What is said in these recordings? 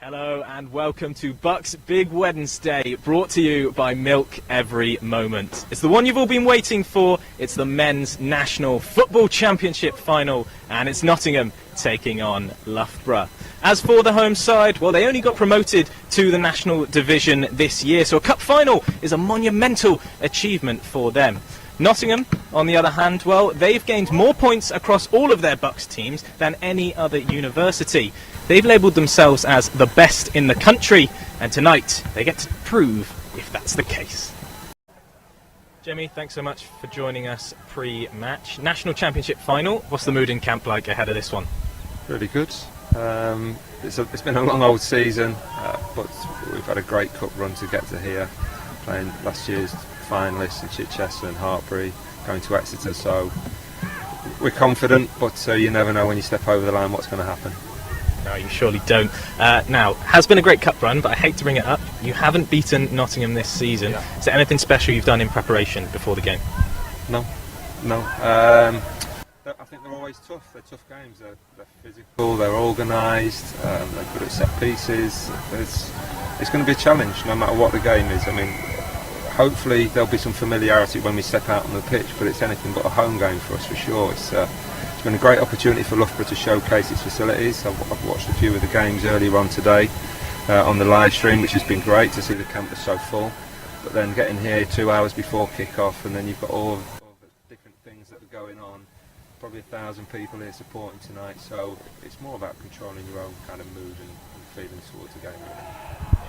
Hello and welcome to BUCS Big Wednesday, brought to you by Milk Every Moment. It's the one you've all been waiting for. It's the Men's National Football Championship final, and it's Nottingham taking on Loughborough. As for the home side, well, they only got promoted to the National Division this year, so a cup final is a monumental achievement for them. Nottingham, on the other hand, well, they've gained more points across all of their BUCS teams than any other university. They've labelled themselves as the best in the country, and tonight they get to prove if that's the case. Jamie, thanks so much for joining us pre-match. National Championship final, what's the mood in camp like ahead of this one? Really good. It's been a long old season, but we've had a great cup run to get to here, playing last year's finalists in Chichester and Hartbury, going to Exeter, so we're confident, but you never know when you step over the line what's going to happen. No, you surely don't. Now, has been a great cup run, but I hate to bring it up. You haven't beaten Nottingham this season. Yeah. Is there anything special you've done in preparation before the game? No. I think they're always tough. They're tough games. They're physical. They're organised. They're good at set pieces. It's going to be a challenge, no matter what the game is. I mean, hopefully there'll be some familiarity when we step out on the pitch, but it's anything but a home game for us for sure. It's been a great opportunity for Loughborough to showcase its facilities. I've watched a few of the games earlier on today on the live stream, which has been great to see the campus so full. But then getting here 2 hours before kick-off, and then you've got all the different things that are going on. Probably 1,000 people here supporting tonight, so it's more about controlling your own kind of mood and feelings towards the game.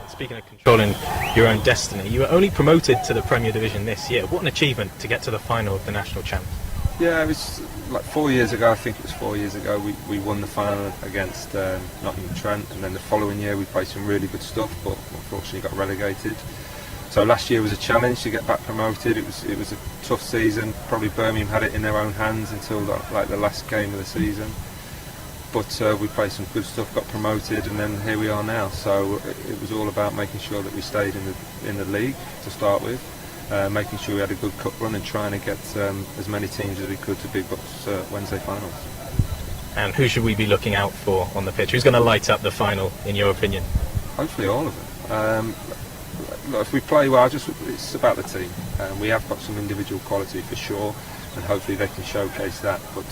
Speaking of controlling your own destiny, you were only promoted to the Premier Division this year. What an achievement to get to the final of the National Champs. Yeah, it was like 4 years ago, I think it was 4 years ago, we won the final against Nottingham Trent, and then the following year we played some really good stuff, but unfortunately got relegated. So last year was a challenge to get back promoted. It was a tough season. Probably Birmingham had it in their own hands until the last game of the season. But we played some good stuff, got promoted, and then here we are now. So it was all about making sure that we stayed in the league to start with, making sure we had a good cup run, and trying to get as many teams as we could to Big BUCS Wednesday finals. And who should we be looking out for on the pitch? Who's going to light up the final, in your opinion? Hopefully all of them. Look, if we play well, it's about the team. We have got some individual quality for sure, and hopefully they can showcase that, but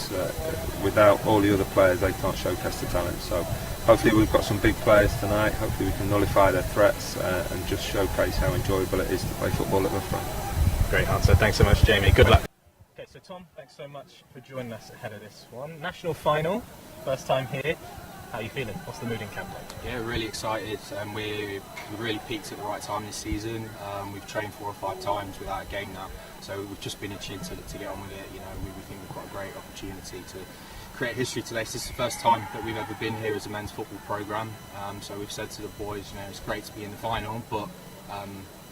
without all the other players they can't showcase the talent. So hopefully we've got some big players tonight. Hopefully we can nullify their threats and just showcase how enjoyable it is to play football at Loughborough. Great answer. Thanks so much, Jamie. Good luck. Okay, so Tom, thanks so much for joining us ahead of this one. National final, first time here. How are you feeling? What's the mood in camp like? Yeah, really excited. We've really peaked at the right time this season. We've trained 4 or 5 times without a game now, so we've just been itching to get on with it. You know, we think we've got a great opportunity to create history today. This is the first time that we've ever been here as a men's football programme. So we've said to the boys, you know, it's great to be in the final, but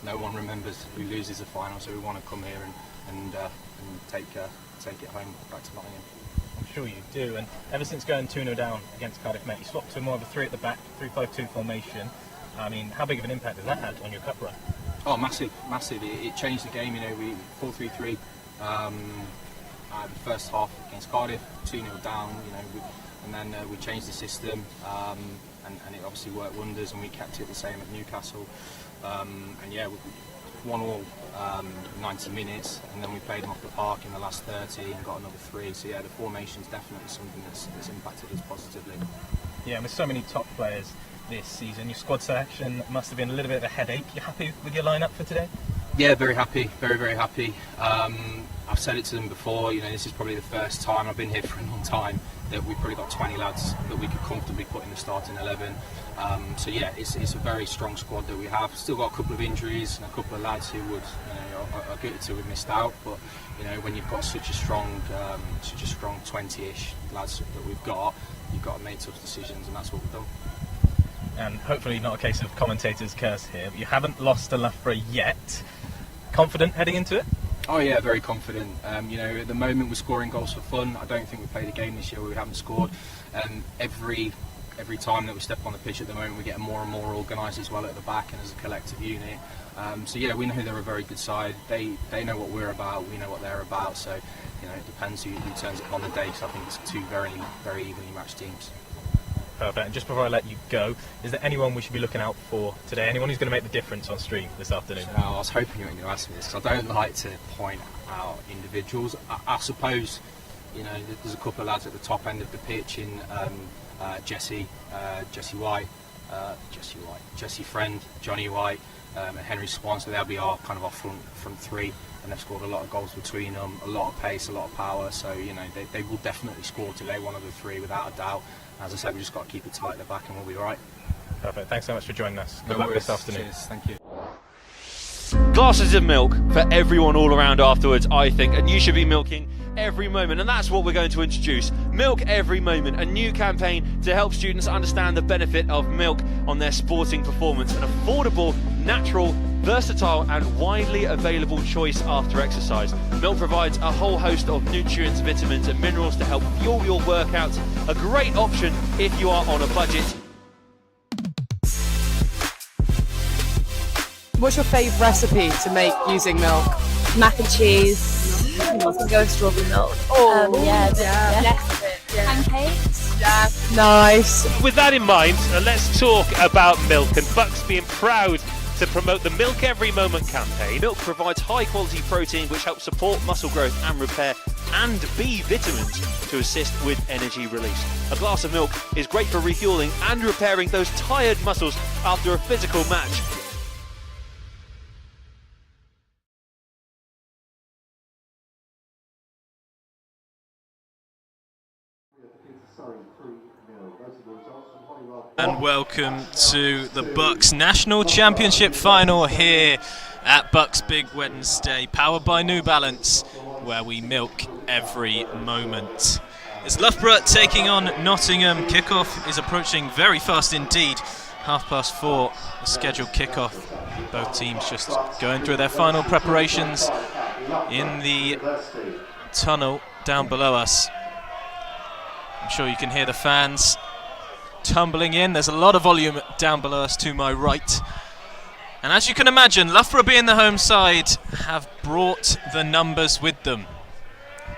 no one remembers who loses the final. So we want to come here and take it home back to Nottingham. I'm sure you do, and ever since going 2-0 down against Cardiff Met, you swapped to more of a 3 at the back, 3-5-2 formation. I mean, how big of an impact has that had on your cup run? Oh, massive. It changed the game. You know, we 4-3-3. The first half against Cardiff, 2-0 down. You know, and then we changed the system, and it obviously worked wonders. And we kept it the same at Newcastle. And yeah, we 1-1 90 minutes, and then we played them off the park in the last 30 and got another 3. So yeah, the formation's definitely something that's impacted us positively. Yeah, and with so many top players this season, your squad selection must have been a little bit of a headache. You happy with your lineup for today? Yeah, very happy, very happy. I've said it to them before, you know, this is probably the first time, I've been here for a long time, that we've probably got 20 lads that we could comfortably put in the starting 11. So yeah, it's a very strong squad that we have. Still got a couple of injuries and a couple of lads who would, you know, are good to have missed out. But you know, when you've got such a strong 20-ish lads that we've got, you've got to make tough decisions, and that's what we've done. And hopefully not a case of commentators' curse here, but you haven't lost to Loughborough yet. Confident heading into it? Oh yeah, very confident. You know, at the moment we're scoring goals for fun. I don't think we played a game this year where we haven't scored. Every time that we step on the pitch at the moment, we get more and more organised as well at the back and as a collective unit. So yeah, we know they're a very good side. They know what we're about. We know what they're about. So you know, it depends who turns up on the day. Because I think it's 2 very evenly matched teams. Perfect. And just before I let you go, is there anyone we should be looking out for today? Anyone who's going to make the difference on stream this afternoon? I was hoping you were going to ask me this, because I don't like to point out individuals. I suppose, you know, there's a couple of lads at the top end of the pitch in Jesse Friend, Johnny White, and Henry Swan. So they'll be our front three, and they've scored a lot of goals between them, a lot of pace, a lot of power. So, you know, they will definitely score today, one of the three, without a doubt. As I said, we just got to keep it tight at the back and we'll be all right. Perfect. Thanks so much for joining us. Good No luck worries. this afternoon. Cheers. Thank you. Glasses of milk for everyone all around afterwards, I think, and you should be milking every moment, and that's what we're going to introduce. Milk Every Moment, a new campaign to help students understand the benefit of milk on their sporting performance. An affordable, natural, versatile and widely available choice after exercise. Milk provides a whole host of nutrients, vitamins and minerals to help fuel your workouts. A great option if you are on a budget. What's your favourite recipe to make using milk? Mac and cheese. I can go with strawberry milk. Pancakes. Yeah, nice. With that in mind, let's talk about milk and BUCS being proud to promote the Milk Every Moment campaign. Milk provides high quality protein which helps support muscle growth and repair, and B vitamins to assist with energy release. A glass of milk is great for refueling and repairing those tired muscles after a physical match. And welcome to the BUCS National Championship final here at BUCS Big Wednesday, powered by New Balance, where we milk every moment. It's Loughborough taking on Nottingham. Kickoff is approaching very fast indeed. 4:30, the scheduled kickoff. Both teams just going through their final preparations in the tunnel down below us. I'm sure you can hear the fans tumbling in. There's a lot of volume down below us to my right. And as you can imagine, Loughborough being the home side have brought the numbers with them.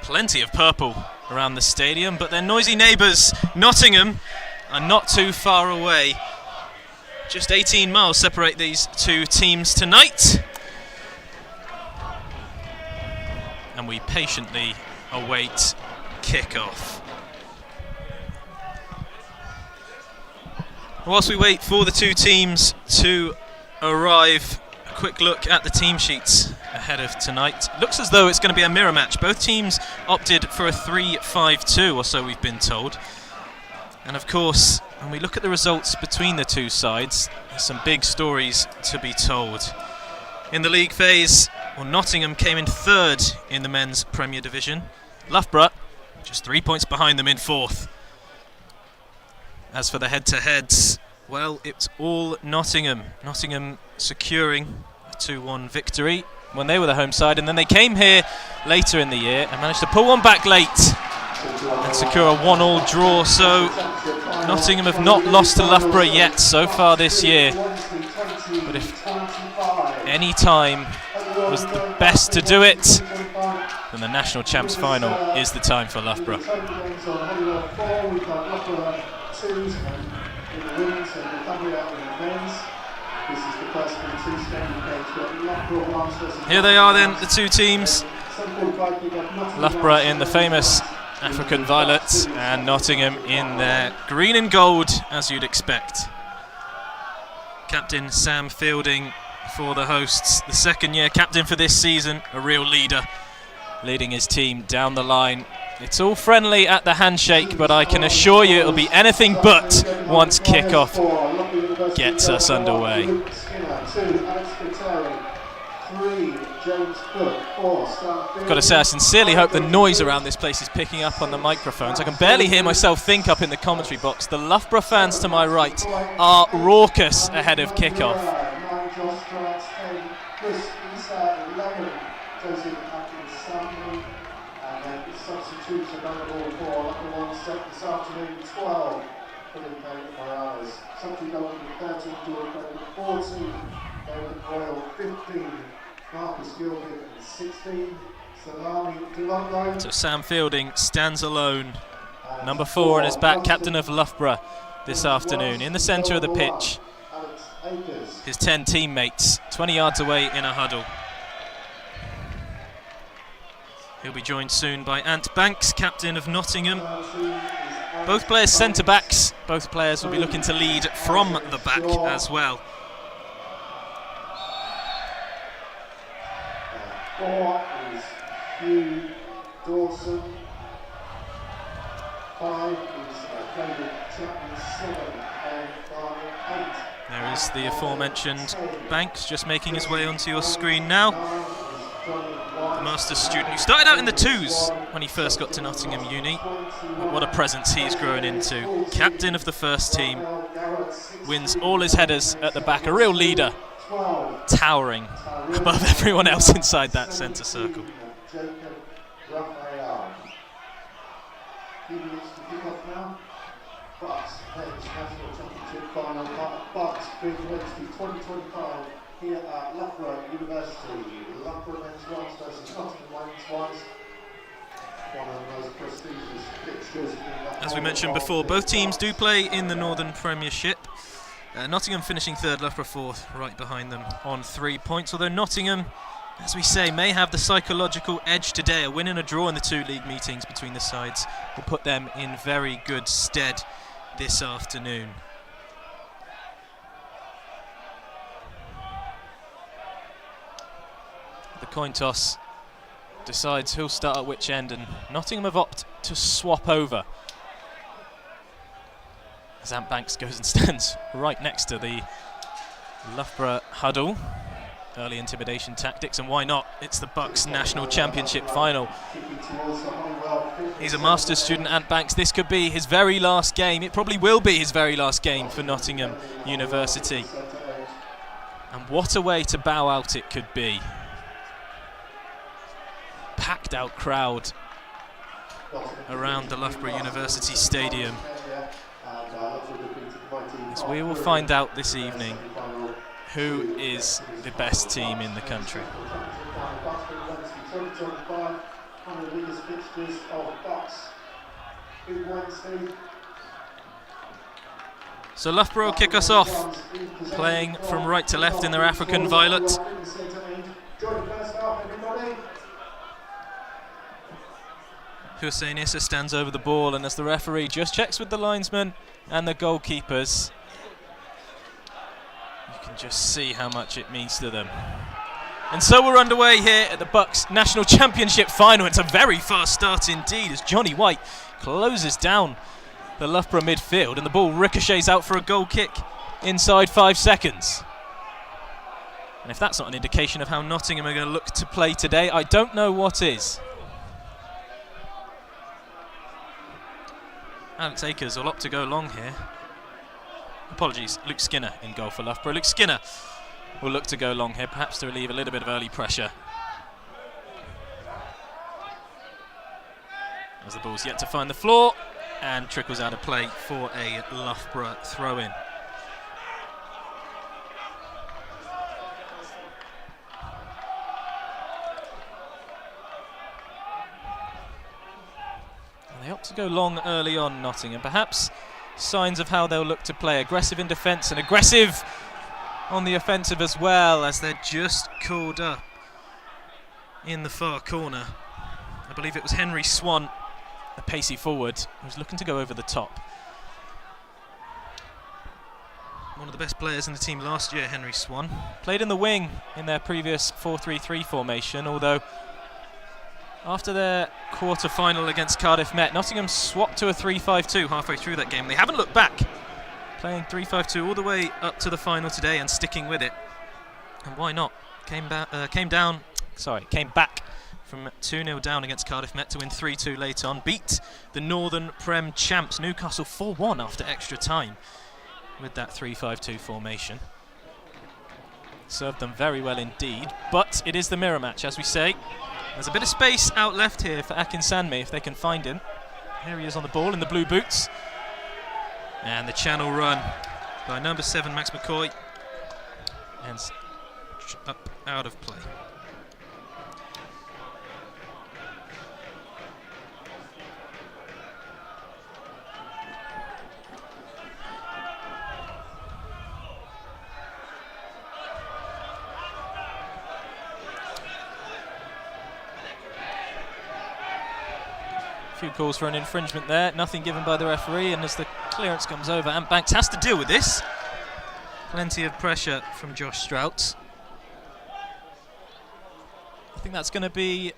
Plenty of purple around the stadium, but their noisy neighbours, Nottingham, are not too far away. Just 18 miles separate these two teams tonight. And we patiently await kickoff. Whilst we wait for the two teams to arrive, a quick look at the team sheets ahead of tonight. Looks as though it's going to be a mirror match. Both teams opted for a 3-5-2 or so, we've been told. And of course, when we look at the results between the two sides, there's some big stories to be told. In the league phase, Nottingham came in third in the men's Premier Division. Loughborough just 3 points behind them in fourth. As for the head-to-heads, well, it's all Nottingham. Nottingham securing a 2-1 victory when they were the home side, and then they came here later in the year and managed to pull one back late and secure a 1-1 draw. So Nottingham have not lost to Loughborough yet so far this year. But if any time was the best to do it, then the National Champs final is the time for Loughborough. Here they are then, the two teams. Loughborough in the famous African violet and Nottingham in their green and gold, as you'd expect. Captain Sam Fielding for the hosts, the second year captain for this season, a real leader, leading his team down the line. It's all friendly at the handshake, but I can assure you it'll be anything but once kickoff gets us underway. I've got to say, I sincerely hope the noise around this place is picking up on the microphones. I can barely hear myself think up in the commentary box. The Loughborough fans to my right are raucous ahead of kickoff. Substitutes available for Loughborough set this afternoon, 12 for the Carol's. Substitute going to 13, Jordan 14, David Royal 15, Marcus Gilbert 16, Salami Delongo. So Sam Fielding stands alone. Number 4 on his back, captain of Loughborough. this afternoon. In the centre of the pitch, his 10 teammates, 20 yards away in a huddle. He'll be joined soon by Ant Banks, captain of Nottingham. Both players centre-backs. Both players will be looking to lead from the back as well. 4 is Hugh Dawson. 5 is David Chapman. 7 and 8. There is the aforementioned Banks just making his way onto your screen now. The master's student who started out in the 2s when he first got to Nottingham Uni. But what a presence he's grown into. Captain of the first team, wins all his headers at the back. A real leader, towering above everyone else inside that centre circle. BUCS Big Wednesday 2025 here at Loughborough University. Loughborough men's ones versus Nottingham men's ones. One of the most prestigious fixtures in that. As we mentioned before, both teams do play in the Northern Premiership. Nottingham finishing 3rd, Loughborough 4th, right behind them on 3 points. Although Nottingham, as we say, may have the psychological edge today. A win and a draw in the 2 league meetings between the sides will put them in very good stead this afternoon. The coin toss decides who'll start at which end, and Nottingham have opted to swap over as Ant Banks goes and stands right next to the Loughborough huddle. Early intimidation tactics, and why not? It's the BUCS National Championship final. He's a master's student, Ant Banks. This could be his very last game. It probably will be his very last game for Nottingham University. And what a way to bow out it could be. Packed out crowd around the Loughborough University Stadium. As we will find out this evening who is the best team in the country. So Loughborough will kick us off, playing from right to left in their African violet. Hussein Issa stands over the ball, and as the referee just checks with the linesman and the goalkeepers, you can just see how much it means to them. And so we're underway here at the BUCS National Championship final. It's a very fast start indeed as Johnny White closes down the Loughborough midfield, and the ball ricochets out for a goal kick inside 5 seconds. And if that's not an indication of how Nottingham are going to look to play today, I don't know what is. Alex Akers will opt to go long here. Apologies, Luke Skinner in goal for Loughborough. Luke Skinner will look to go long here, perhaps to relieve a little bit of early pressure. As the ball's yet to find the floor and trickles out of play for a Loughborough throw-in. They opt to go long early on, Nottingham. Perhaps signs of how they'll look to play. Aggressive in defence and aggressive on the offensive as well, as they're just called up in the far corner. I believe it was Henry Swan, a pacey forward, who was looking to go over the top. One of the best players in the team last year, Henry Swan. Played in the wing in their previous 4-3-3 formation, although after their quarter-final against Cardiff Met, Nottingham swapped to a 3-5-2 halfway through that game. They haven't looked back, playing 3-5-2 all the way up to the final today and sticking with it. And why not? Came back from 2-0 down against Cardiff Met to win 3-2 late on. Beat the Northern Prem champs Newcastle 4-1 after extra time with that 3-5-2 formation. Served them very well indeed, but it is the mirror match, as we say. There's a bit of space out left here for Akin Sanmi if they can find him. Here he is on the ball in the blue boots. And the channel run by number 7, Max McCoy. And up out of play. few calls for an infringement there, nothing given by the referee, and as the clearance comes over, Ant Banks has to deal with this. Plenty of pressure from Josh Strauts. I think that's going to be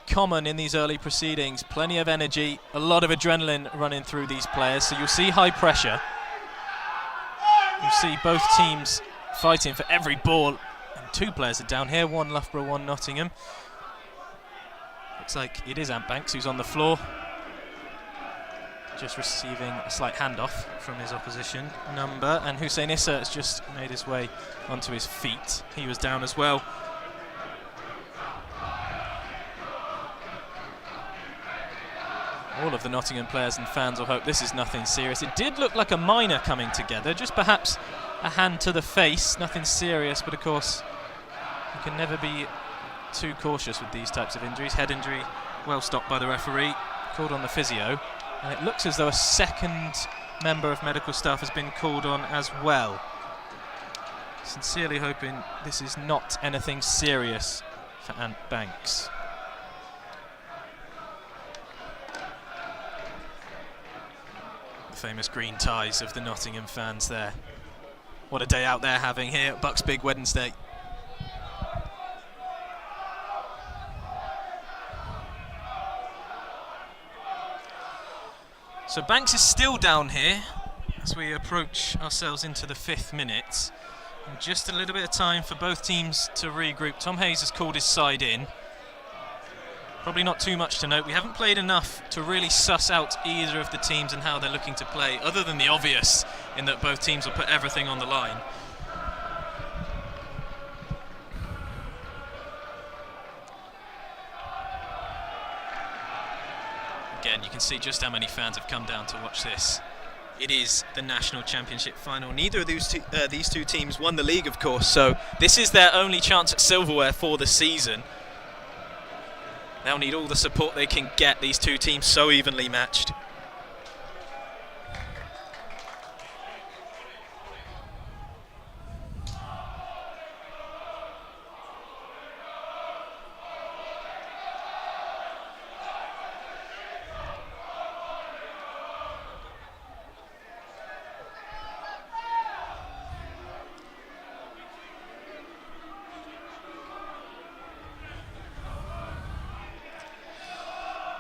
common in these early proceedings. Plenty of energy, a lot of adrenaline running through these players, so you'll see high pressure. You'll see both teams fighting for every ball, and 2 players are down here, 1 Loughborough, 1 Nottingham. Looks like it is Ant Banks who's on the floor, just receiving a slight handoff from his opposition number, and Hussein Issa has just made his way onto his feet. He was down as well. All of the Nottingham players and fans will hope this is nothing serious. It did look like a minor coming together, just perhaps a hand to the face, nothing serious, but of course you can never be too cautious with these types of injuries. Head injury, well stopped by the referee, called on the physio, and it looks as though a second member of medical staff has been called on as well. Sincerely hoping this is not anything serious for Ant Banks. Famous green ties of the Nottingham fans there. What a day out they're having here at BUCS Big Wednesday. So Banks is still down here as we approach ourselves into the 5th minute. And just a little bit of time for both teams to regroup. Tom Hayes has called his side in. Probably not too much to note. We haven't played enough to really suss out either of the teams and how they're looking to play, other than the obvious, in that both teams will put everything on the line. Again, you can see just how many fans have come down to watch this. It is the National Championship final. Neither of these two teams won the league, of course, so this is their only chance at silverware for the season. They'll need all the support they can get, these two teams so evenly matched.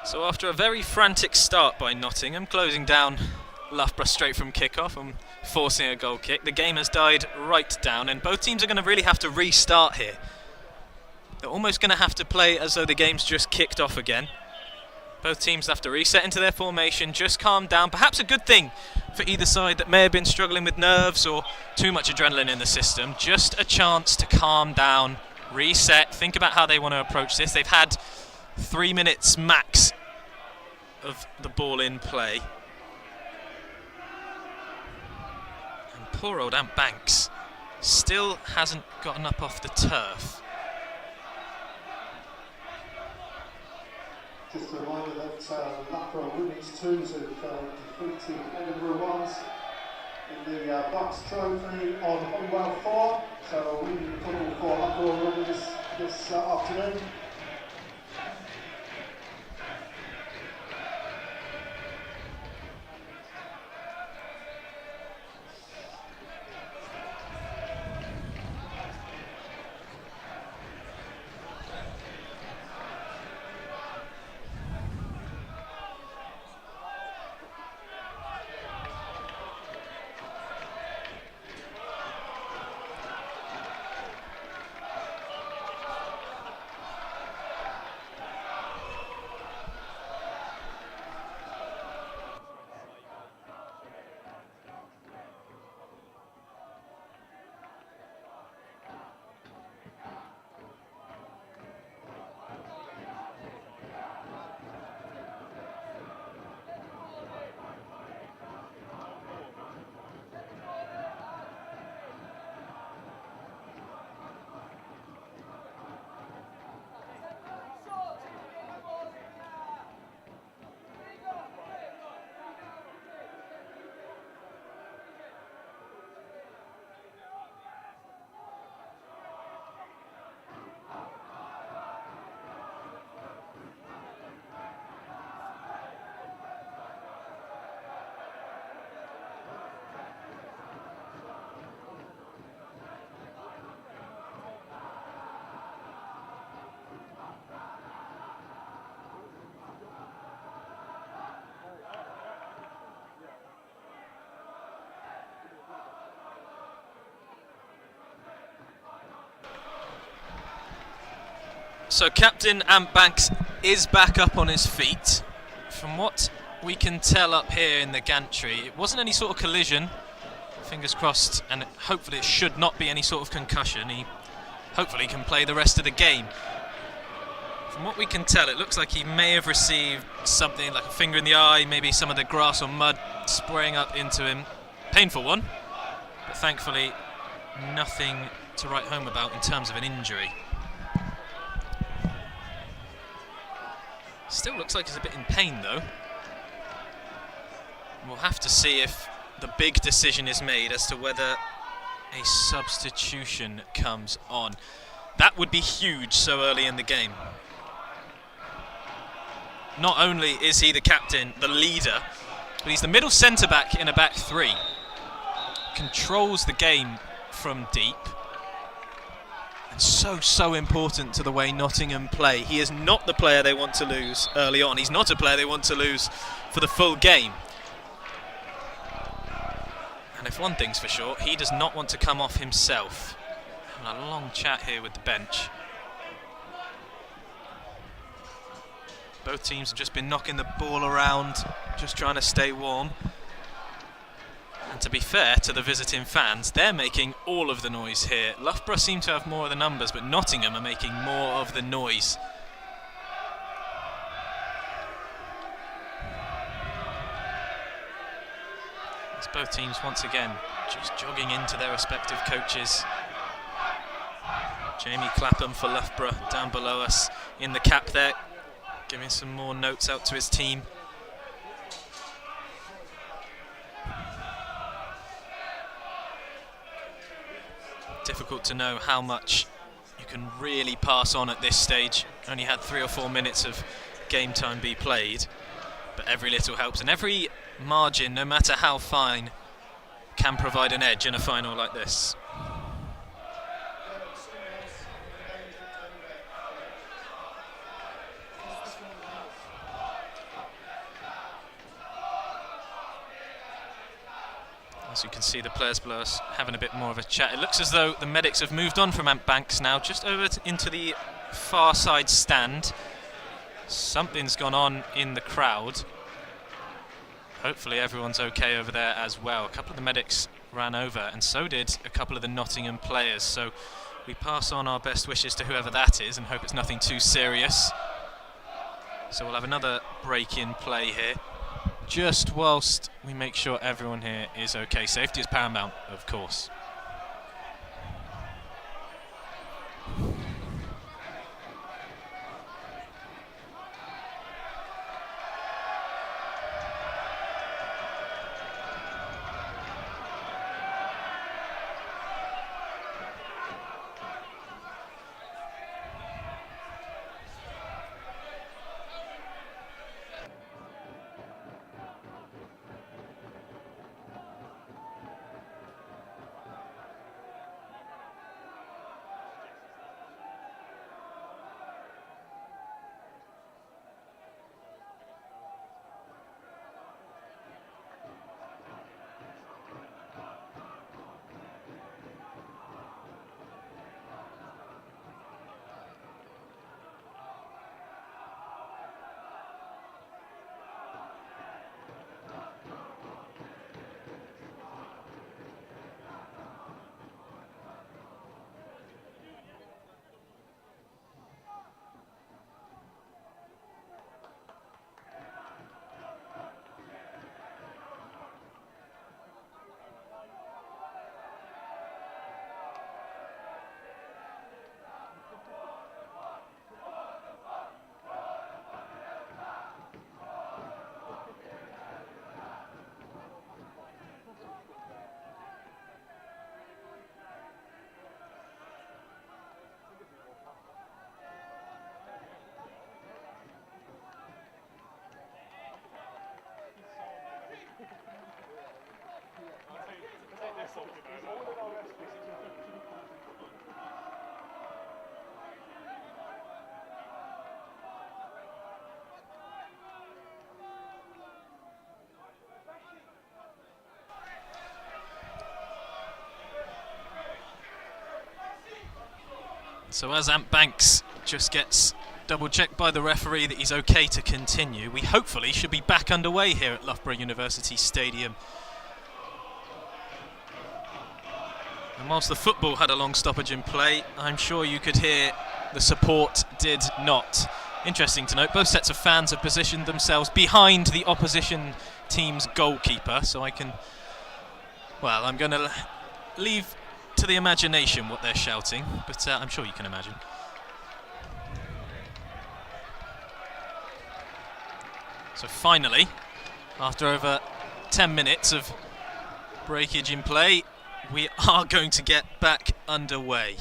So after a very frantic start by Nottingham, closing down Loughborough straight from kick-off and forcing a goal kick, the game has died right down, and both teams are going to really have to restart here. They're almost going to have to play as though the game's just kicked off again. Both teams have to reset into their formation, just calm down. Perhaps a good thing for either side that may have been struggling with nerves or too much adrenaline in the system. Just a chance to calm down, reset, think about how they want to approach this. They've had 3 minutes max of the ball in play. And poor old Ant Banks still hasn't gotten up off the turf. Just a reminder that Loughborough women's twos have defeated Edinburgh ones in the BUCS Trophy on Homewell 4. So a winning total for Loughborough women this afternoon. So Captain Ant Banks is back up on his feet. From what we can tell up here in the gantry, it wasn't any sort of collision. Fingers crossed, and hopefully it should not be any sort of concussion. He hopefully can play the rest of the game. From what we can tell, it looks like he may have received something like a finger in the eye, maybe some of the grass or mud spraying up into him. Painful one, but thankfully nothing to write home about in terms of an injury. Still looks like he's a bit in pain though. We'll have to see if the big decision is made as to whether a substitution comes on. That would be huge so early in the game. Not only is he the captain, the leader, but he's the middle centre-back in a back three. Controls the game from deep. And so important to the way Nottingham play. He is not the player they want to lose early on. He's not a player they want to lose for the full game. And if one thing's for sure, he does not want to come off himself. Having a long chat here with the bench. Both teams have just been knocking the ball around, just trying to stay warm. And to be fair to the visiting fans, they're making all of the noise here. Loughborough seem to have more of the numbers, but Nottingham are making more of the noise. As both teams once again just jogging into their respective coaches. Jamie Clapham for Loughborough down below us in the cap there, giving some more notes out to his team. Difficult to know how much you can really pass on at this stage. Only had 3 or 4 minutes of game time be played, but every little helps, and every margin, no matter how fine, can provide an edge in a final like this. As you can see, the players below us having a bit more of a chat. It looks as though the medics have moved on from Ant Banks now, just over into the far side stand. Something's gone on in the crowd. Hopefully everyone's okay over there as well. A couple of the medics ran over, and so did a couple of the Nottingham players. So we pass on our best wishes to whoever that is and hope it's nothing too serious. So we'll have another break in play here, just whilst we make sure everyone here is okay. Safety is paramount, of course. So as Ant Banks just gets double-checked by the referee that he's okay to continue. We hopefully should be back underway here at Loughborough University Stadium. And whilst the football had a long stoppage in play, I'm sure you could hear the support did not. Interesting to note, both sets of fans have positioned themselves behind the opposition team's goalkeeper, so I'm going to leave to the imagination what they're shouting, but I'm sure you can imagine. So finally, after over 10 minutes of breakage in play, we are going to get back underway.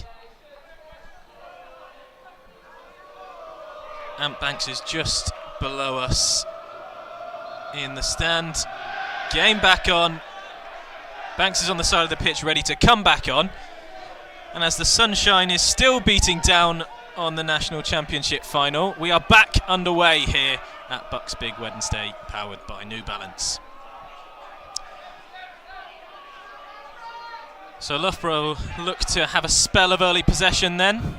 Ant Banks is just below us in the stand. Game back on. Banks is on the side of the pitch ready to come back on. And as the sunshine is still beating down on the National Championship final, we are back underway here at BUCS Big Wednesday, powered by New Balance. So Loughborough look to have a spell of early possession then.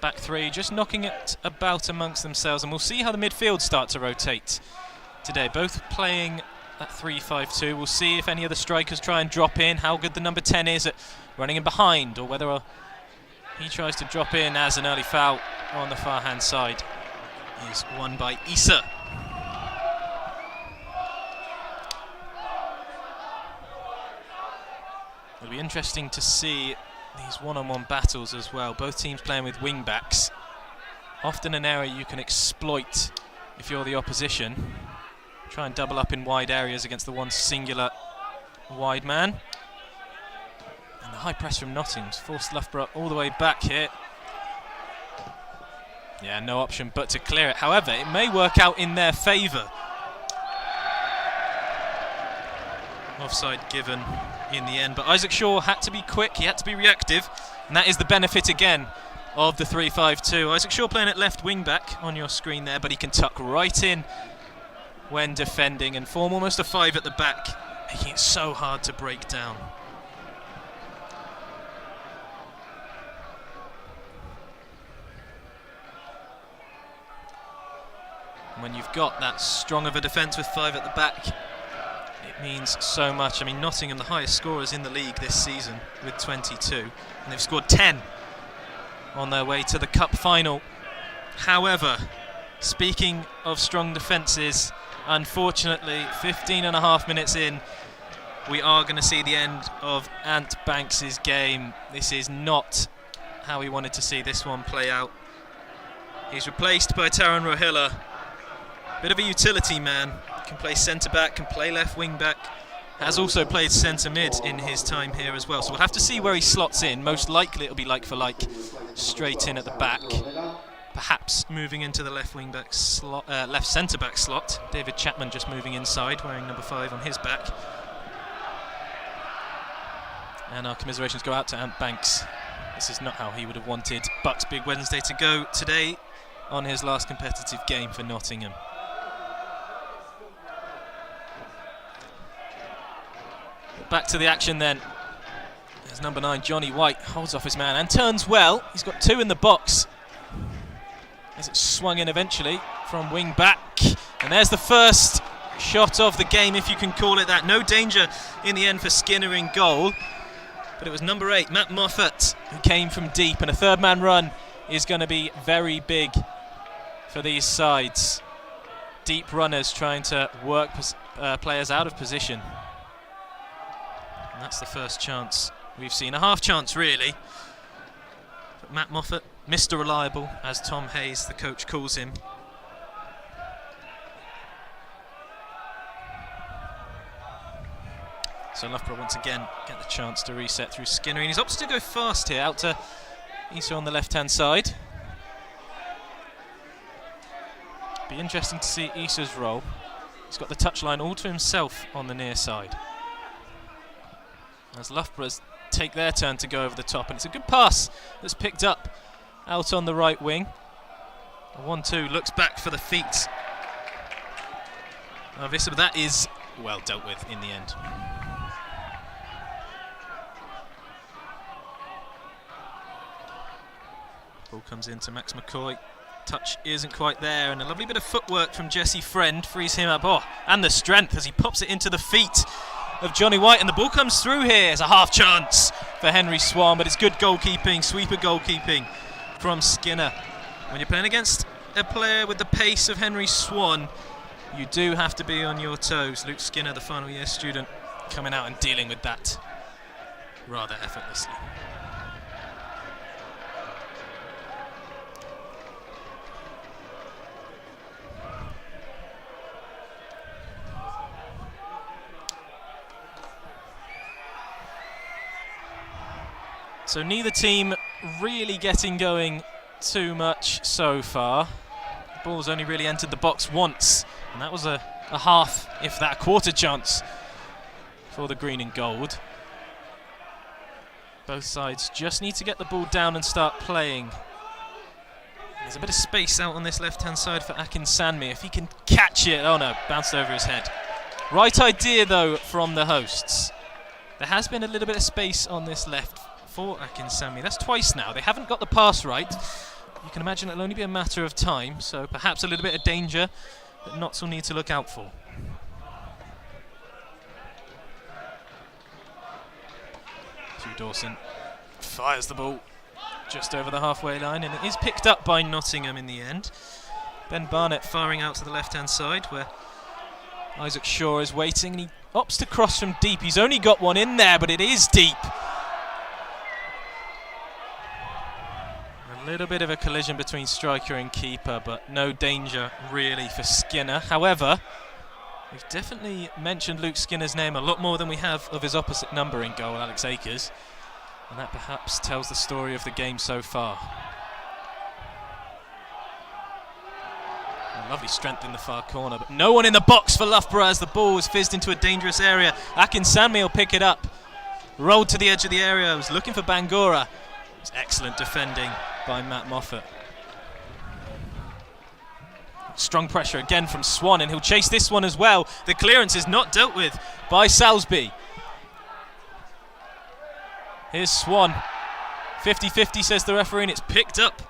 Back three just knocking it about amongst themselves, and we'll see how the midfield start to rotate today. Both playing at 3-5-2. We'll see if any of the strikers try and drop in, how good the number 10 is at running in behind, or whether he tries to drop in as an early foul on the far hand side is won by Issa. It'll be interesting to see these one-on-one battles as well. Both teams playing with wing-backs. Often an area you can exploit if you're the opposition. Try and double up in wide areas against the one singular wide man. And the high press from Nottingham's forced Loughborough all the way back here. Yeah, no option but to clear it. However, it may work out in their favour. Offside given in the end, but Isaac Shaw had to be quick, he had to be reactive, and that is the benefit again of the 3-5-2. Isaac Shaw playing at left wing back on your screen there, but he can tuck right in when defending and form almost a 5 at the back, making it so hard to break down. And when you've got that strong of a defence with 5 at the back, it means so much. I mean, Nottingham, the highest scorers in the league this season with 22, and they've scored 10 on their way to the cup final. However, speaking of strong defences, unfortunately 15.5 minutes in, we are going to see the end of Ant Banks' game. This is not how we wanted to see this one play out. He's replaced by Taran Rohilla, bit of a utility man. Can play centre-back, can play left wing-back, has also played centre-mid in his time here as well. So we'll have to see where he slots in. Most likely it'll be like for like, straight in at the back. Perhaps moving into the left wing-back slot, left centre-back slot. David Chapman just moving inside, wearing number 5 on his back. And our commiserations go out to Ant Banks. This is not how he would have wanted BUCS Big Wednesday to go today on his last competitive game for Nottingham. Back to the action then. There's number 9, Johnny White, holds off his man and turns well. He's got 2 in the box. As it swung in eventually from wing back. And there's the first shot of the game, if you can call it that. No danger in the end for Skinner in goal. But it was number 8, Matt Moffat, who came from deep. And a third man run is going to be very big for these sides. Deep runners trying to work players out of position. And that's the first chance we've seen. A half chance, really. But Matt Moffat, Mr. Reliable, as Tom Hayes, the coach, calls him. So Loughborough once again get the chance to reset through Skinner. And he's opted to go fast here, out to Issa on the left-hand side. Be interesting to see Issa's role. He's got the touchline all to himself on the near side. As Loughborough's take their turn to go over the top, and it's a good pass that's picked up out on the right wing. 1-2 looks back for the feet of Issa, but that is well dealt with in the end. Ball comes into Max McCoy. Touch isn't quite there, and a lovely bit of footwork from Jesse Friend frees him up. Oh, and the strength as he pops it into the feet of Johnny White, and the ball comes through here. It's a half chance for Henry Swan, but it's good goalkeeping, sweeper goalkeeping from Skinner. When you're playing against a player with the pace of Henry Swan, you do have to be on your toes. Luke Skinner, the final year student, coming out and dealing with that rather effortlessly. So neither team really getting going too much so far. The ball's only really entered the box once, and that was a half, if that, quarter chance for the green and gold. Both sides just need to get the ball down and start playing. There's a bit of space out on this left-hand side for Akin Sanmi. If he can catch it, oh no, bounced over his head. Right idea though from the hosts. There has been a little bit of space on this left for Akin Sanmi. That's twice now. They haven't got the pass right. You can imagine it'll only be a matter of time, so perhaps a little bit of danger that Notts will need to look out for. Hugh Dawson fires the ball just over the halfway line, and it is picked up by Nottingham in the end. Ben Barnett firing out to the left-hand side where Isaac Shaw is waiting, and he opts to cross from deep. He's only got one in there, but it is deep. A little bit of a collision between striker and keeper, but no danger really for Skinner. However, we've definitely mentioned Luke Skinner's name a lot more than we have of his opposite number in goal, Alex Akers, and that perhaps tells the story of the game so far. A lovely strength in the far corner, but no one in the box for Loughborough as the ball was fizzed into a dangerous area. Akin Sanmi will pick it up. Rolled to the edge of the area, was looking for Bangura. It's excellent defending by Matt Moffat. Strong pressure again from Swan, and he'll chase this one as well. The clearance is not dealt with by Salisbury. Here's Swan. 50-50 says the referee, and it's picked up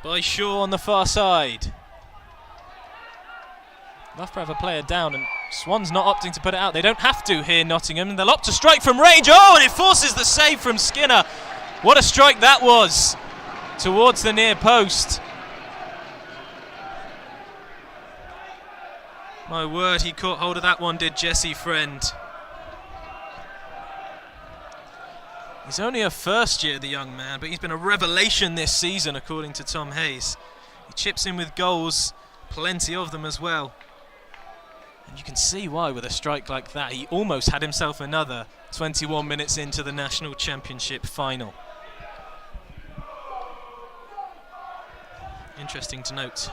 by Shaw on the far side. Loughborough have a player down, and Swan's not opting to put it out. They don't have to here, Nottingham. They'll opt to strike from range. Oh, and it forces the save from Skinner. What a strike that was towards the near post. My word, he caught hold of that one, did Jesse Friend. He's only a first year, the young man, but he's been a revelation this season, according to Tom Hayes. He chips in with goals, plenty of them as well. And you can see why with a strike like that. He almost had himself another 21 minutes into the National Championship final. Interesting to note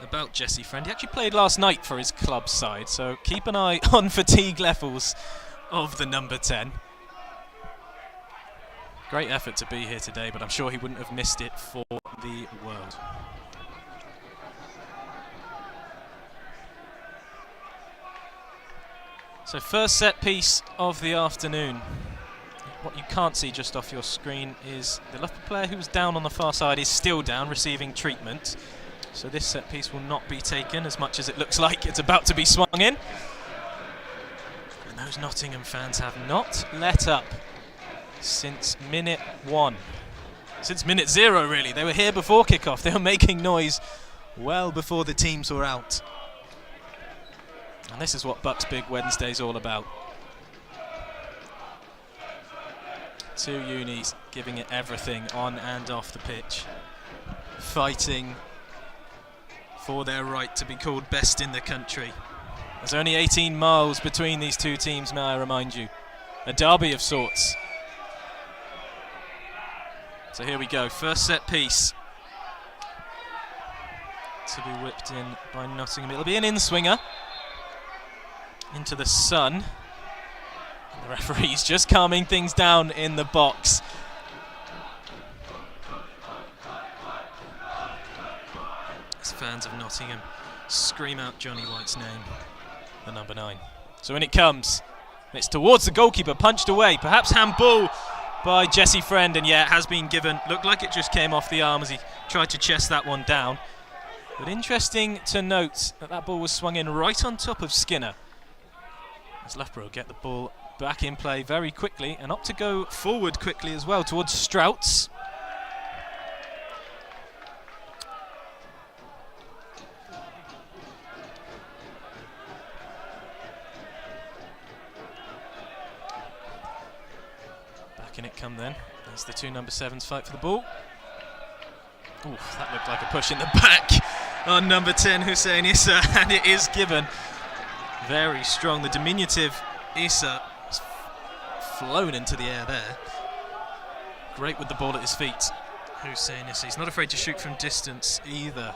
about Jesse Friend. He actually played last night for his club side, so keep an eye on fatigue levels of the number 10. Great effort to be here today, but I'm sure he wouldn't have missed it for the world. So first set piece of the afternoon. What you can't see just off your screen is the Loughborough player who was down on the far side is still down, receiving treatment. So this set piece will not be taken, as much as it looks like it's about to be swung in. And those Nottingham fans have not let up since minute 1. Since minute 0, really. They were here before kickoff. They were making noise well before the teams were out. And this is what BUCS Big Wednesday is all about. Two unis giving it everything on and off the pitch. Fighting for their right to be called best in the country. There's only 18 miles between these two teams, may I remind you. A derby of sorts. So here we go, first set piece to be whipped in by Nottingham. It'll be an in-swinger into the sun. And the referee's just calming things down in the box. As fans of Nottingham scream out Johnny White's name, the number 9. So in it comes. It's towards the goalkeeper, punched away, perhaps handball, by Jesse Friend, and yeah, it has been given. Looked like it just came off the arm as he tried to chest that one down. But interesting to note that that ball was swung in right on top of Skinner. As Loughborough get the ball back in play very quickly and opt to go forward quickly as well towards Strouts. Back in it come then. As the two number 7s fight for the ball. Oof, that looked like a push in the back on number 10 Hussein Issa, and it is given. Very strong. The diminutive Issa has flown into the air there. Great with the ball at his feet. Hussein Issa, he's not afraid to shoot from distance either.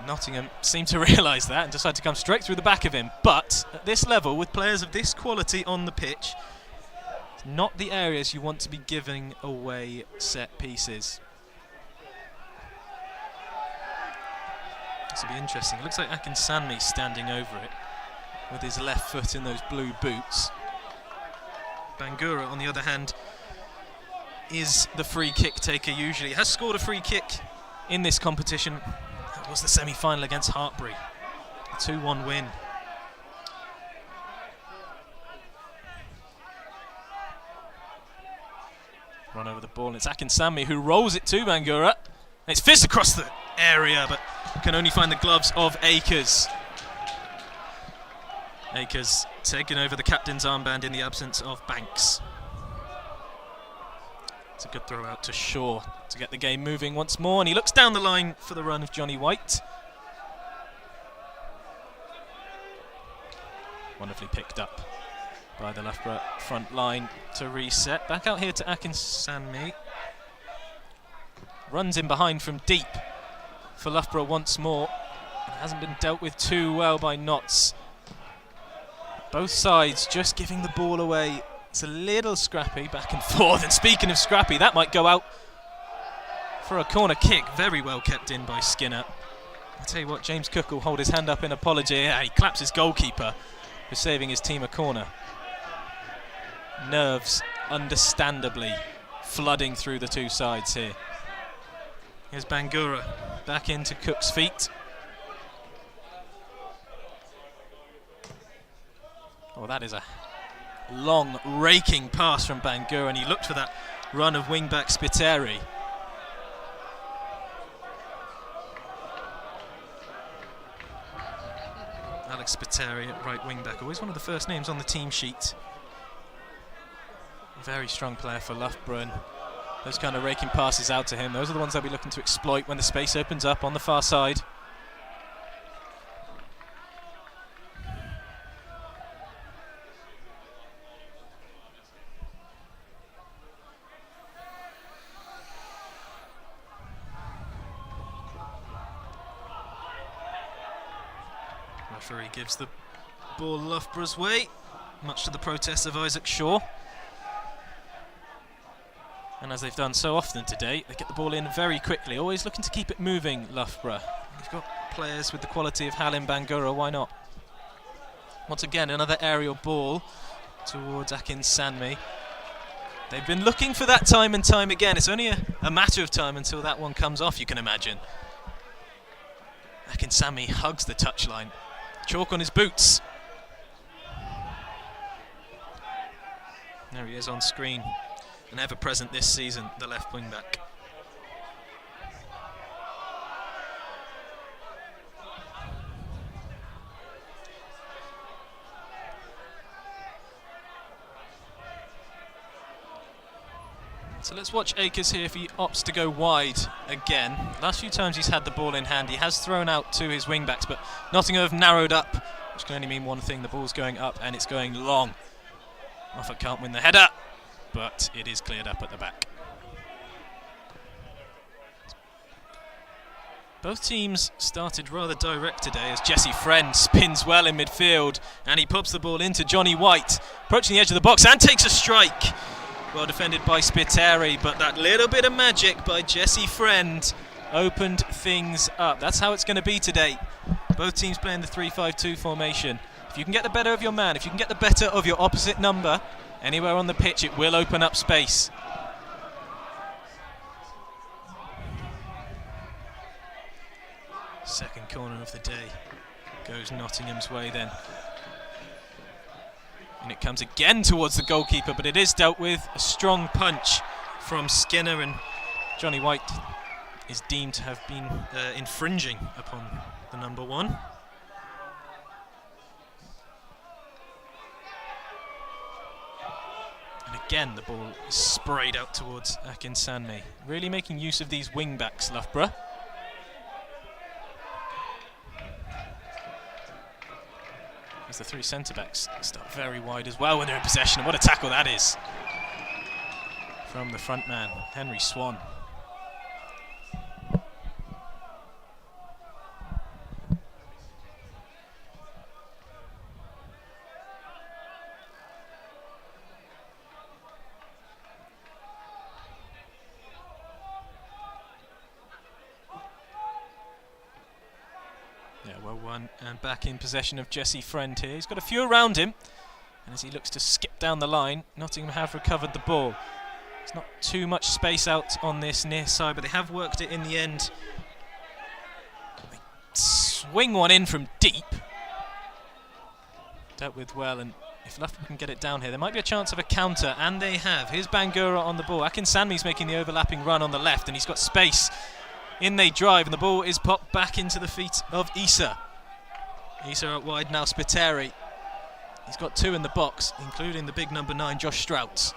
Nottingham seem to realise that and decide to come straight through the back of him. But at this level, with players of this quality on the pitch, it's not the areas you want to be giving away set pieces. This will be interesting. It looks like Akinsanmi standing over it with his left foot in those blue boots. Bangura, on the other hand, is the free kick taker usually. Has scored a free kick in this competition. That was the semi-final against Hartbury. A 2-1 win. Run over the ball, and it's Akinsanmi who rolls it to Bangura. And it's fizzed across the area, but can only find the gloves of Akers. Akers taking over the captain's armband in the absence of Banks. It's a good throw out to Shaw to get the game moving once more, and he looks down the line for the run of Johnny White. Wonderfully picked up by the Loughborough front line to reset. Back out here to Akinsanmi. Runs in behind from deep for Loughborough once more. It hasn't been dealt with too well by Notts. Both sides just giving the ball away. It's a little scrappy back and forth. And speaking of scrappy, that might go out for a corner kick. Very well kept in by Skinner. I'll tell you what, James Cook will hold his hand up in apology. Yeah, he claps his goalkeeper for saving his team a corner. Nerves, understandably, flooding through the two sides here. Here's Bangura back into Cook's feet. Oh, that is a long, raking pass from Bangura, and he looked for that run of wing-back Spiteri. Alex Spiteri at right wing-back, always one of the first names on the team sheet. Very strong player for Loughborough, and those kind of raking passes out to him, those are the ones they'll be looking to exploit when the space opens up on the far side. Referee gives the ball Loughborough's way, much to the protest of Isaac Shaw. And as they've done so often today, they get the ball in very quickly, always looking to keep it moving, Loughborough. You've got players with the quality of Halim Bangura, why not? Once again, another aerial ball towards Akinsanmi. They've been looking for that time and time again. It's only a matter of time until that one comes off, you can imagine. Akinsanmi hugs the touchline. Chalk on his boots. There he is on screen. And ever present this season, the left wing back. So let's watch Akers here if he opts to go wide again. Last few times he's had the ball in hand, he has thrown out to his wing backs, but Nottingham have narrowed up, which can only mean one thing: the ball's going up and it's going long. Moffat can't win the header, but it is cleared up at the back. Both teams started rather direct today as Jesse Friend spins well in midfield and he pops the ball into Johnny White, approaching the edge of the box and takes a strike. Well defended by Spiteri, but that little bit of magic by Jesse Friend opened things up. That's how it's going to be today. Both teams playing the 3-5-2 formation. If you can get the better of your man, if you can get the better of your opposite number, Anywhere on the pitch, it will open up space. Second corner of the day goes Nottingham's way then. And it comes again towards the goalkeeper, but it is dealt with. A strong punch from Skinner, and Johnny White is deemed to have been infringing upon the number 1. And again the ball is sprayed out towards Akinsanmi. Really making use of these wing backs, Loughborough. As the 3 centre-backs start very wide as well when they're in possession. And what a tackle that is from the front man, Henry Swan. Well won, and back in possession of Jesse Friend here. He's got a few around him, and as he looks to skip down the line, Nottingham have recovered the ball. There's not too much space out on this near side, but they have worked it in the end. They swing one in from deep. Dealt with well, and if Loughborough can get it down here, there might be a chance of a counter, and they have. Here's Bangura on the ball. Akinsanmi's making the overlapping run on the left, and he's got space. In they drive, and the ball is popped back into the feet of Issa. Issa out wide now, Spiteri. He's got 2 in the box, including the big number 9, Josh Strouts.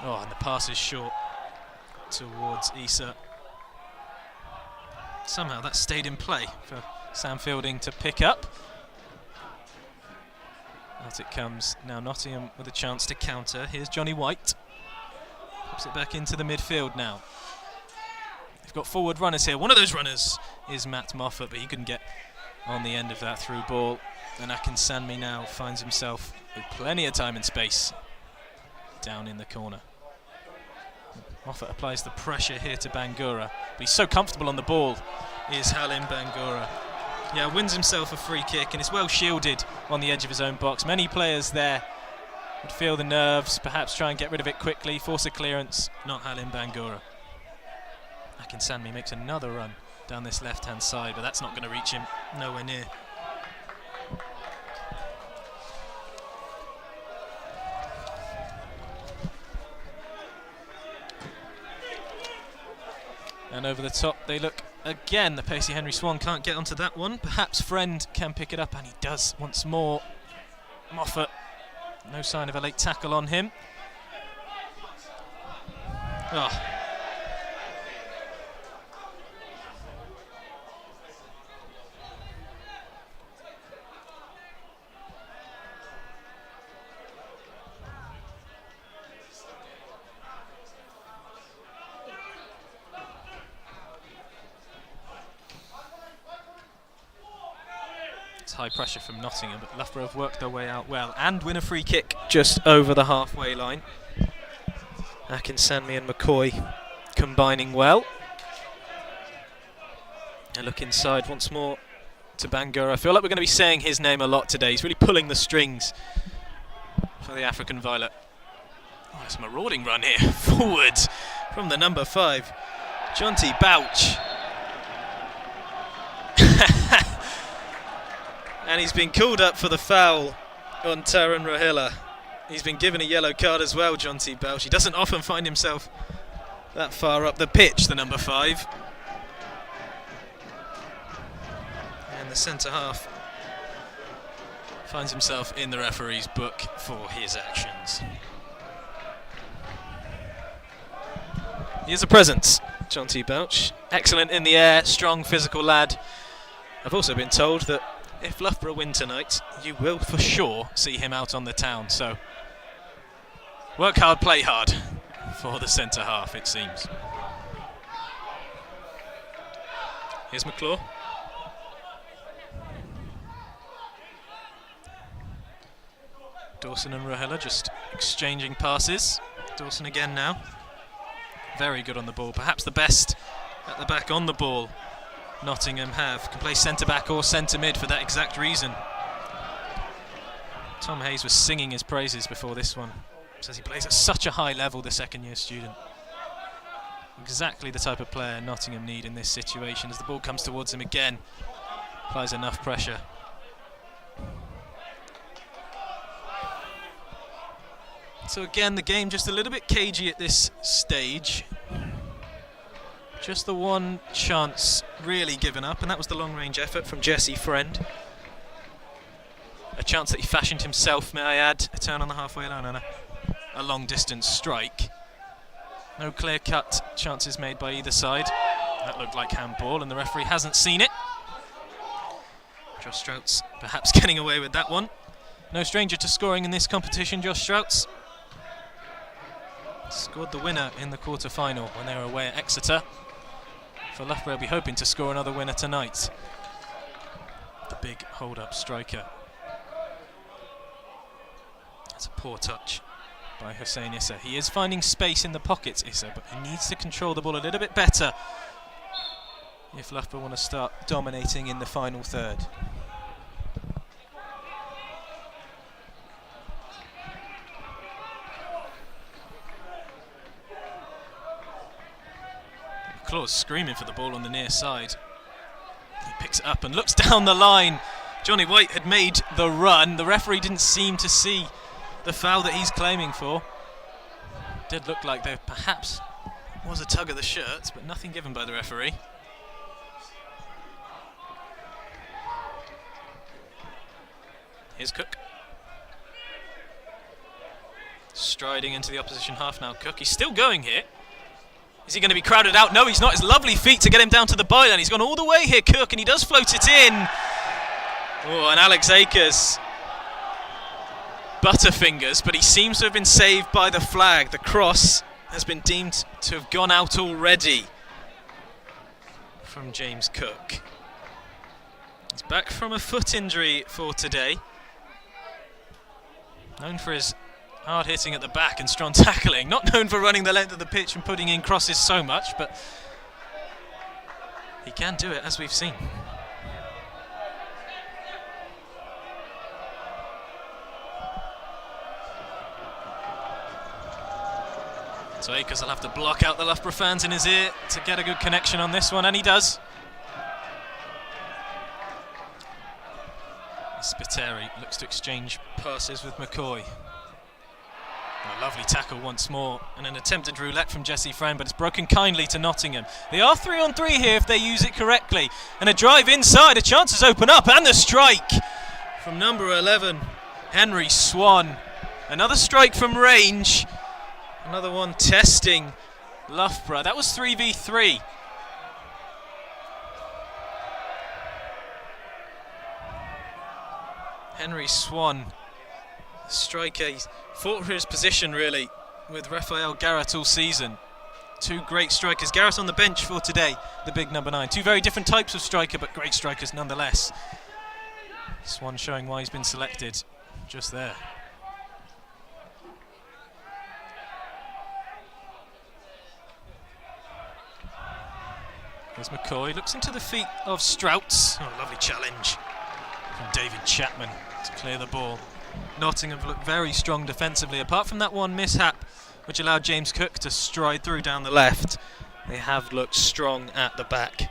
Oh, and the pass is short towards Issa. Somehow that stayed in play for Sam Fielding to pick up. Out it comes now, Nottingham with a chance to counter. Here's Johnny White. Pops it back into the midfield now. They've got forward runners here. One of those runners is Matt Moffat, but he couldn't get on the end of that through ball. And Akinsanmi now finds himself with plenty of time and space down in the corner. Moffat applies the pressure here to Bangura, but he's so comfortable on the ball, is Halim Bangura. Yeah, wins himself a free kick, and is well shielded on the edge of his own box. Many players there would feel the nerves, perhaps try and get rid of it quickly, force a clearance. Not Halim Bangura. Akinsanmi makes another run down this left-hand side, but that's not going to reach him, nowhere near. And over the top they look again. The pacey Henry Swan can't get onto that one. Perhaps Friend can pick it up, and he does once more. Moffat, no sign of a late tackle on him. Oh. High pressure from Nottingham, but Loughborough have worked their way out well and win a free kick just over the halfway line. Akinsanmi and McCoy combining well. A look inside once more to Bangura. I feel like we're going to be saying his name a lot today. He's really pulling the strings for the African Violet. Oh, it's a marauding run here forward from the number 5, Jonty Bouch. And he's been called up for the foul on Taran Rohilla. He's been given a yellow card as well, Jonty Bouch. He doesn't often find himself that far up the pitch, the number 5. And the centre half finds himself in the referee's book for his actions. He is a presence, Jonty Bouch. Excellent in the air, strong physical lad. I've also been told that if Loughborough win tonight, you will for sure see him out on the town. So work hard, play hard for the centre half, it seems. Here's McClure. Dawson and Rohilla just exchanging passes. Dawson again now. Very good on the ball, perhaps the best at the back on the ball Nottingham have. Can play centre-back or centre-mid for that exact reason. Tom Hayes was singing his praises before this one. Says he plays at such a high level, the second-year student. Exactly the type of player Nottingham need in this situation. As the ball comes towards him again, applies enough pressure. So again, the game just a little bit cagey at this stage. Just the one chance really given up, and that was the long-range effort from Jesse Friend. A chance that he fashioned himself, may I add. A turn on the halfway line and a long-distance strike. No clear-cut chances made by either side. That looked like handball, and the referee hasn't seen it. Josh Strauts perhaps getting away with that one. No stranger to scoring in this competition, Josh Strauts. Scored the winner in the quarter-final when they were away at Exeter. For Loughborough, will be hoping to score another winner tonight. The big hold-up striker. That's a poor touch by Hussein Issa. He is finding space in the pockets, Issa, but he needs to control the ball a little bit better if Loughborough want to start dominating in the final third. Claus screaming for the ball on the near side. He picks it up and looks down the line. Johnny White had made the run. The referee didn't seem to see the foul that he's claiming for. It did look like there perhaps was a tug of the shirts, but nothing given by the referee. Here's Cook. Striding into the opposition half now, Cook. He's still going here. Is he going to be crowded out? No, he's not. His lovely feet to get him down to the byline. He's gone all the way here, Cook, and he does float it in. Oh, and Alex Akers butterfingers, but he seems to have been saved by the flag. The cross has been deemed to have gone out already from James Cook. He's back from a foot injury for today. Known for his hard hitting at the back and strong tackling. Not known for running the length of the pitch and putting in crosses so much, but he can do it, as we've seen. So Akers will have to block out the Loughborough fans in his ear to get a good connection on this one, and he does. Spiteri looks to exchange passes with McCoy. A lovely tackle once more, and an attempted roulette from Jesse Friend, but it's broken kindly to Nottingham. They are 3-on-3 here if they use it correctly. And a drive inside, a chance has opened up, and the strike from number 11, Henry Swan. Another strike from range. Another one testing Loughborough. That was 3v3. Henry Swan, striker, he's fought for his position really with Raphael Garrett all season. Two great strikers. Garrett on the bench for today, the big number 9. Two very different types of striker, but great strikers nonetheless. Swan showing why he's been selected just there. There's McCoy, looks into the feet of Strauts. Oh, lovely challenge from David Chapman to clear the ball. Nottingham have looked very strong defensively. Apart from that one mishap which allowed James Cook to stride through down the left, they have looked strong at the back.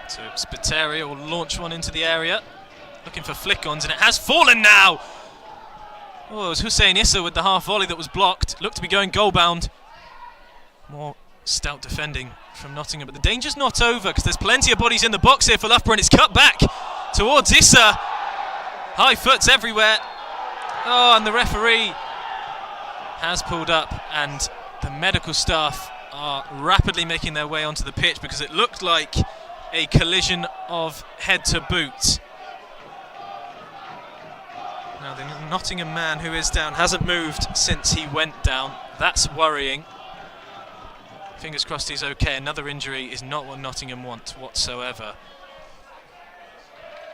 So Spiteri will launch one into the area, looking for flick-ons, and it has fallen now! Oh, it was Hussein Issa with the half volley that was blocked. Looked to be going goal-bound. More stout defending from Nottingham, but the danger's not over because there's plenty of bodies in the box here for Loughborough, and it's cut back towards Issa. High foots everywhere. Oh, and the referee has pulled up, and the medical staff are rapidly making their way onto the pitch because it looked like a collision of head to boot. Now they're Nottingham man who is down hasn't moved since he went down. That's worrying. Fingers crossed he's okay. Another injury is not what Nottingham want whatsoever.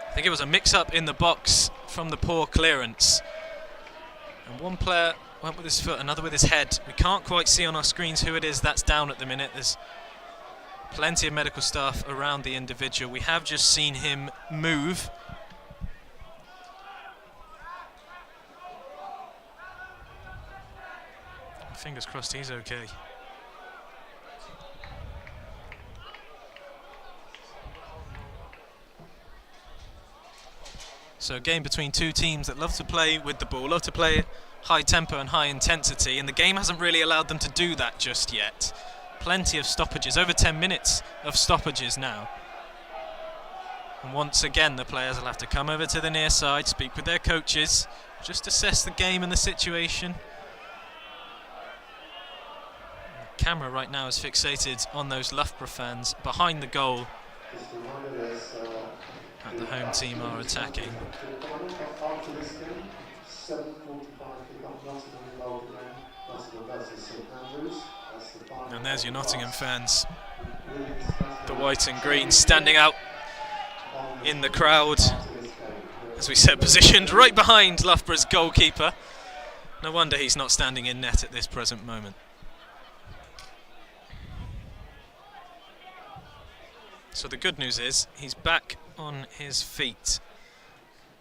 I think it was a mix-up in the box from the poor clearance. And one player went with his foot, another with his head. We can't quite see on our screens who it is that's down at the minute. There's plenty of medical staff around the individual. We have just seen him move. Fingers crossed he's okay. So a game between two teams that love to play with the ball, love to play high tempo and high intensity, and the game hasn't really allowed them to do that just yet. Plenty of stoppages, over 10 minutes of stoppages now. And once again the players will have to come over to the near side, speak with their coaches, just assess the game and the situation. The camera right now is fixated on those Loughborough fans behind the goal. And the home team are attacking. And there's your Nottingham fans. The white and green standing out in the crowd. As we said, positioned right behind Loughborough's goalkeeper. No wonder he's not standing in net at this present moment. So the good news is he's back on his feet,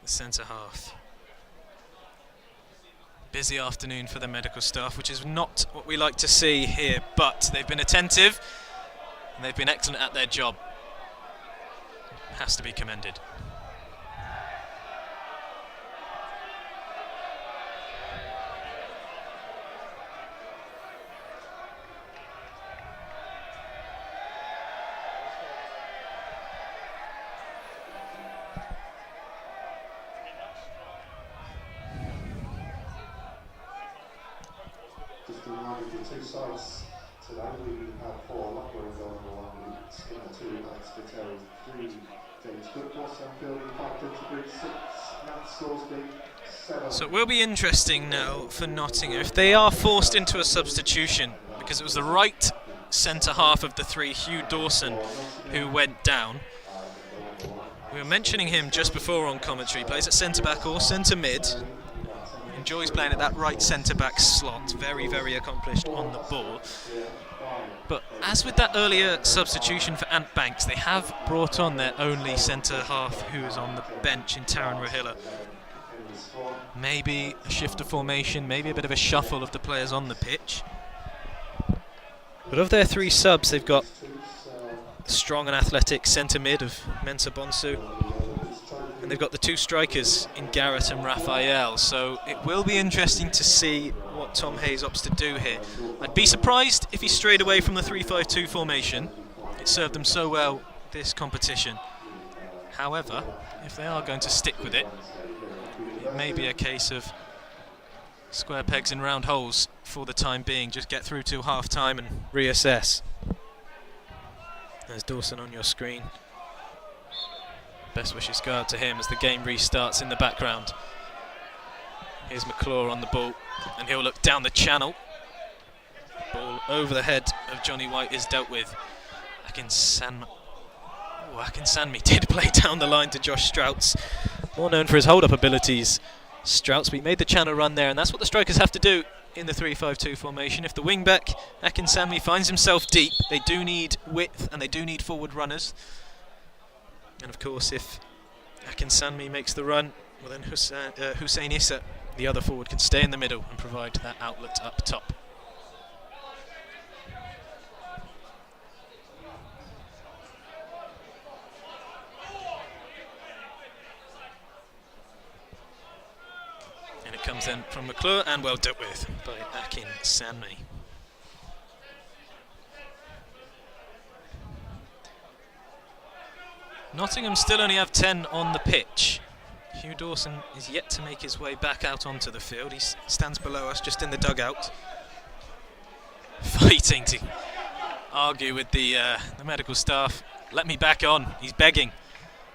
the centre half. Busy afternoon for the medical staff, which is not what we like to see here, but they've been attentive and they've been excellent at their job. Has to be commended. Two sides today. We have 4 Loughborough and Loughborough and 2 Exeter, 3 James Goodcross and building 5 Canterbury, 6 Matt Scoresby, 7. So it will be interesting now for Nottingham if they are forced into a substitution, because it was the right centre half of the 3, Hugh Dawson, who went down. We were mentioning him just before on commentary. He plays at centre back or centre mid. Enjoys playing at that right centre-back slot, very, very accomplished on the ball. But as with that earlier substitution for Ant Banks, they have brought on their only centre-half who is on the bench in Taran Rahilla. Maybe a shift of formation, maybe a bit of a shuffle of the players on the pitch. But of their 3 subs, they've got strong and athletic centre-mid of Mensah Bonsu. And they've got the 2 strikers in Garrett and Raphael, so it will be interesting to see what Tom Hayes opts to do here. I'd be surprised if he strayed away from the 3-5-2 formation. It served them so well this competition. However, if they are going to stick with it, it may be a case of square pegs in round holes for the time being. Just get through to half-time and reassess. There's Dawson on your screen. Best wishes go out to him as the game restarts in the background. Here's McClure on the ball, and he'll look down the channel. Ball over the head of Johnny White is dealt with. Akinsanmi did play down the line to Josh Strouts, more known for his hold-up abilities. Strouts, but he made the channel run there, and that's what the strikers have to do in the 3-5-2 formation. If the wing-back, Akinsanmi, finds himself deep, they do need width and they do need forward runners. And of course, if Akinsanmi makes the run, well then Hussein Issa, the other forward, can stay in the middle and provide that outlet up top. And it comes then from McClure and well dealt with by Akinsanmi. Nottingham still only have 10 on the pitch. Hugh Dawson is yet to make his way back out onto the field. He stands below us just in the dugout, fighting to argue with the medical staff. Let me back on. He's begging.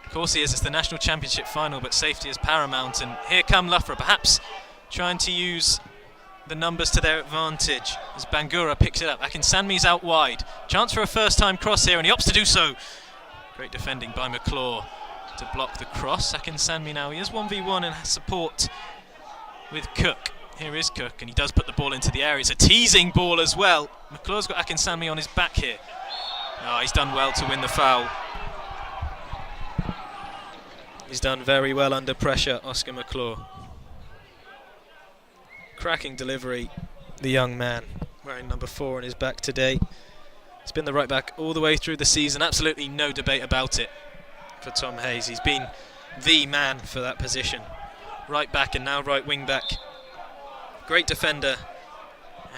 Of course he is, it's the National Championship final, but safety is paramount, and here come Loughborough, perhaps trying to use the numbers to their advantage as Bangura picks it up. Akinsanmi's out wide. Chance for a first-time cross here, and he opts to do so. Great defending by McClure to block the cross. Akinsanmi now, he is 1v1 and has support with Cook. Here is Cook, and he does put the ball into the area. It's a teasing ball as well. McClure's got Akinsanmi on his back here. Oh, he's done well to win the foul. He's done very well under pressure, Oscar McClure. Cracking delivery, the young man, wearing number 4 on his back today. He's been the right back all the way through the season, absolutely no debate about it for Tom Hayes. He's been the man for that position. Right back and now right wing back. Great defender,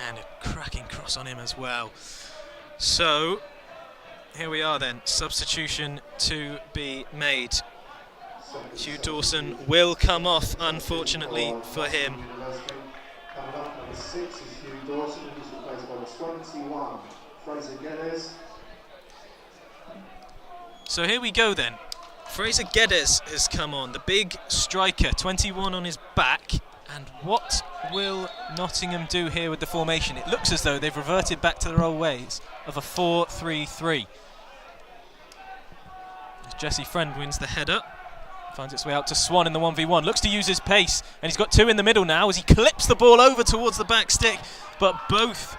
and a cracking cross on him as well. So, here we are then, substitution to be made. Hugh Dawson will come off, unfortunately for him. Coming up, number 6 is Hugh Dawson, who's replaced by 21, Fraser Geddes. So here we go then. Fraser Geddes has come on, the big striker, 21 on his back. And what will Nottingham do here with the formation? It looks as though they've reverted back to their old ways of a 4-3-3. As Jesse Friend wins the header. Finds its way out to Swan in the 1v1. Looks to use his pace, and he's got 2 in the middle now as he clips the ball over towards the back stick. But both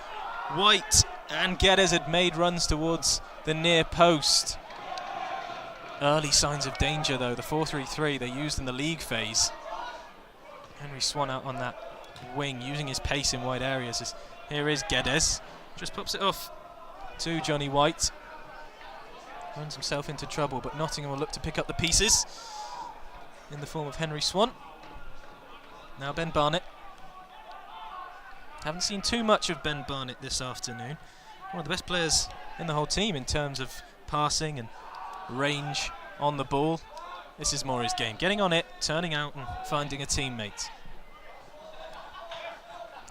White and Geddes had made runs towards the near post. Early signs of danger though, the 4-3-3 they used in the league phase. Henry Swan out on that wing, using his pace in wide areas. As here is Geddes, just pops it off to Johnny White. Runs himself into trouble, but Nottingham will look to pick up the pieces in the form of Henry Swan. Now Ben Barnett. Haven't seen too much of Ben Barnett this afternoon. One of the best players in the whole team in terms of passing and range on the ball. This is more his game. Getting on it, turning out and finding a teammate.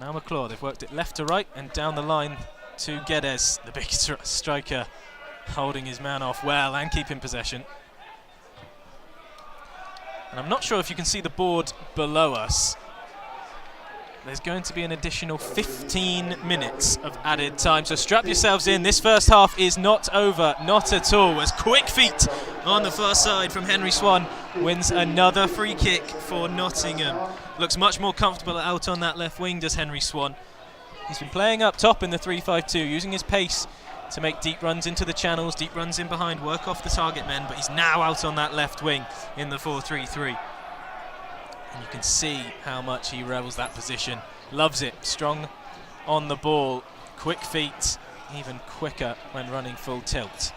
Now McClure, they've worked it left to right and down the line to Geddes, the big striker, holding his man off well and keeping possession. And I'm not sure if you can see the board below us. There's going to be an additional 15 minutes of added time, so strap yourselves in. This first half is not over, not at all, as quick feet on the far side from Henry Swan wins another free kick for Nottingham. Looks much more comfortable out on that left wing, does Henry Swan. He's been playing up top in the 3-5-2, using his pace to make deep runs into the channels, deep runs in behind, work off the target men, but he's now out on that left wing in the 4-3-3. And you can see how much he revels that position. Loves it, strong on the ball, quick feet, even quicker when running full tilt.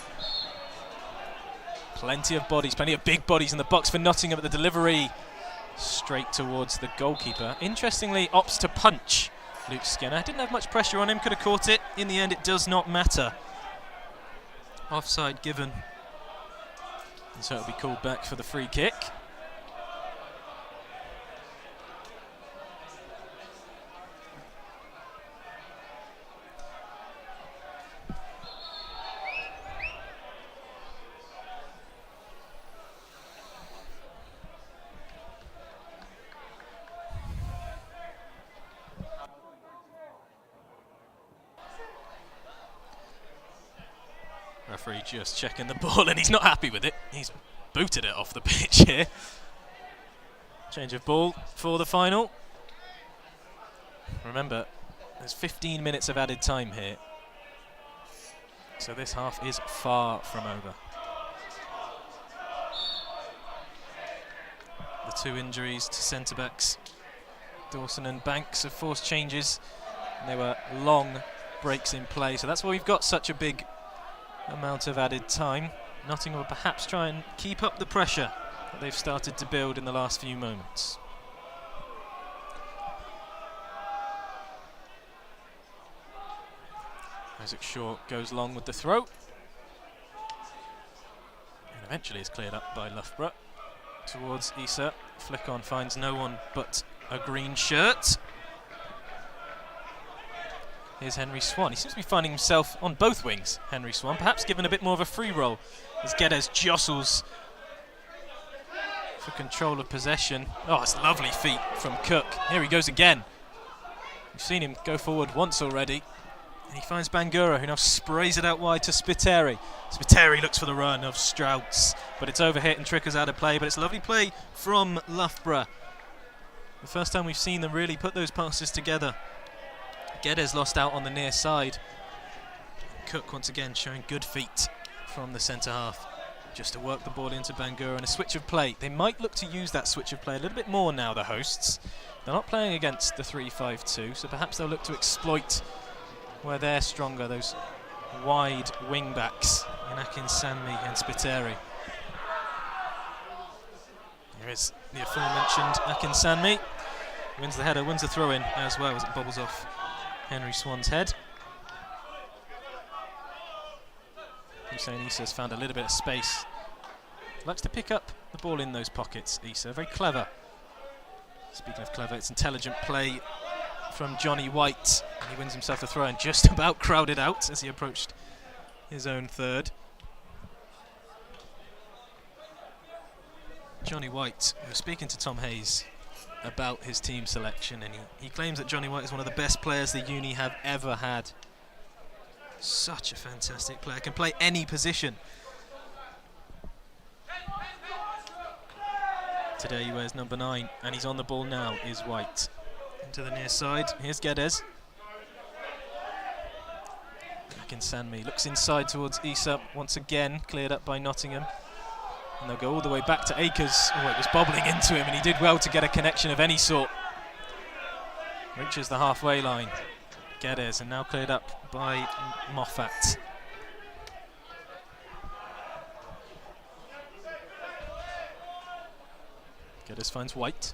Plenty of bodies, plenty of big bodies in the box for Nottingham at the delivery. Straight towards the goalkeeper. Interestingly, opts to punch Luke Skinner. Didn't have much pressure on him, could have caught it. In the end, it does not matter. Offside given. And so it'll be called back for the free kick. Referee just checking the ball, and he's not happy with it. He's booted it off the pitch here. Change of ball for the final. Remember, there's 15 minutes of added time here, so this half is far from over. The 2 injuries to centre-backs, Dawson and Banks, have forced changes, and there were long breaks in play, so that's why we've got such a big amount of added time. Nottingham will perhaps try and keep up the pressure that they've started to build in the last few moments. Isaac Shaw goes long with the throw, and eventually is cleared up by Loughborough towards Issa. Flick on finds no one but a green shirt. Here's Henry Swan. He seems to be finding himself on both wings, Henry Swan, perhaps given a bit more of a free roll as Geddes jostles for control of possession. Oh, it's a lovely feat from Cook. Here he goes again. We've seen him go forward once already. And he finds Bangura, who now sprays it out wide to Spiteri. Spiteri looks for the run of Strauss, but it's overhit and Tricker's out of play. But it's a lovely play from Loughborough. The first time we've seen them really put those passes together. Geddes lost out on the near side. Cook once again showing good feet from the centre half, just to work the ball into Bangura and a switch of play. They might look to use that switch of play a little bit more now, the hosts. They're not playing against the 3-5-2, so perhaps they'll look to exploit where they're stronger, those wide wing backs in Akinsanmi and Spiteri. Here is the aforementioned Akinsanmi. Wins the header, wins the throw in as well as it bobbles off Henry Swan's head. Hussein Issa's found a little bit of space. Likes to pick up the ball in those pockets, Issa. Very clever. Speaking of clever, it's intelligent play from Johnny White. He wins himself the throw and just about crowded out as he approached his own third. Johnny White, who was speaking to Tom Hayes about his team selection, and he claims that Johnny White is one of the best players the uni have ever had. Such a fantastic player, can play any position. Today he wears number 9, and he's on the ball now, is White. Into the near side, here's Geddes. Akinsanmi looks inside towards Issa, once again cleared up by Nottingham. And they'll go all the way back to Akers. Oh, it was bobbling into him, and he did well to get a connection of any sort. Reaches the halfway line. Geddes, and now cleared up by Moffat. Geddes finds White.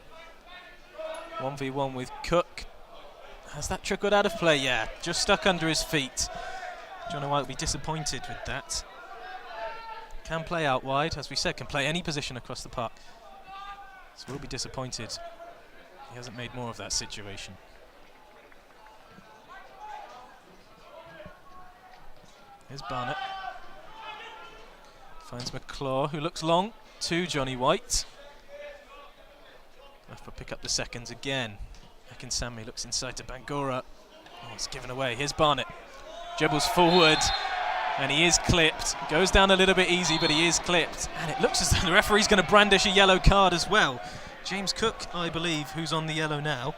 1v1 with Cook. Has that trickled out of play? Yeah, just stuck under his feet. Johnny White will be disappointed with that. Can play out wide, as we said, can play any position across the park. So we'll be disappointed he hasn't made more of that situation. Here's Barnett. Finds McClaw, who looks long, to Johnny White. Loughborough pick up the seconds again. Akinsanmi looks inside to Bangura. Oh, it's given away. Here's Barnett. Dribbles forward, and he is clipped. Goes down a little bit easy, but he is clipped. And it looks as though the referee's going to brandish a yellow card as well. James Cook, I believe, who's on the yellow now.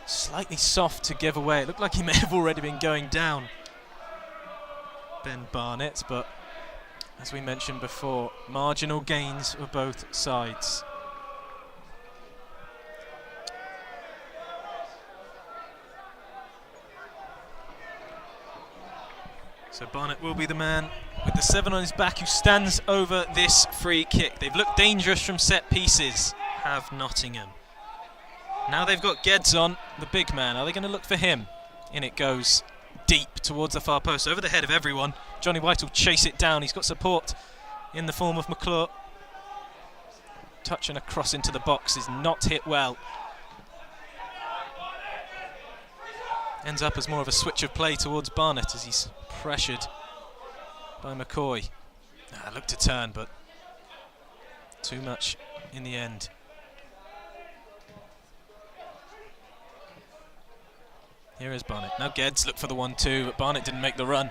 Slightly soft to give away. It looked like he may have already been going down, Ben Barnett, but as we mentioned before, marginal gains for both sides. So Barnett will be the man with the 7 on his back who stands over this free kick. They've looked dangerous from set pieces, have Nottingham. Now they've got Geddes on, the big man. Are they going to look for him? In it goes, deep towards the far post, over the head of everyone. Johnny White will chase it down. He's got support in the form of McClure. Touch and a cross into the box is not hit well. Ends up as more of a switch of play towards Barnett as he's pressured by McCoy. Looked to turn, but too much in the end. Here is Barnett. Now Geddes looked for the 1-2, but Barnett didn't make the run.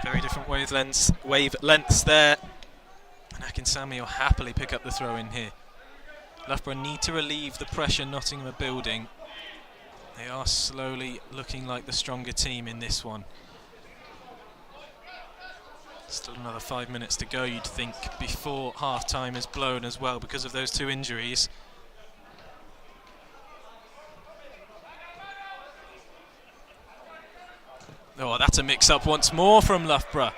Very different wavelengths there. And Akinsanmi will happily pick up the throw in here. Loughborough need to relieve the pressure Nottingham are building. They are slowly looking like the stronger team in this one. Still another 5 minutes to go, you'd think, before half-time is blown as well because of those 2 injuries. Oh, that's a mix-up once more from Loughborough.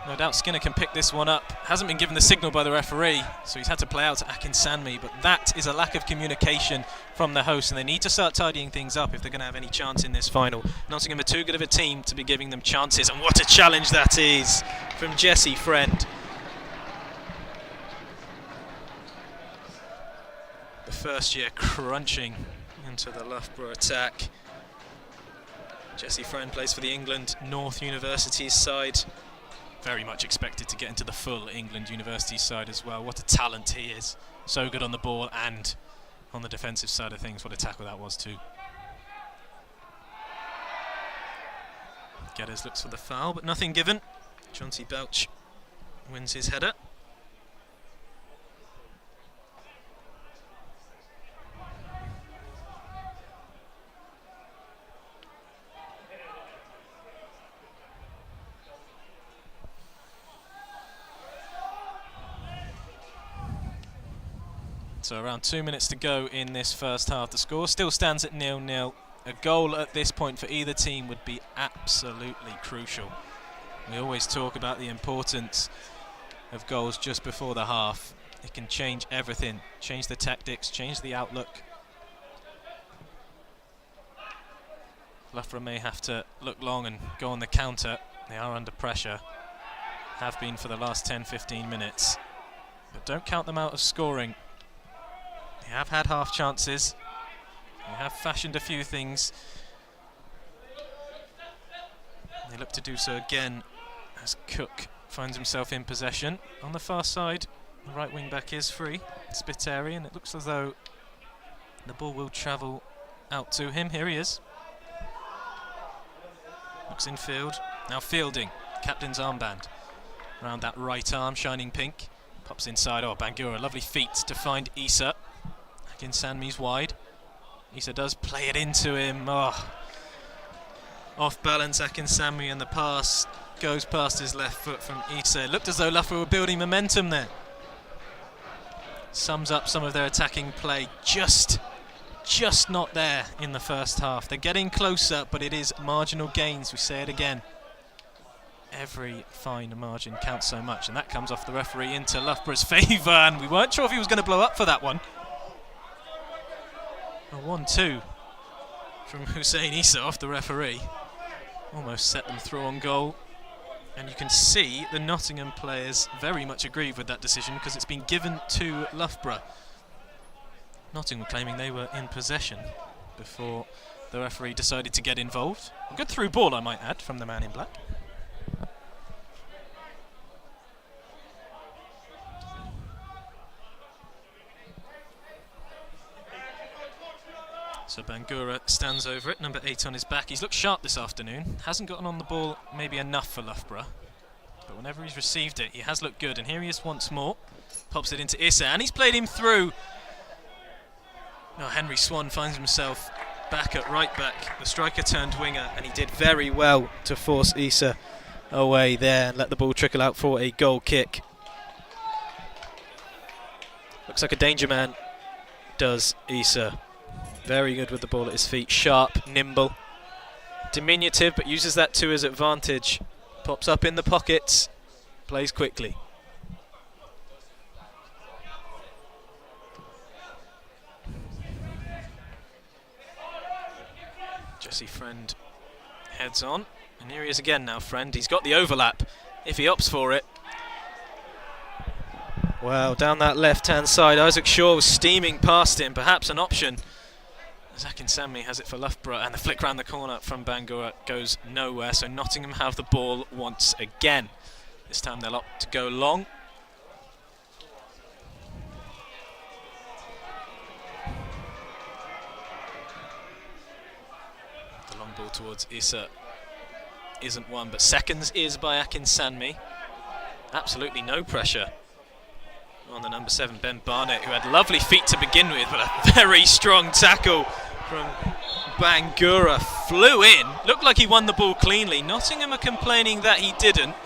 No doubt Skinner can pick this one up. Hasn't been given the signal by the referee, so he's had to play out to Akinsanmi, but that is a lack of communication from the hosts, and they need to start tidying things up if they're going to have any chance in this final. Nottingham are too good of a team to be giving them chances, and what a challenge that is from Jesse Friend. The first year crunching into the Loughborough attack. Jesse Friend plays for the England North University's side. very much expected to get into the full England University side as well. What a talent he is. So good on the ball and on the defensive side of things. What a tackle that was too. Geddes looks for the foul, but nothing given. Chauncey Belch wins his header. So around 2 minutes to go in this first half. The score still stands at 0-0. A goal at this point for either team would be absolutely crucial. We always talk about the importance of goals just before the half. It can change everything, change the tactics, change the outlook. Loughborough may have to look long and go on the counter. They are under pressure, have been for the last 10-15 minutes. But don't count them out of scoring. They have had half chances. They have fashioned a few things. They look to do so again as Cook finds himself in possession. On the far side, the right wing back is free, Spiteri, and it looks as though the ball will travel out to him. Here he is. Looks in field. Now fielding. Captain's armband around that right arm, shining pink. Pops inside. Oh, Bangura, lovely feet to find Issa. Akinsanmi's wide. Issa does play it into him. Oh. Off balance, Akinsanmi, and the pass goes past his left foot from Issa. It looked as though Loughborough were building momentum there. Sums up some of their attacking play. Just not there in the first half. They're getting closer, but it is marginal gains. We say it again. Every fine margin counts so much, and that comes off the referee into Loughborough's favour, and we weren't sure if he was going to blow up for that one. A 1-2 from Hussein Issa off the referee. Almost set them through on goal. And you can see the Nottingham players very much aggrieved with that decision because it's been given to Loughborough. Nottingham claiming they were in possession before the referee decided to get involved. A good through ball, I might add, from the man in black. So Bangura stands over it, number 8 on his back. He's looked sharp this afternoon. Hasn't gotten on the ball maybe enough for Loughborough. But whenever he's received it, he has looked good. And here he is once more. Pops it into Issa, and he's played him through. Now Henry Swan finds himself back at right back. The striker turned winger, and he did very well to force Issa away there and let the ball trickle out for a goal kick. Looks like a danger man, does Issa. Very good with the ball at his feet, sharp, nimble, diminutive, but uses that to his advantage. Pops up in the pockets, plays quickly. Jesse Friend heads on, and here he is again now, Friend. He's got the overlap, if he opts for it. Well, down that left-hand side, Isaac Shaw was steaming past him, perhaps an option. Akinsanmi has it for Loughborough, and the flick round the corner from Bangura goes nowhere, so Nottingham have the ball once again. This time they'll opt to go long. The long ball towards Issa isn't one, but seconds is by Akinsanmi. Absolutely no pressure on the number 7, Ben Barnett, who had lovely feet to begin with, but a very strong tackle from Bangura. Flew in, looked like he won the ball cleanly. Nottingham are complaining that he didn't.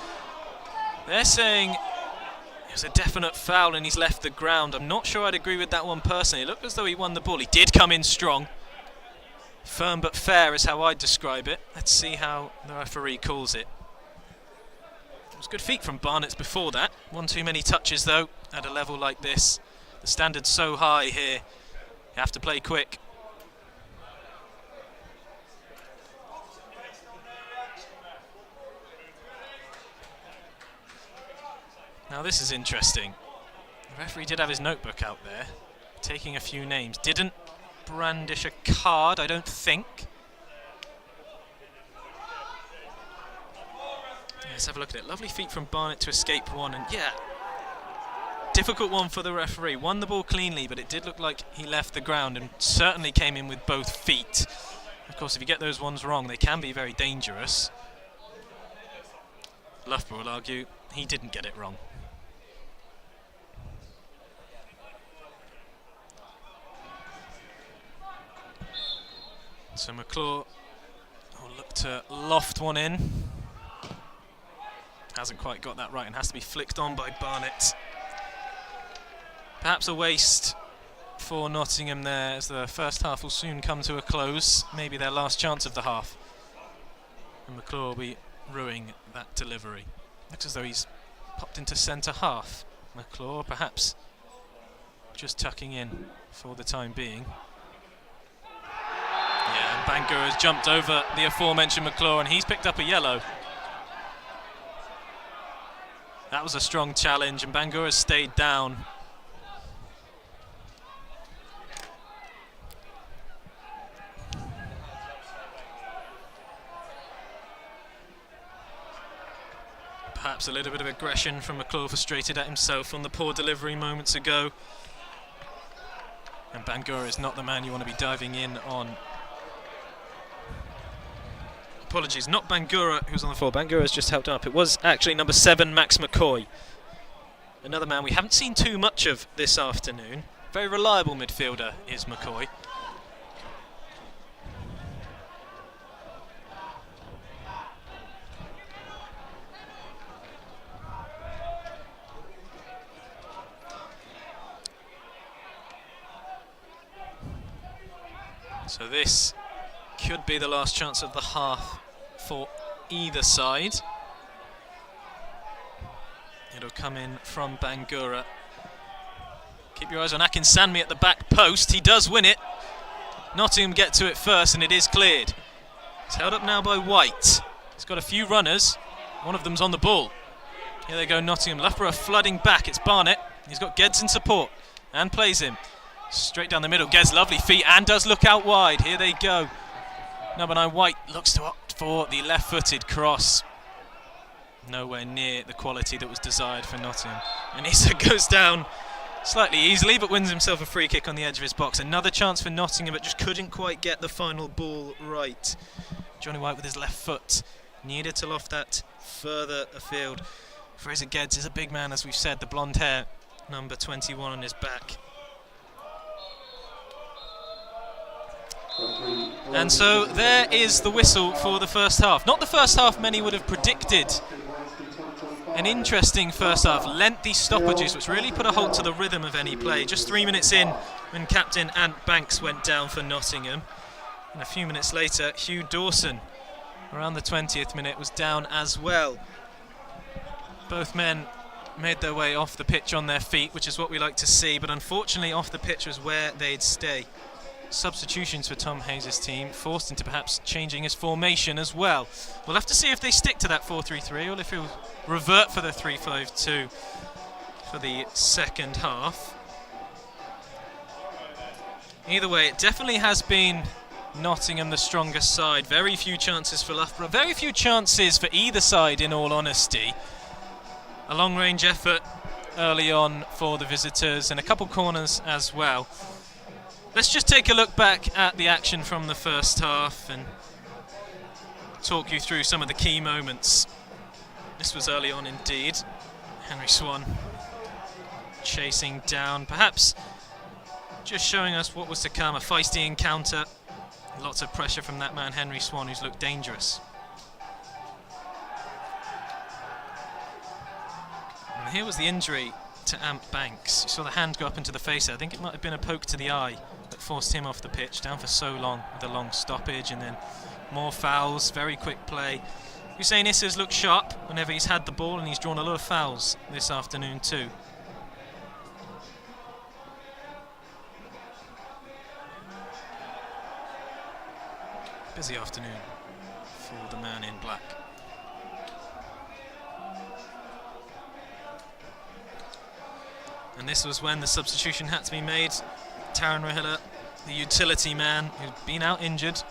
They're saying it was a definite foul and he's left the ground. I'm not sure I'd agree with that one personally. It looked as though he won the ball. He did come in strong. Firm but fair is how I'd describe it. Let's see how the referee calls it. It was good feet from Barnett's before that. One too many touches though at a level like this. The standard's so high here. You have to play quick. Now this is interesting. The referee did have his notebook out there, taking a few names. Didn't brandish a card, I don't think. Let's have a look at it. Lovely feet from Barnett to escape one, and yeah, difficult one for the referee. Won the ball cleanly, but it did look like he left the ground and certainly came in with both feet. Of course, if you get those ones wrong, they can be very dangerous. Loughborough will argue he didn't get it wrong. So McClure will look to loft one in. Hasn't quite got that right and has to be flicked on by Barnett. Perhaps a waste for Nottingham there, as the first half will soon come to a close. Maybe their last chance of the half. And McClure will be ruining that delivery. Looks as though he's popped into centre half. McClure perhaps just tucking in for the time being. Yeah, and Bangura has jumped over the aforementioned McClure and he's picked up a yellow. That was a strong challenge and Bangura has stayed down. Perhaps a little bit of aggression from McClure, frustrated at himself on the poor delivery moments ago. And Bangura is not the man you want to be diving in on. Apologies, not Bangura who's on the floor. Bangura has just helped up. It was actually number 7, Max McCoy. Another man we haven't seen too much of this afternoon. Very reliable midfielder is McCoy. So this could be the last chance of the half for either side. It'll come in from Bangura. Keep your eyes on Akinsanmi at the back post. He does win it. Nottingham get to it first and it is cleared. It's held up now by White. He's got a few runners. One of them's on the ball. Here they go, Nottingham. Loughborough flooding back. It's Barnett. He's got Geddes in support and plays him. Straight down the middle, Geddes, lovely feet, and does look out wide. Here they go. Number 9, White, looks to opt for the left-footed cross. Nowhere near the quality that was desired for Nottingham. And Issa goes down slightly easily, but wins himself a free kick on the edge of his box. Another chance for Nottingham, but just couldn't quite get the final ball right. Johnny White with his left foot needed to loft that further afield. Fraser Geddes is a big man, as we've said, the blonde hair, number 21 on his back. And so there is the whistle for the first half. Not the first half many would have predicted. An interesting first half. Lengthy stoppages which really put a halt to the rhythm of any play. Just 3 minutes in when captain Ant Banks went down for Nottingham. And a few minutes later, Hugh Dawson, around the 20th minute, was down as well. Both men made their way off the pitch on their feet, which is what we like to see, but unfortunately off the pitch was where they'd stay. Substitutions for Tom Hayes' team, forced into perhaps changing his formation as well. We'll have to see if they stick to that 4-3-3 or if he'll revert for the 3-5-2 for the second half. Either way, it definitely has been Nottingham the stronger side. Very few chances for Loughborough, very few chances for either side in all honesty. A long range effort early on for the visitors and a couple corners as well. Let's just take a look back at the action from the first half and talk you through some of the key moments. This was early on indeed. Henry Swan chasing down, perhaps just showing us what was to come. A feisty encounter, lots of pressure from that man Henry Swan, who's looked dangerous. And here was the injury to Ant Banks. You saw the hand go up into the face. I think it might have been a poke to the eye that forced him off the pitch, down for so long with a long stoppage, and then more fouls, very quick play. Hussein Issa's looked sharp whenever he's had the ball, and he's drawn a lot of fouls this afternoon too. Busy afternoon for the man in black. And this was when the substitution had to be made. Taran Rahila, the utility man, who'd been out injured,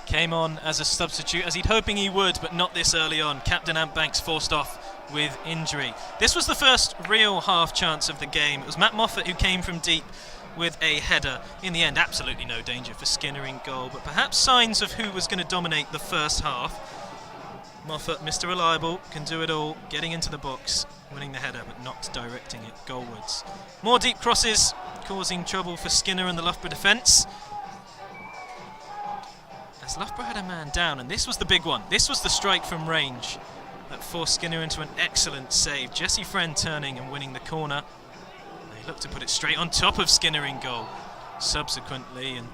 came on as a substitute, as he'd hoping he would, but not this early on. Captain Ant Banks forced off with injury. This was the first real half chance of the game. It was Matt Moffat who came from deep with a header. In the end, absolutely no danger for Skinner in goal, but perhaps signs of who was going to dominate the first half. Moffat, Mr. Reliable, can do it all, getting into the box, winning the header, but not directing it goalwards. More deep crosses, causing trouble for Skinner and the Loughborough defence. As Loughborough had a man down, and this was the big one. This was the strike from range that forced Skinner into an excellent save. Jesse Friend turning and winning the corner. They looked to put it straight on top of Skinner in goal subsequently, and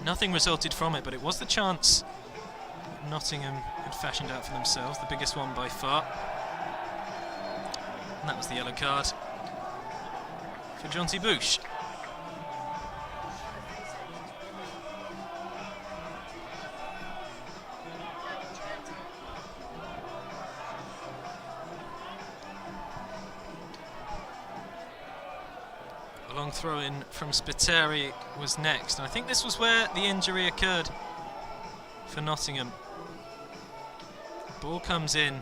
nothing resulted from it, but it was the chance Nottingham had fashioned out for themselves, the biggest one by far. And that was the yellow card for Jonty Bouche. A long throw-in from Spiteri was next, and I think this was where the injury occurred for Nottingham. Ball comes in.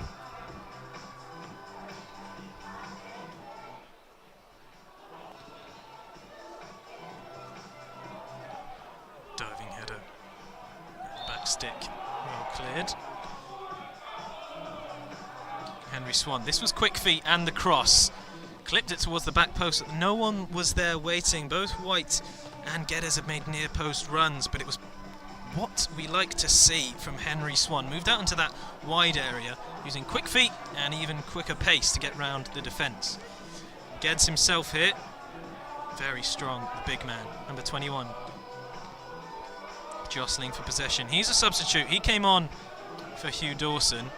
Diving header. Back stick. Well cleared. Henry Swan. This was quick feet and the cross. Clipped it towards the back post. No one was there waiting. Both White and Geddes had made near post runs, but it was what we like to see from Henry Swan. Moved out into that wide area using quick feet and even quicker pace to get round the defence. Geddes himself here, very strong, the big man, number 21. Jostling for possession. He's a substitute. He came on for Hugh Dawson.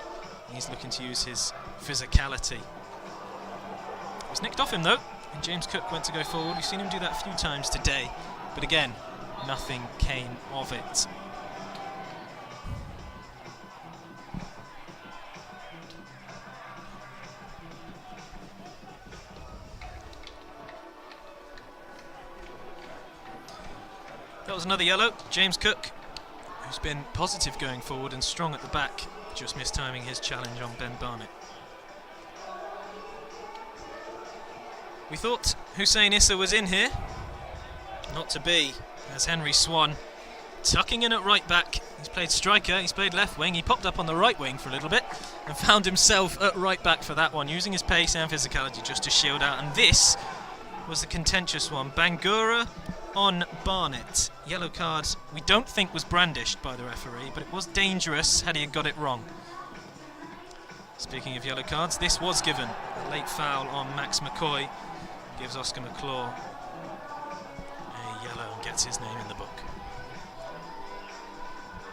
He's looking to use his physicality. It was nicked off him though, and James Cook went to go forward. We've seen him do that a few times today, but again, nothing came of it. That was another yellow. James Cook, who's been positive going forward and strong at the back, just mistiming his challenge on Ben Barnett. We thought Hussein Issa was in here. Not to be, as Henry Swan tucking in at right back. He's played striker, he's played left wing, he popped up on the right wing for a little bit and found himself at right back for that one, using his pace and physicality just to shield out. And this was the contentious one. Bangura on Barnett. Yellow card we don't think was brandished by the referee, but it was dangerous had he got it wrong. Speaking of yellow cards, this was given. A late foul on Max McCoy gives Oscar McClaw a yellow and gets his name in the book.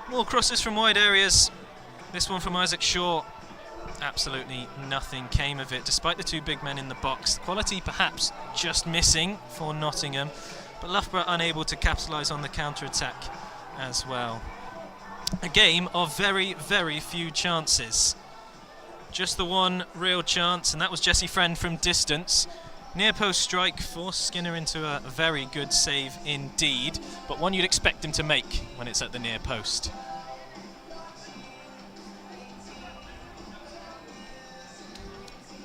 More crosses from wide areas. This one from Isaac Shaw. Absolutely nothing came of it, despite the two big men in the box. Quality perhaps just missing for Nottingham, but Loughborough unable to capitalise on the counter-attack as well. A game of very, very few chances. Just the one real chance, and that was Jesse Friend from distance. Near post strike forced Skinner into a very good save indeed, but one you'd expect him to make when it's at the near post.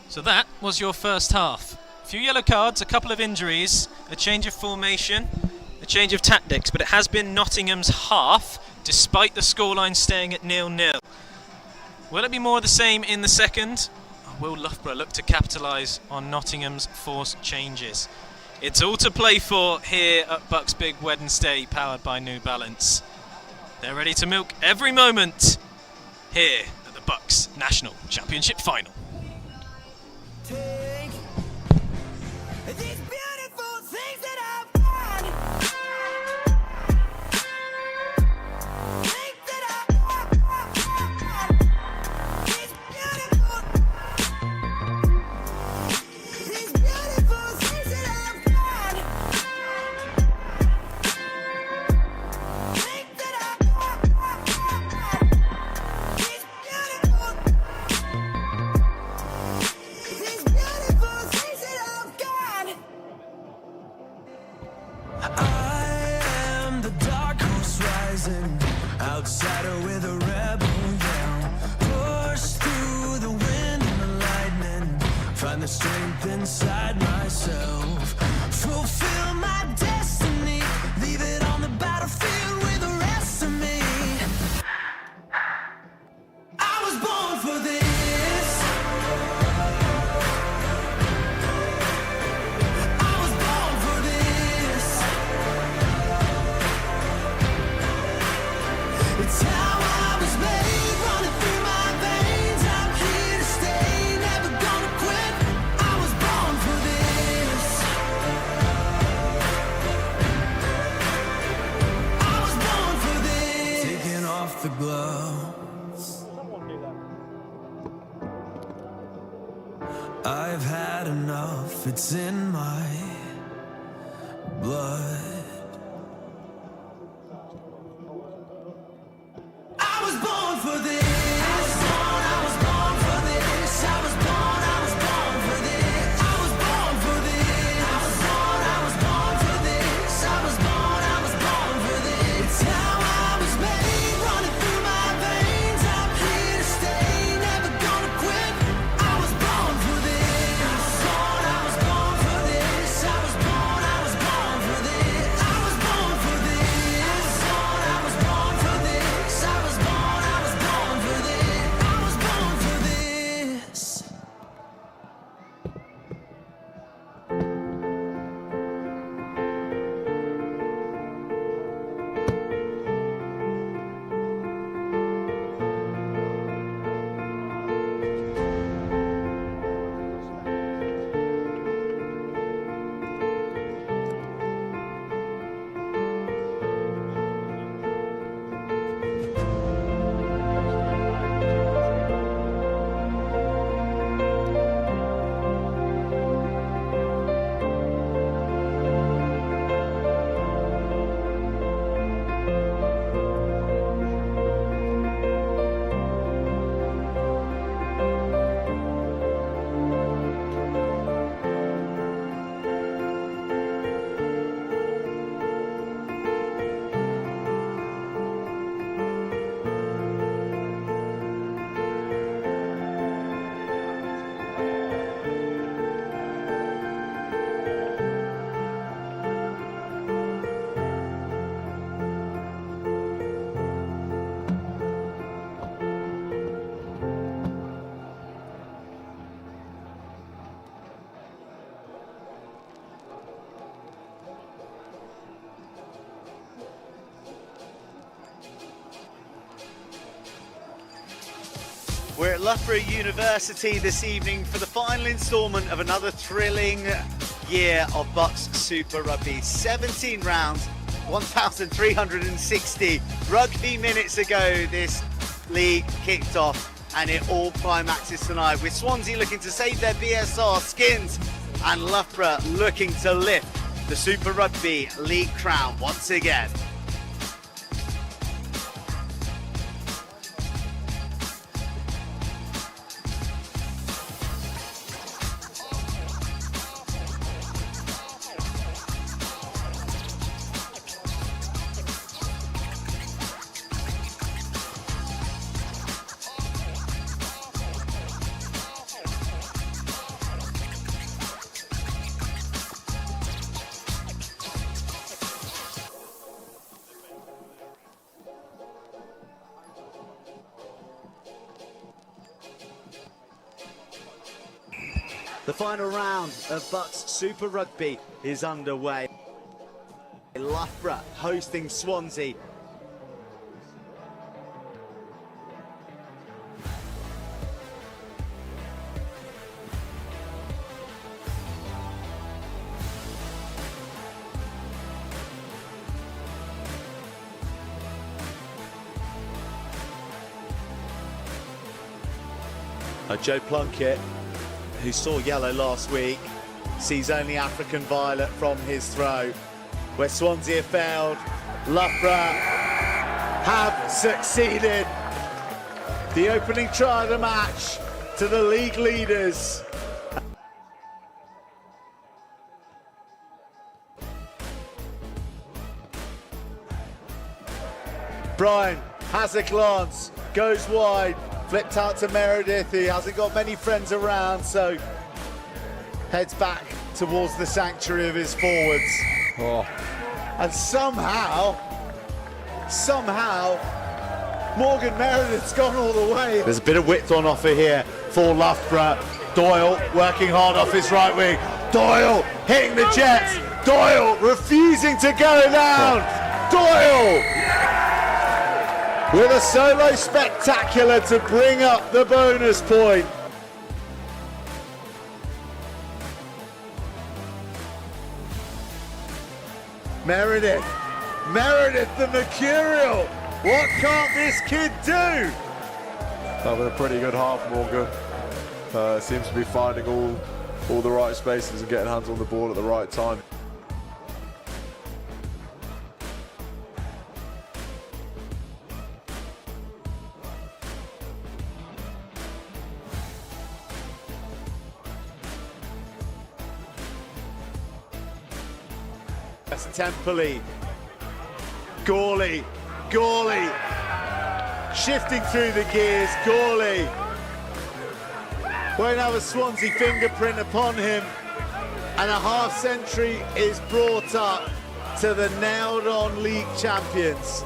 So that was your first half. A few yellow cards, a couple of injuries, a change of formation, a change of tactics, but it has been Nottingham's half, despite the scoreline staying at 0-0. Will it be more of the same in the second? Or will Loughborough look to capitalise on Nottingham's forced changes? It's all to play for here at BUCS Big Wednesday, powered by New Balance. They're ready to milk every moment here at the BUCS National Championship Final. Take these beautiful things that I've got. Things that I've got. These beautiful things that I've got. Things that I've got. These beautiful Outsider with a rebel yell. Push through the wind and the lightning. Find the strength inside myself. Fulfill my destiny. Leave it on the battlefield with the rest of me. I was born for this. I was born for this. It's how I was made, running through my veins. I'm here to stay, never gonna quit. I was born for this. I was born for this. Taking off the gloves. I've had enough, it's in my blood. I was born for this. I was born for this. I was born for this. I was born for this. I was born for this. I was born for this. It's how I was made, running through my veins. I'm here to stay, never gonna quit. I was born for this. I was born for this. I was born for this. I was born for this. I was born for this. I was born for this. I was born for this. We're at Loughborough University this evening for the final instalment of another thrilling year of BUCS Super Rugby. 17 rounds, 1,360 rugby minutes ago this league kicked off, and it all climaxes tonight with Swansea looking to save their BSR skins and Loughborough looking to lift the Super Rugby League crown once again. The final round of BUCS Super Rugby is underway. Loughborough hosting Swansea. Joe Plunkett, who saw yellow last week, sees only African violet from his throw. Where Swansea have failed, Loughborough have succeeded. The opening try of the match to the league leaders. Brian has a glance, goes wide, flipped out to Meredith. He hasn't got many friends around, so heads back towards the sanctuary of his forwards. Oh. And somehow, Morgan Meredith's gone all the way. There's a bit of width on offer here for Loughborough. Doyle working hard off his right wing. Doyle hitting the jets. Doyle refusing to go down. Doyle with a solo spectacular to bring up the bonus point. Meredith the mercurial. What can't this kid do? Having a pretty good half, Morgan. Seems to be finding all the right spaces and getting hands on the ball at the right time. That's Temperley. Gawley shifting through the gears. Gawley won't have a Swansea fingerprint upon him, and a half century is brought up to the nailed on league champions.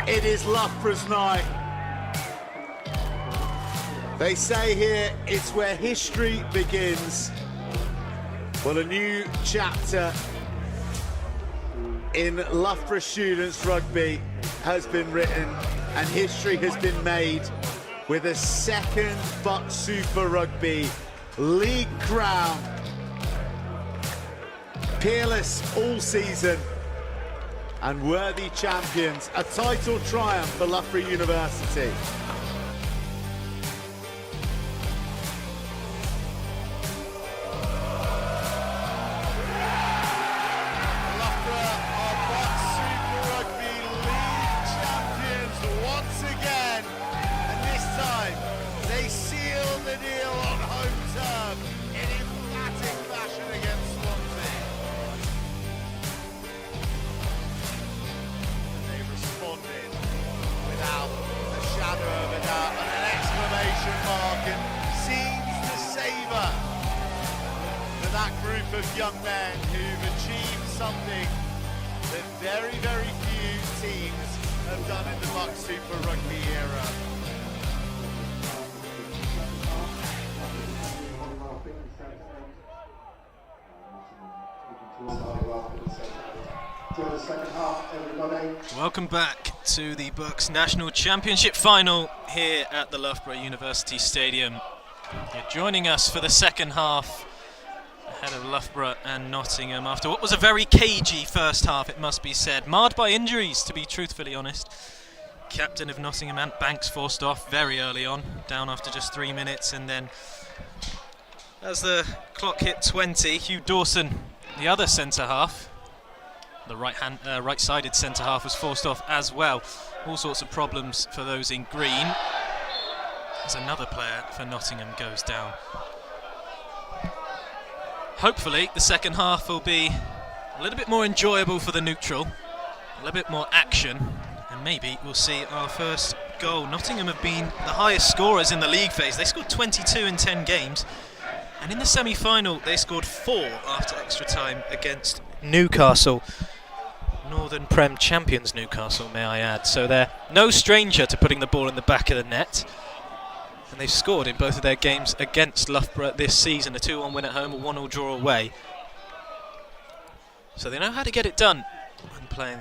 It is Loughborough's night. They say here it's where history begins. Well, a new chapter in Loughborough students rugby has been written, and history has been made with a second BUCS Super Rugby League crown. Peerless all season and worthy champions. A title triumph for Loughborough University. Of young men who've achieved something that very, very few teams have done in the BUCS Super Rugby era. Welcome back to the BUCS National Championship final here at the Loughborough University Stadium. You're joining us for the second half ahead of Loughborough and Nottingham after what was a very cagey first half, it must be said. Marred by injuries, to be truthfully honest. Captain of Nottingham, Ant Banks, forced off very early on, down after just 3 minutes, and then as the clock hit 20, Hugh Dawson, the other centre-half, the right-sided centre-half, was forced off as well. All sorts of problems for those in green, as another player for Nottingham goes down. Hopefully the second half will be a little bit more enjoyable for the neutral, a little bit more action, and maybe we'll see our first goal. Nottingham have been the highest scorers in the league phase. They scored 22 in 10 games, and in the semi-final they scored 4 after extra time against Newcastle. Northern Prem champions Newcastle, may I add. So they're no stranger to putting the ball in the back of the net. And they've scored in both of their games against Loughborough this season, a 2-1 win at home, a 1-1 draw away. So they know how to get it done when playing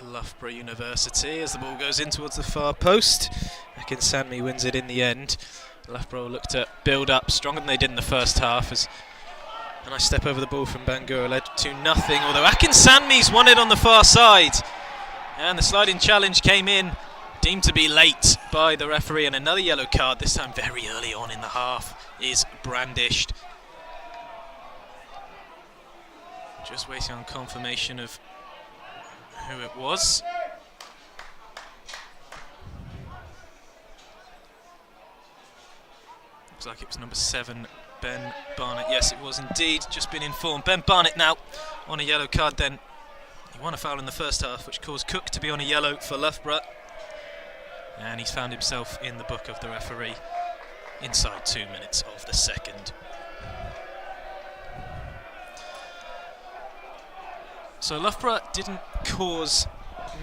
Loughborough University. As the ball goes in towards the far post, Akinsanmi wins it in the end. Loughborough look to build up stronger than they did in the first half, as a nice step over the ball from Bangura led to nothing, although Akinsanmi's won it on the far side. And the sliding challenge came in, deemed to be late by the referee, and another yellow card, this time very early on in the half, is brandished. Just waiting on confirmation of who it was. Looks like it was number 7, Ben Barnett. Yes, it was indeed. Just been informed. Ben Barnett now on a yellow card then. He won a foul in the first half, which caused Cook to be on a yellow for Loughborough. And he's found himself in the book of the referee inside 2 minutes of the second. So Loughborough didn't cause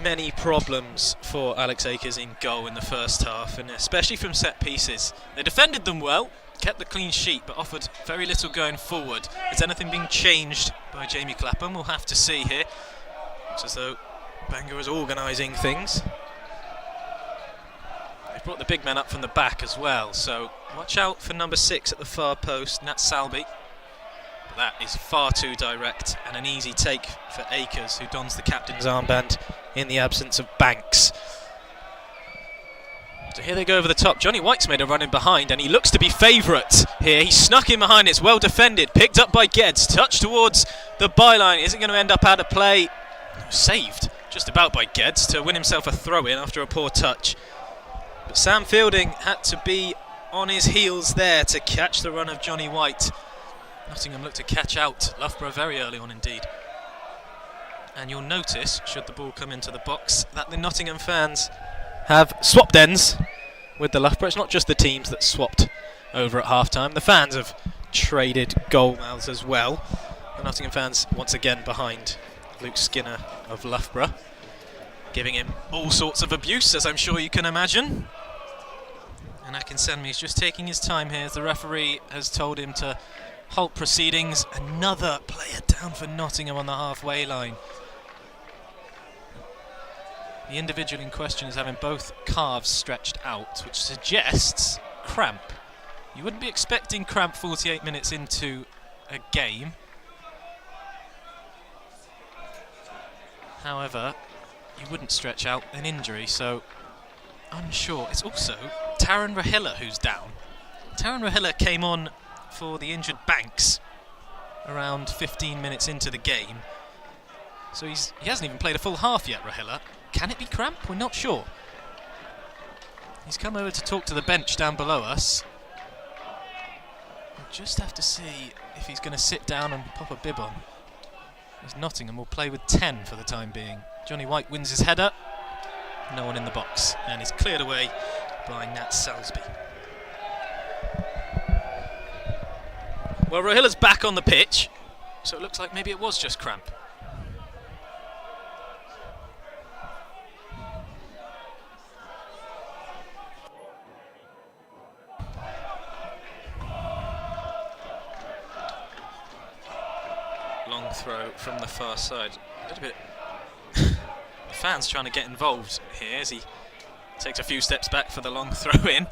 many problems for Alex Akers in goal in the first half, and especially from set pieces. They defended them well, kept the clean sheet, but offered very little going forward. Has anything been changed by Jamie Clapham? We'll have to see here. Looks as though Bangor is organising things. They've brought the big men up from the back as well, so watch out for number 6 at the far post, Nat Salby. But that is far too direct and an easy take for Akers, who dons the captain's armband in the absence of Banks. So here they go over the top. Johnny White's made a run in behind, and he looks to be favourite here. He snuck in behind. It's well defended. Picked up by Geddes. Touched towards the byline. Is it going to end up out of play? Saved just about by Geddes to win himself a throw-in after a poor touch. But Sam Fielding had to be on his heels there to catch the run of Johnny White. Nottingham looked to catch out Loughborough very early on indeed. And you'll notice, should the ball come into the box, that the Nottingham fans have swapped ends with the Loughborough. It's not just the teams that swapped over at half-time. The fans have traded goal mouths as well. The Nottingham fans once again behind Luke Skinner of Loughborough, giving him all sorts of abuse, as I'm sure you can imagine. And Akinsenmi is just taking his time here as the referee has told him to halt proceedings. Another player down for Nottingham on the halfway line. The individual in question is having both calves stretched out, which suggests cramp. You wouldn't be expecting cramp 48 minutes into a game. However, you wouldn't stretch out an injury, so unsure. It's also Taran Rahilla who's down. Taran Rahilla came on for the injured Banks around 15 minutes into the game. So he hasn't even played a full half yet, Rahilla. Can it be cramp? We're not sure. He's come over to talk to the bench down below us. We'll just have to see if he's going to sit down and pop a bib on. As Nottingham will play with 10 for the time being. Johnny White wins his header. No one in the box. And is cleared away by Nat Salsby. Well, Rahilla's back on the pitch, so it looks like maybe it was just cramp. Long throw from the far side. A little bit. The fans trying to get involved here as he takes a few steps back for the long throw in.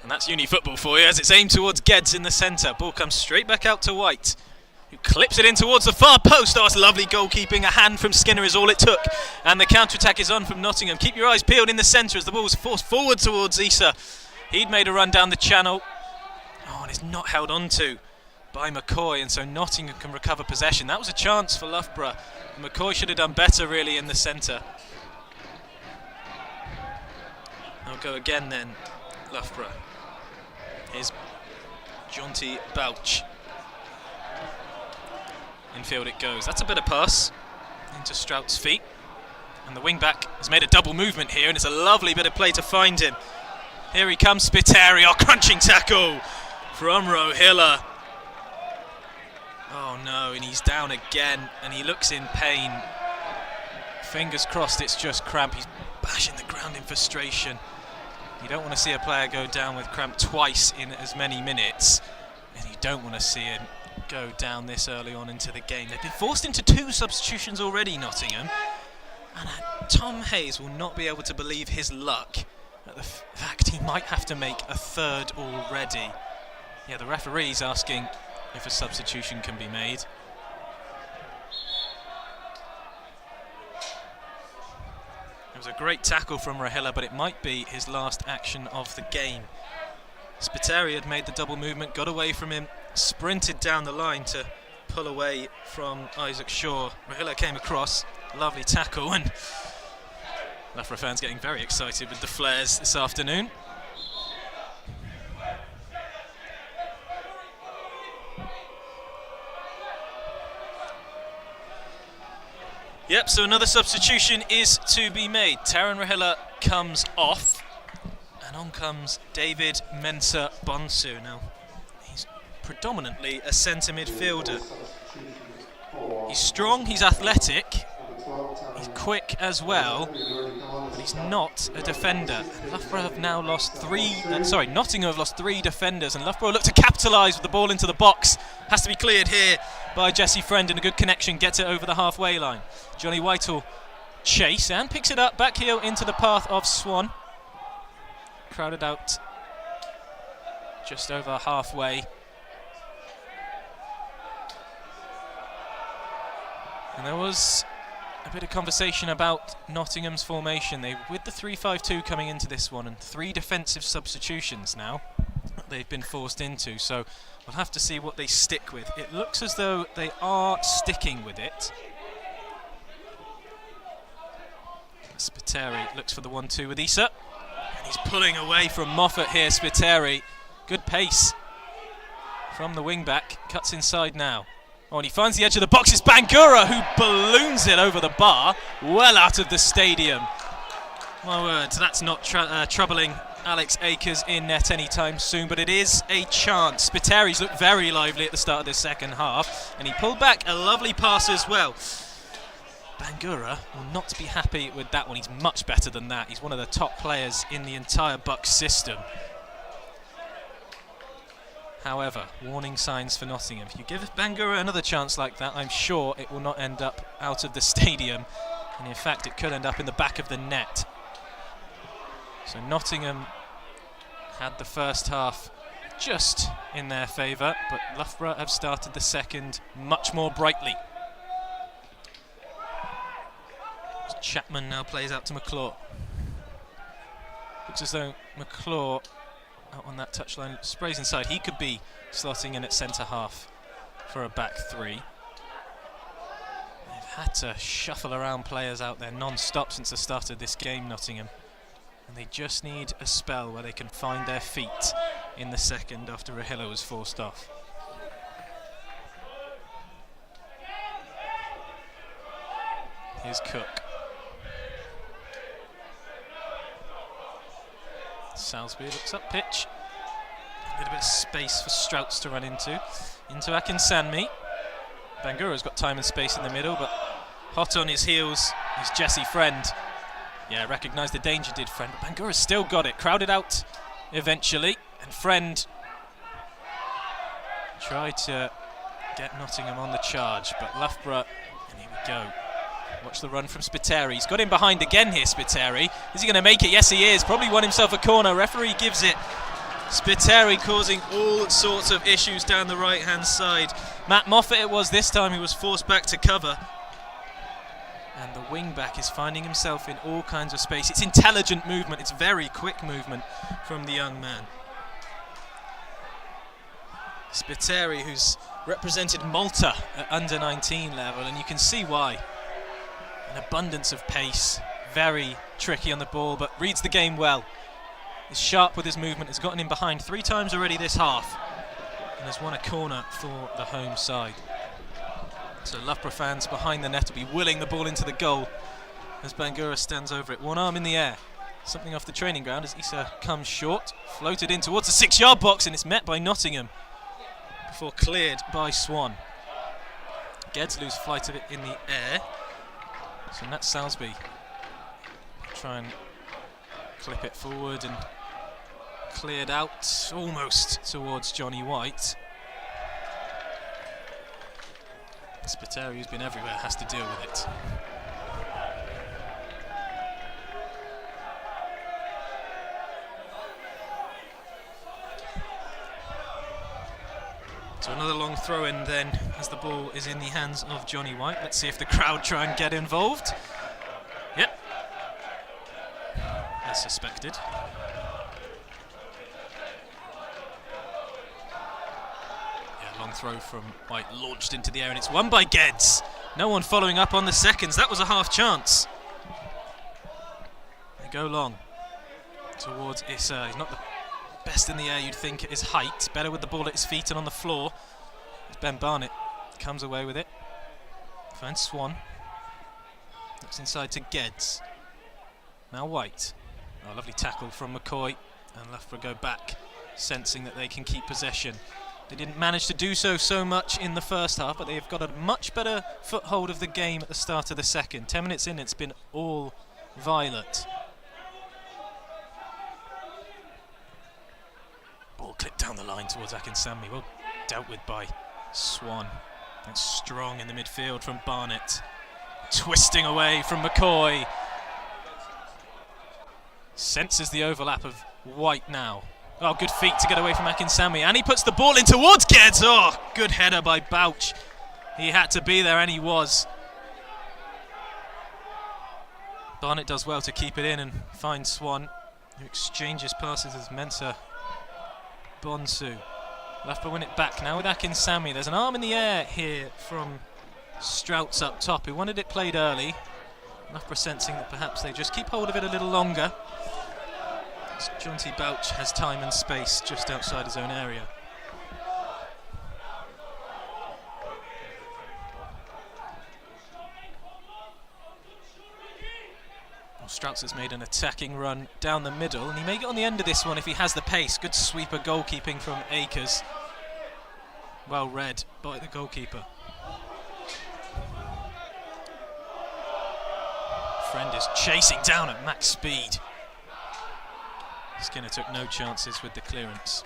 And that's uni football for you as it's aimed towards Geddes in the centre. Ball comes straight back out to White, who clips it in towards the far post. Oh, it's lovely goalkeeping. A hand from Skinner is all it took. And the counter-attack is on from Nottingham. Keep your eyes peeled in the centre as the ball was forced forward towards Issa. He'd made a run down the channel. Oh, and it's not held on to by McCoy, and so Nottingham can recover possession. That was a chance for Loughborough. McCoy should have done better really in the centre. I'll go again then, Loughborough. Here's Jonty Bouch. Infield it goes. That's a better pass into Strout's feet. And the wing-back has made a double movement here, and it's a lovely bit of play to find him. Here he comes, Spiteri. Oh, crunching tackle from Rahilla. Oh no, and he's down again, and he looks in pain. Fingers crossed it's just cramp. He's bashing the ground in frustration. You don't want to see a player go down with cramp twice in as many minutes, and you don't want to see him go down this early on into the game. They've been forced into 2 substitutions already, Nottingham, and Tom Hayes will not be able to believe his luck at the fact he might have to make a 3rd already. Yeah, the referee's asking if a substitution can be made. It was a great tackle from Rahilla, but it might be his last action of the game. Spiteri had made the double movement, got away from him, sprinted down the line to pull away from Isaac Shaw. Rahilla came across, Lovely tackle, and Loughborough fans getting very excited with the flares this afternoon. Yep, so another substitution is to be made. Taran Rahila comes off, and on comes David Mensah Bonsu. Now, he's predominantly a centre midfielder. He's strong, he's athletic, he's quick as well, but he's not a defender. Loughborough have now lost Nottingham have lost 3 defenders, and Loughborough look to capitalise with the ball into the box. Has to be cleared here by Jesse Friend, and a good connection gets it over the halfway line. Johnny White will chase and picks it up, back heel into the path of Swan. Crowded out just over halfway. And there was a bit of conversation about Nottingham's formation. They, with the 3-5-2 coming into this one, and 3 defensive substitutions now that they've been forced into, so we'll have to see what they stick with. It looks as though they are sticking with it. Spiteri looks for the 1-2 with Issa, and he's pulling away from Moffat here. Spiteri, good pace from the wing back, cuts inside now. Oh, and he finds the edge of the box. It's Bangura who balloons it over the bar, well out of the stadium. My word, that's not troubling Alex Akers in net anytime soon, but it is a chance. Spiteri's looked very lively at the start of the second half, and he pulled back a lovely pass as well. Bangura will not be happy with that one. He's much better than that. He's one of the top players in the entire BUCS system. However, warning signs for Nottingham. If you give Bangura another chance like that, I'm sure it will not end up out of the stadium. And in fact, it could end up in the back of the net. So Nottingham had the first half just in their favour, but Loughborough have started the second much more brightly. Chapman now plays out to McClure. Looks as though McClure out on that touchline, sprays inside. He could be slotting in at centre half for a back 3. They've had to shuffle around players out there non-stop since the start of this game, Nottingham. And they just need a spell where they can find their feet in the second after Rahila was forced off. Here's Cook. Salisbury looks up pitch. A little bit of space for Strauts to run into. Into Akinsanmi. Bangura's got time and space in the middle, but hot on his heels is Jesse Friend. Yeah, recognised the danger, did Friend, but Bangura's still got it. Crowded out eventually, and Friend tried to get Nottingham on the charge, but Loughborough, and here we go. Watch the run from Spiteri. He's got him behind again here, Spiteri. Is he going to make it? Yes, he is. Probably won himself a corner. Referee gives it. Spiteri causing all sorts of issues down the right-hand side. Matt Moffat it was this time. He was forced back to cover. And the wing-back is finding himself in all kinds of space. It's intelligent movement. It's very quick movement from the young man. Spiteri, who's represented Malta at under-19 level, and you can see why. An abundance of pace, very tricky on the ball, but reads the game well. He's sharp with his movement, has gotten him behind 3 times already this half, and has won a corner for the home side. So Loughborough fans behind the net will be willing the ball into the goal as Bangura stands over it, one arm in the air. Something off the training ground as Issa comes short, floated in towards the 6-yard box, and it's met by Nottingham before cleared by Swan. Geds lose flight of it in the air. So Nat Salisbury try and clip it forward and cleared out almost towards Johnny White. Spiteri, who's been everywhere, has to deal with it. So another long throw in then as the ball is in the hands of Johnny White. Let's see if the crowd try and get involved. Yep. As suspected. Yeah, long throw from White launched into the air, and it's won by Geds. No one following up on the seconds. That was a half chance. They go long towards Issa. He's not the best in the air, you'd think, at his height. Better with the ball at his feet and on the floor. It's Ben Barnett. Comes away with it. Finds Swan. Looks inside to Geddes. Now White. Oh, lovely tackle from McCoy. And Loughborough go back, sensing that they can keep possession. They didn't manage to do so much in the first half, but they've got a much better foothold of the game at the start of the second. 10 minutes in, it's been all violet. Ball clipped down the line towards Akinsami. Well dealt with by Swan. And strong in the midfield from Barnett. Twisting away from McCoy. Senses the overlap of White now. Oh, good feet to get away from Akinsami. And he puts the ball in towards Geddes. Oh, good header by Bouch. He had to be there, and he was. Barnett does well to keep it in and find Swan, who exchanges passes with Mensah Bonsu. Loughborough win it back now with Akinsami. There's an arm in the air here from Strouts up top, who wanted it played early. Loughborough sensing that perhaps they just keep hold of it a little longer. Jonty Bouch has time and space just outside his own area. Well, Strouts has made an attacking run down the middle, and he may get on the end of this one if he has the pace. Good sweeper goalkeeping from Akers. Well read by the goalkeeper. Friend is chasing down at max speed. Skinner took no chances with the clearance.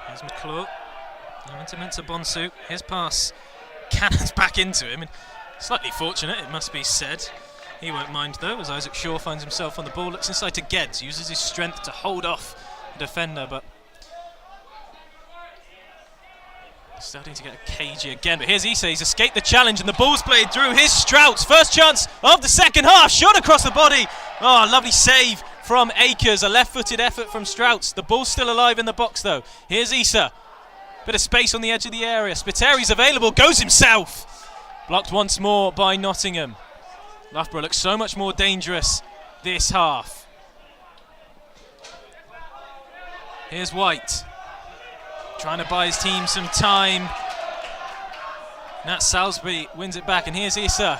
Here's McClure. Now into Mensah Bonsu. His pass cannons back into him. And slightly fortunate, it must be said. He won't mind though, as Isaac Shaw finds himself on the ball. Looks inside to Geddes. Uses his strength to hold off the defender, but starting to get cagey again. But here's Issa. He's escaped the challenge and the ball's played through. Here's Strouts. First chance of the second half. Shot across the body. Oh, lovely save from Akers. A left-footed effort from Strouts. The ball's still alive in the box though. Here's Issa. Bit of space on the edge of the area. Spiteri's available. Goes himself. Blocked once more by Nottingham. Loughborough looks so much more dangerous this half. Here's White. Trying to buy his team some time. Nat Salisbury wins it back, and here's Issa.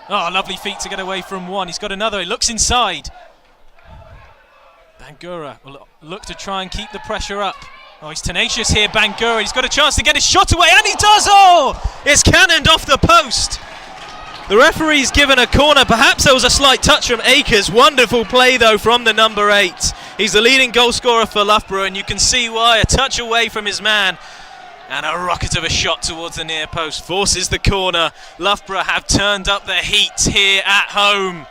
Oh, lovely feet to get away from one. He's got another. He looks inside. Bangura will look to try and keep the pressure up. Oh, he's tenacious here, Bangura. He's got a chance to get his shot away, and he does! Oh! It's cannoned off the post. The referee's given a corner. Perhaps there was a slight touch from Akers. Wonderful play, though, from the number 8. He's the leading goal scorer for Loughborough, and you can see why. A touch away from his man. And a rocket of a shot towards the near post forces the corner. Loughborough have turned up the heat here at home.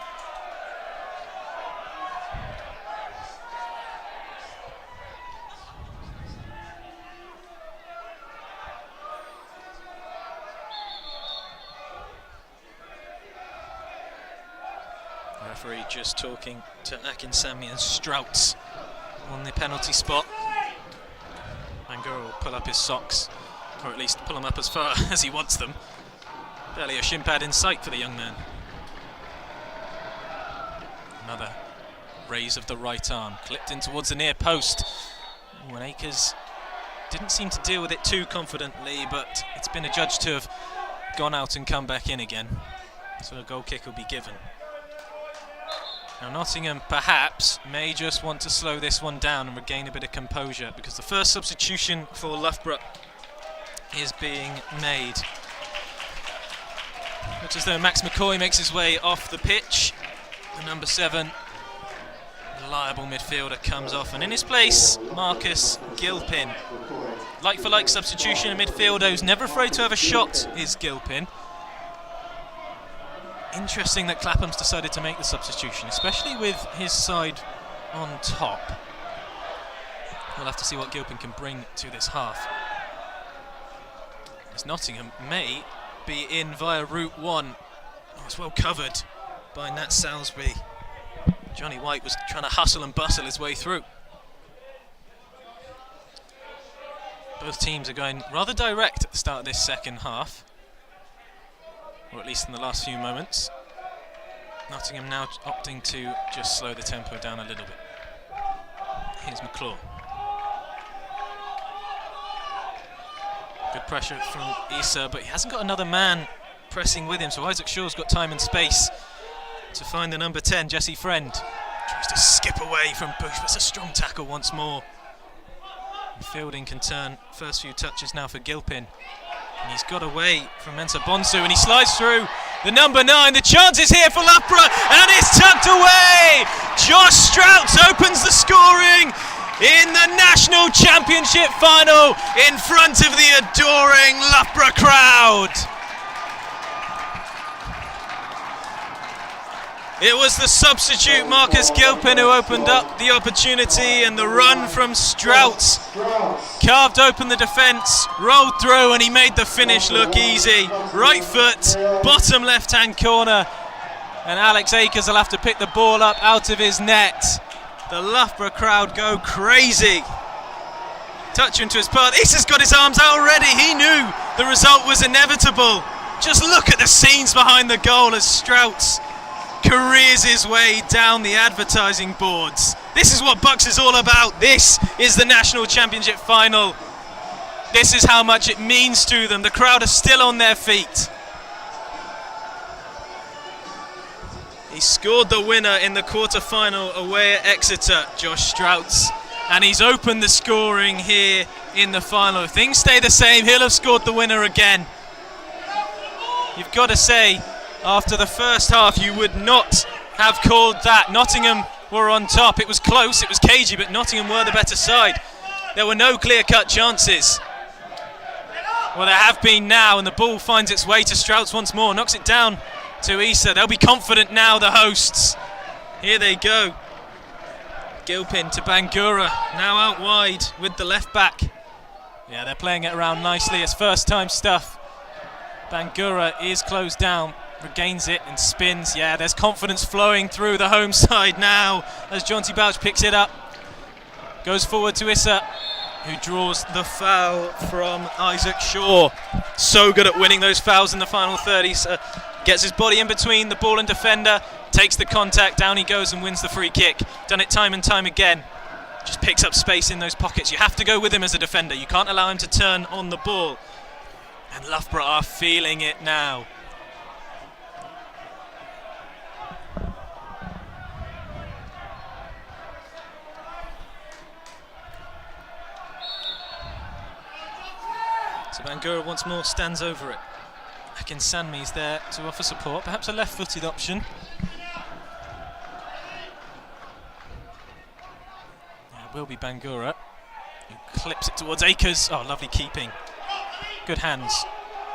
Referee just talking to Akinsami and Strouts on the penalty spot. Bangura will pull up his socks, or at least pull them up as far as he wants them. Barely a shin pad in sight for the young man. Another raise of the right arm, clipped in towards the near post. When Akers didn't seem to deal with it too confidently, but it's been adjudged to have gone out and come back in again. So a goal kick will be given. Now Nottingham perhaps may just want to slow this one down and regain a bit of composure, because the first substitution for Loughborough is being made. Looks as though Max McCoy makes his way off the pitch. The number 7, reliable midfielder, comes off, and in his place, Marcus Gilpin. Like for like substitution, a midfielder who's never afraid to have a shot is Gilpin. Interesting that Clapham's decided to make the substitution, especially with his side on top. We'll have to see what Gilpin can bring to this half, as Nottingham may be in via Route 1. Oh, it's well covered by Nat Salisbury. Johnny White was trying to hustle and bustle his way through. Both teams are going rather direct at the start of this second half, or at least in the last few moments. Nottingham now opting to just slow the tempo down a little bit. Here's McClure. Good pressure from Issa, but he hasn't got another man pressing with him, so Isaac Shaw's got time and space to find the number 10, Jesse Friend. Tries to skip away from Bush, but it's a strong tackle once more. Fielding can turn. First few touches now for Gilpin. And he's got away from Mensah Bonsu, and he slides through the number 9. The chance is here for Loughborough, and it's tucked away. Josh Strouts opens the scoring in the National Championship final in front of the adoring Loughborough crowd. It was the substitute Marcus Gilpin who opened up the opportunity, and the run from Strouts carved open the defence, rolled through, and he made the finish look easy. Right foot, bottom left-hand corner, and Alex Akers will have to pick the ball up out of his net. The Loughborough crowd go crazy. Touch into his path. Issa's got his arms out already. He knew the result was inevitable. Just look at the scenes behind the goal as Strouts careers his way down the advertising boards. This is what BUCS is all about. This is the National Championship final. This is how much it means to them. The crowd are still on their feet. He scored the winner in the quarter-final away at Exeter, Josh Strouts, and he's opened the scoring here in the final. If things stay the same, he'll have scored the winner again. You've got to say, after the first half, you would not have called that. Nottingham were on top. It was close, it was cagey, but Nottingham were the better side. There were no clear-cut chances. Well, there have been now, and the ball finds its way to Strouts once more, knocks it down to Issa. They'll be confident now, the hosts. Here they go. Gilpin to Bangura, now out wide with the left back. Yeah, they're playing it around nicely. It's first time stuff. Bangura is closed down, regains it and spins. Yeah, there's confidence flowing through the home side now as Jonty Bouch picks it up. Goes forward to Issa, who draws the foul from Isaac Shaw. So good at winning those fouls in the final 30. Gets his body in between the ball and defender, takes the contact, down he goes and wins the free kick. Done it time and time again. Just picks up space in those pockets. You have to go with him as a defender. You can't allow him to turn on the ball. And Loughborough are feeling it now. So Bangura once more stands over it. Akin Sanmi's there to offer support, perhaps a left-footed option. It will be Bangura, who clips it towards Akers. Oh, lovely keeping. Good hands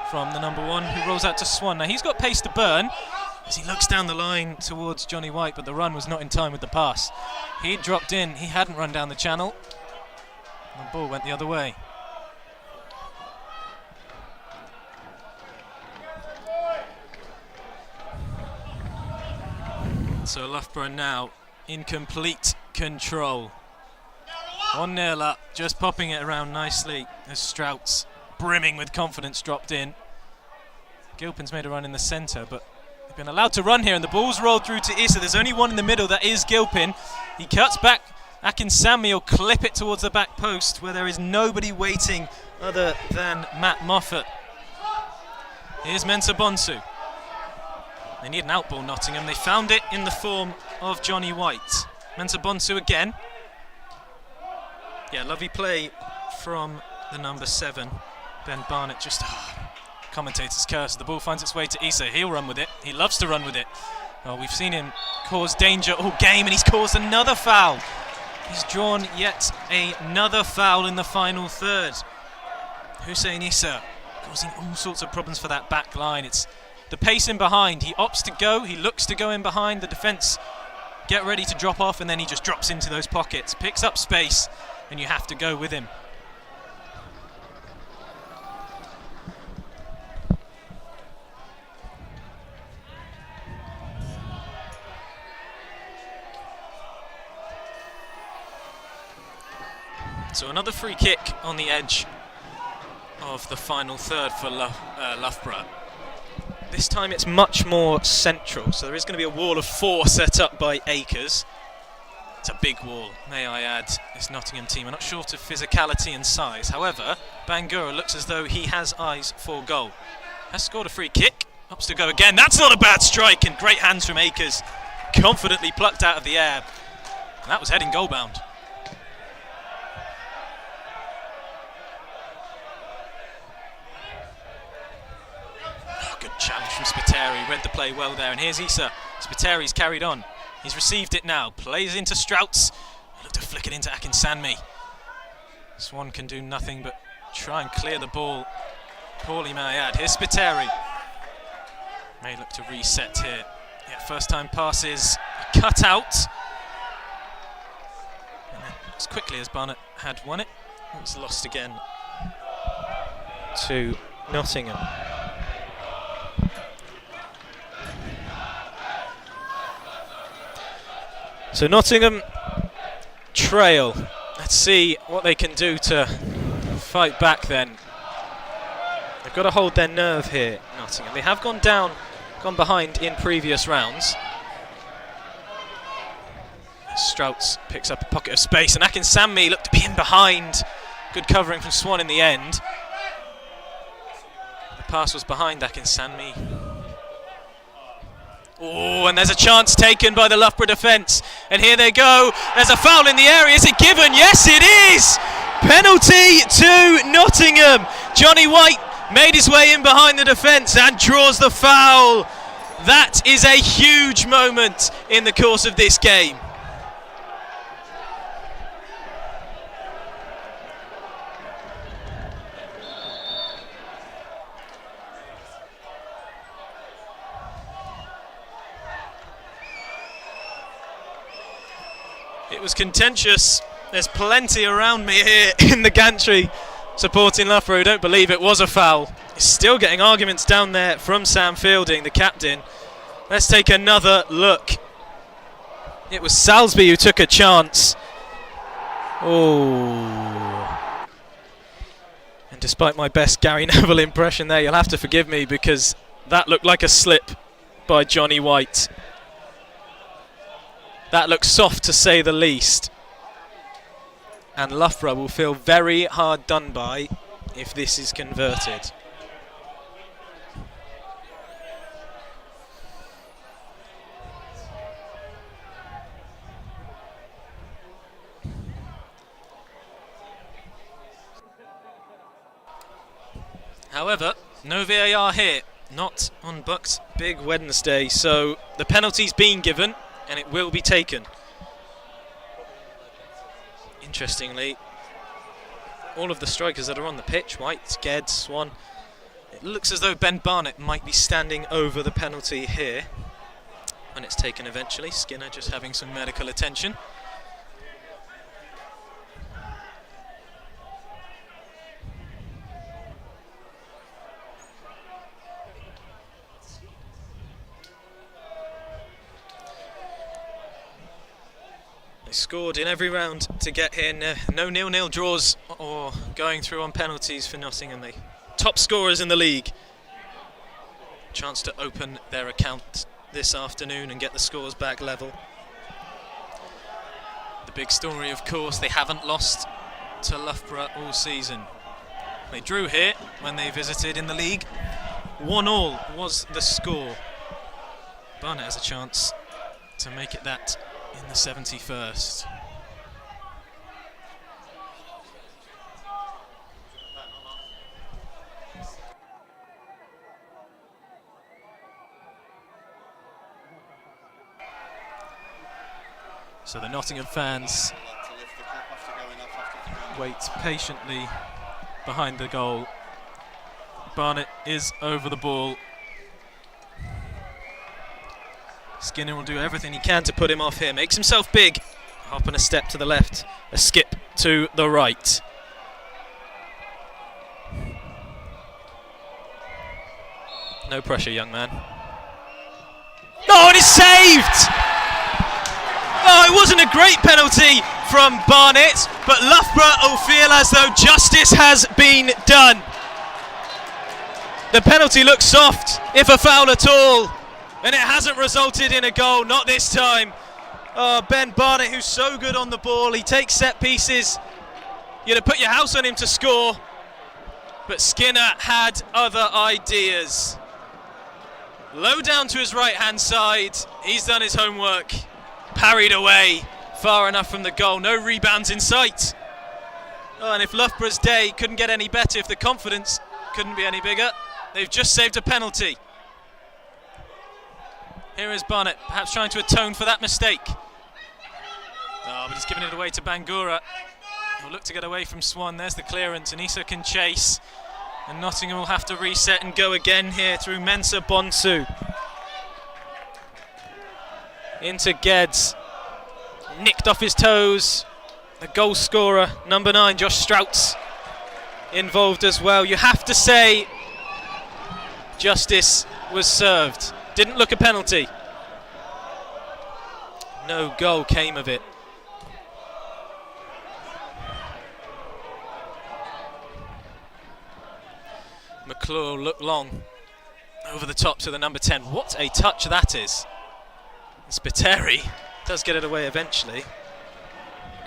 from the number 1, who rolls out to Swan. Now he's got pace to burn as he looks down the line towards Johnny White, but the run was not in time with the pass. He'd dropped in, he hadn't run down the channel. The ball went the other way. So Loughborough now in complete control. 1-0 up, just popping it around nicely as Strouts, brimming with confidence, dropped in. Gilpin's made a run in the centre, but they've been allowed to run here, and the ball's rolled through to Issa. There's only one in the middle, that is Gilpin. He cuts back, Akin Sami will clip it towards the back post, where there is nobody waiting other than Matt Moffat. Here's Mensah Bonsu. They need an outball, Nottingham. They found it in the form of Johnny White. Mensah Bonsu again. Yeah, lovely play from the number 7, Ben Barnett. Just commentator's curse. The ball finds its way to Issa. He'll run with it. He loves to run with it. Well, we've seen him cause danger all game, and he's caused another foul. He's drawn yet another foul in the final third. Hussein Issa causing all sorts of problems for that back line. It's the pace in behind. He opts to go. He looks to go in behind. The defence get ready to drop off, and then he just drops into those pockets, picks up space, and you have to go with him. So another free kick on the edge of the final third for Loughborough. This time it's much more central, so there is going to be a wall of 4 set up by Akers. It's a big wall, may I add. This Nottingham team are not short of physicality and size. However, Bangura looks as though he has eyes for goal. Has scored a free kick, opts to go again. That's not a bad strike, and great hands from Akers. Confidently plucked out of the air. And that was heading goal bound. Good challenge from Spiteri, read the play well there, and here's Issa. Spiteri's carried on, he's received it now, plays into Strauts, look to flick it into Akinsanmi. Swan can do nothing but try and clear the ball, poorly may I add. Here's Spiteri, may look to reset here. Yeah, first time passes, cut out, and then as quickly as Barnett had won it, it was lost again to Nottingham. So Nottingham trail. Let's see what they can do to fight back then. They've got to hold their nerve here, Nottingham. They have gone behind in previous rounds. Strauts picks up a pocket of space, and Akinsanmi looked to be in behind. Good covering from Swan in the end. The pass was behind Akinsanmi. Oh, and there's a chance taken by the Loughborough defence. And here they go. There's a foul in the area. Is it given? Yes, it is! Penalty to Nottingham. Johnny White made his way in behind the defence and draws the foul. That is a huge moment in the course of this game. It was contentious. There's plenty around me here in the gantry supporting Loughborough who don't believe it was a foul. He's still getting arguments down there from Sam Fielding, the captain. Let's take another look. It was Salisbury who took a chance. Oh. And despite my best Gary Neville impression there, you'll have to forgive me because that looked like a slip by Johnny White. That looks soft to say the least. And Loughborough will feel very hard done by if this is converted. However, no VAR here, not on BUCS Big Wednesday, so the penalty's been given and it will be taken. Interestingly, all of the strikers that are on the pitch, White, Ged, Swan, it looks as though Ben Barnett might be standing over the penalty here when it's taken eventually. Skinner just having some medical attention. They scored in every round to get here. No 0-0 draws or going through on penalties for Nottingham. The top scorers in the league. Chance to open their account this afternoon and get the scores back level. The big story, of course, they haven't lost to Loughborough all season. They drew here when they visited in the league. 1-1 was the score. Barnett has a chance to make it that in the 71st. So the Nottingham fans wait patiently behind the goal. Barnett is over the ball. Skinner will do everything he can to put him off here. Makes himself big. Hop and a step to the left. A skip to the right. No pressure, young man. Oh, and it's saved! Oh, it wasn't a great penalty from Barnett, but Loughborough will feel as though justice has been done. The penalty looks soft, if a foul at all, and it hasn't resulted in a goal, not this time. Oh, Ben Barnett, who's so good on the ball, he takes set pieces. You'd have put your house on him to score, but Skinner had other ideas. Low down to his right-hand side, he's done his homework. Parried away, far enough from the goal, no rebounds in sight. Oh, and if Loughborough's day couldn't get any better, if the confidence couldn't be any bigger, they've just saved a penalty. Here is Barnett, perhaps trying to atone for that mistake. Oh, but he's giving it away to Bangura. He'll look to get away from Swan. There's the clearance, and Issa can chase. And Nottingham will have to reset and go again here through Mensah Bonsu. Into Geddes. Nicked off his toes. The goal scorer, number 9, Josh Strouts, involved as well. You have to say justice was served. Didn't look a penalty. No goal came of it. McClure looked long over the top to the number 10. What a touch that is. Spiteri does get it away eventually.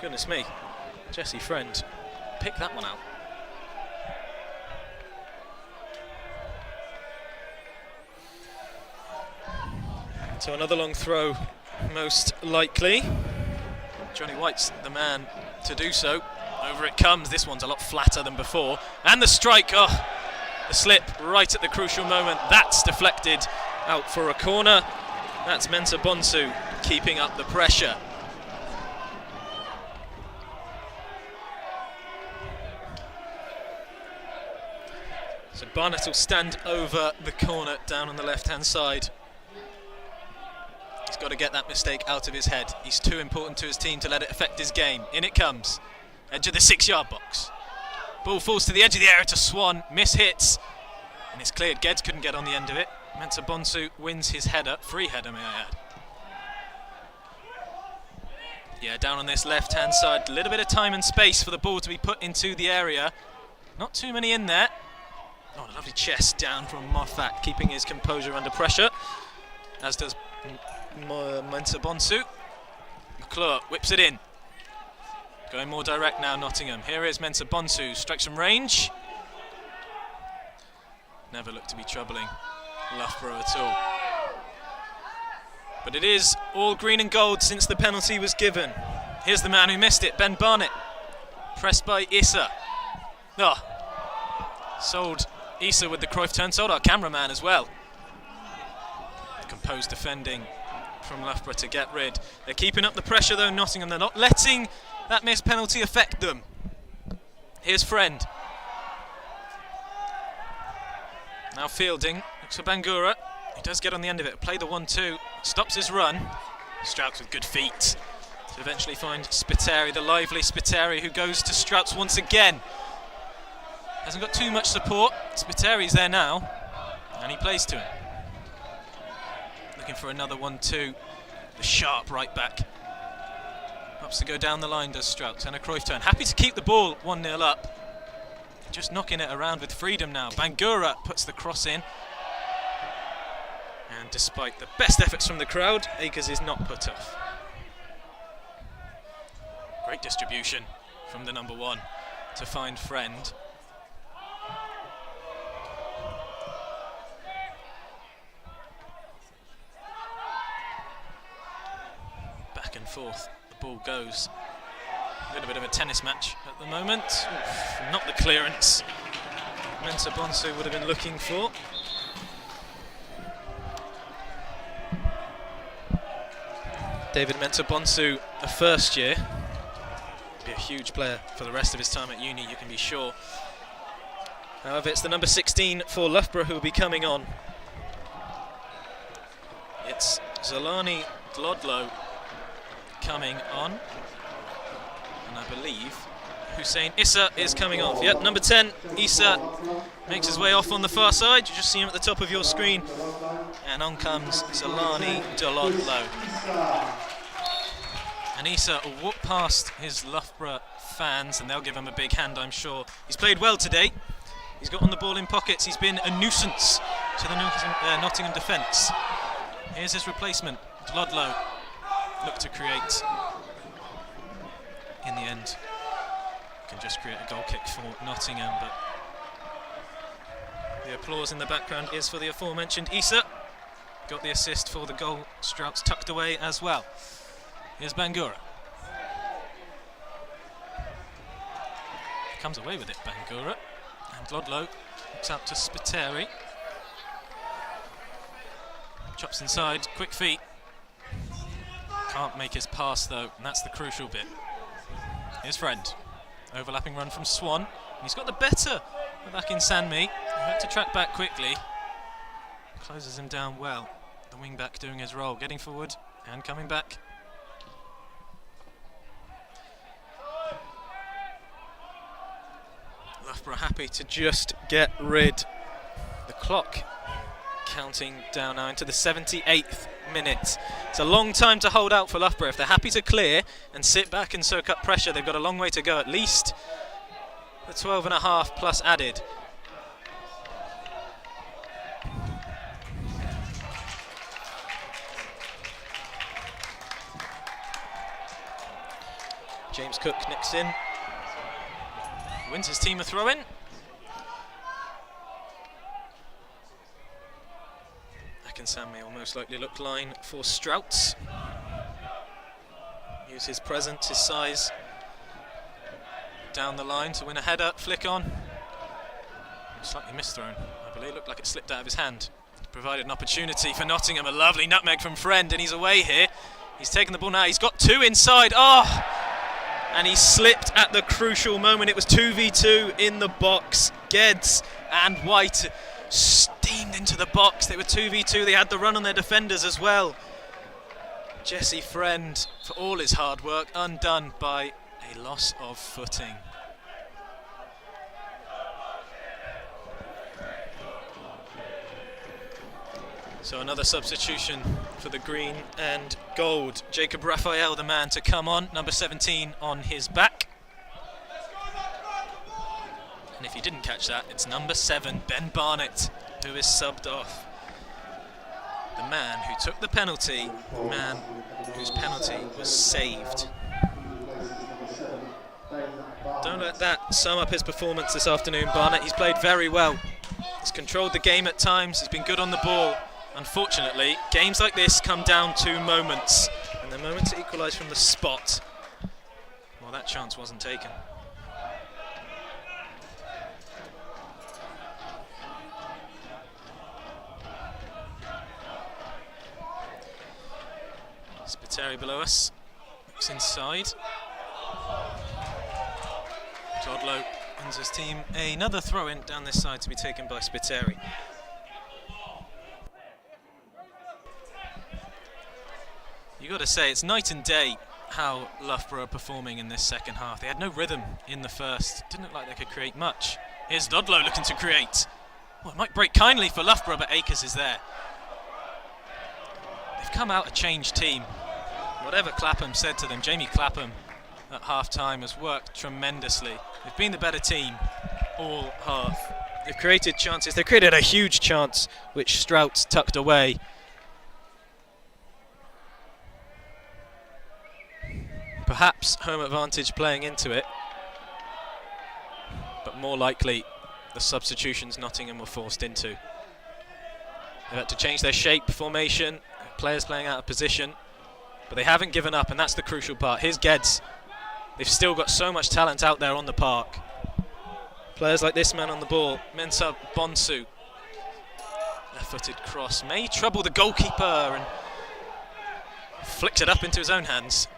Goodness me, Jesse Friend picked that one out. So another long throw, most likely. Johnny White's the man to do so. Over it comes. This one's a lot flatter than before. And the strike, oh, the slip right at the crucial moment. That's deflected out for a corner. That's Mensah Bonsu keeping up the pressure. So Barnett will stand over the corner down on the left-hand side. He's got to get that mistake out of his head. He's too important to his team to let it affect his game. In it comes. Edge of the 6-yard box. Ball falls to the edge of the area to Swan. Miss hits. And it's cleared. Geddes couldn't get on the end of it. Mensah Bonsu wins his header. Free header, may I add. Yeah, down on this left-hand side. A little bit of time and space for the ball to be put into the area. Not too many in there. Oh, a lovely chest down from Moffat, keeping his composure under pressure, as does Mensah Bonsu. McClure whips it in. Going more direct now, Nottingham. Here is Mensah Bonsu, strikes from range. Never looked to be troubling Loughborough at all. But it is all green and gold since the penalty was given. Here's the man who missed it, Ben Barnett. Pressed by Issa. Oh, sold Issa with the Cruyff turn, sold our cameraman as well. Composed defending from Loughborough to get rid. They're keeping up the pressure though, Nottingham. They're not letting that missed penalty affect them. Here's Friend. Now fielding, looks for Bangura. He does get on the end of it, play the 1-2, stops his run. Strouts with good feet to eventually find Spiteri, the lively Spiteri, who goes to Strouts once again. Hasn't got too much support. Spiteri's there now, and he plays to him. Looking for another 1-2. The sharp right back. Helps to go down the line, does Strouts, and a Cruyff turn. Happy to keep the ball 1-0 up. Just knocking it around with freedom now. Bangura puts the cross in. And despite the best efforts from the crowd, Akers is not put off. Great distribution from the number 1 to find Friend. Back and forth, the ball goes. A little bit of a tennis match at the moment. Oof, not the clearance Mensah Bonsu would have been looking for. David Mensah Bonsu, a first year. Be a huge player for the rest of his time at uni, you can be sure. However, it's the number 16 for Loughborough who will be coming on. It's Zolani Dlodlo coming on. And I believe Hussein Issa is coming off. Yep, number 10, Issa makes his way off on the far side. You just see him at the top of your screen. And on comes Zolani Dlodlo. And Issa will walk past his Loughborough fans and they'll give him a big hand, I'm sure. He's played well today. He's got on the ball in pockets. He's been a nuisance to the Nottingham defence. Here's his replacement, Ludlow. Look to create. In the end, can just create a goal kick for Nottingham, but the applause in the background is for the aforementioned Issa. Got the assist for the goal. Strout's tucked away as well. Here's Bangura. Comes away with it, Bangura. And Ludlow looks out to Spiteri. Chops inside, quick feet. Can't make his pass though, and that's the crucial bit. His friend. Overlapping run from Swan. And he's got the better back in Sanmi. He had to track back quickly. Closes him down well. The wing back doing his role, getting forward and coming back. Loughborough happy to just get rid. The clock counting down now into the 78th minute. It's a long time to hold out for Loughborough. If they're happy to clear and sit back and soak up pressure, they've got a long way to go, at least the 12.5 plus added. James Cook nicks in. Wins his team a throw-in. Akinsanmi will most likely look line for Strout. Use his presence, his size down the line to win a header, flick on. Slightly misthrown, I believe. Looked like it slipped out of his hand. Provided an opportunity for Nottingham, a lovely nutmeg from Friend, and he's away here. He's taken the ball now, he's got two inside. Oh! And he slipped at the crucial moment. It was 2v2 in the box. Geddes and White steamed into the box. They were 2v2. They had the run on their defenders as well. Jesse Friend, for all his hard work, undone by a loss of footing. So another substitution for the green and gold. Jacob Raphael, the man to come on, number 17 on his back. And if you didn't catch that, it's number 7, Ben Barnett, who is subbed off. The man who took the penalty, the man whose penalty was saved. Don't let that sum up his performance this afternoon, Barnett. He's played very well. He's controlled the game at times, he's been good on the ball. Unfortunately, games like this come down to moments, and the moment to equalise from the spot, well, that chance wasn't taken. Spiteri below us, looks inside. Ludlow wins his team another throw-in down this side to be taken by Spiteri. You've got to say, it's night and day how Loughborough are performing in this second half. They had no rhythm in the first. Didn't look like they could create much. Here's Ludlow looking to create. Well, it might break kindly for Loughborough, but Akers is there. They've come out a changed team. Whatever Clapham said to them, Jamie Clapham at half-time has worked tremendously. They've been the better team all half. They've created chances. They created a huge chance, which Strout tucked away. Perhaps home advantage playing into it, but more likely the substitutions Nottingham were forced into. They had to change their shape, formation, players playing out of position, but they haven't given up, and that's the crucial part. Here's Geddes. They've still got so much talent out there on the park. Players like this man on the ball, Mensah Bonsu. Left-footed cross may trouble the goalkeeper and flicks it up into his own hands.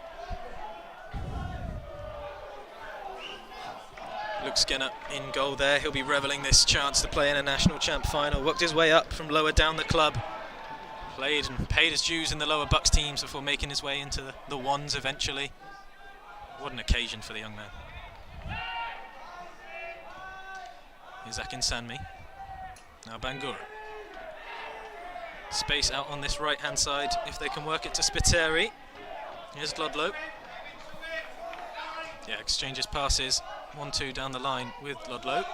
Luke Skinner in goal there. He'll be revelling this chance to play in a national champ final. Worked his way up from lower down the club. Played and paid his dues in the lower BUCS teams before making his way into the ones eventually. What an occasion for the young man. Here's Akinsanmi. Now Bangura. Space out on this right hand side if they can work it to Spiteri. Here's Ludlow. Yeah, exchanges passes. 1-2 down the line with Ludlow.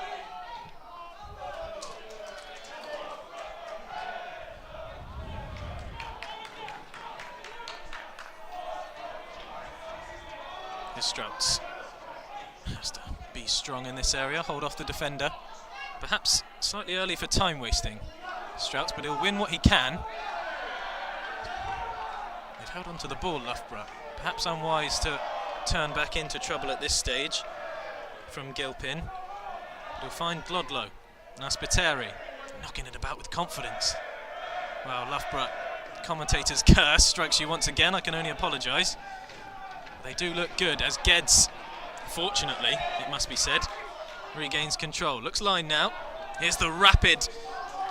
Here's Strauts. Has to be strong in this area, hold off the defender. Perhaps slightly early for time wasting, Strauts, but he'll win what he can. They've held on to the ball, Loughborough. Perhaps unwise to turn back into trouble at this stage from Gilpin. But he'll find Glodlow. Now Spiteri, knocking it about with confidence. Well, Loughborough commentator's curse strikes you once again. I can only apologise. They do look good as Geddes, fortunately, it must be said, regains control. Looks line now. Here's the rapid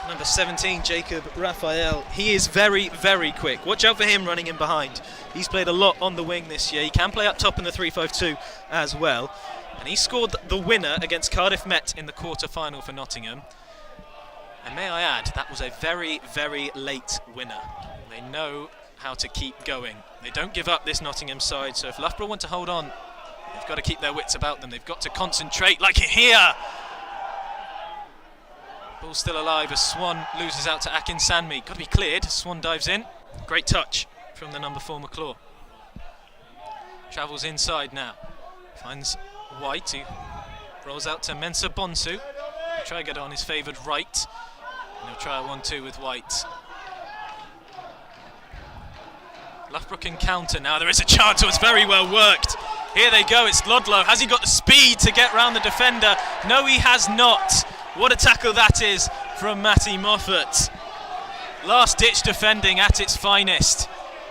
number 17, Jacob Raphael. He is very, very quick. Watch out for him running in behind. He's played a lot on the wing this year. He can play up top in the 3-5-2 as well. And he scored the winner against Cardiff Met in the quarter-final for Nottingham. And may I add, that was a very, very late winner. They know how to keep going. They don't give up, this Nottingham side, so if Loughborough want to hold on, they've got to keep their wits about them. They've got to concentrate, like here. Ball's still alive as Swan loses out to Akinsanmi. Got to be cleared. Swan dives in. Great touch from the number 4 McClure. Travels inside now. Finds White, who rolls out to Mensah Bonsu. He'll try to get on his favoured right. And he'll try a 1-2 with White. Loughborough can counter now. There is a chance. It was very well worked. Here they go. It's Glodlow. Has he got the speed to get round the defender? No, he has not. What a tackle that is from Matty Moffat. Last-ditch defending at its finest.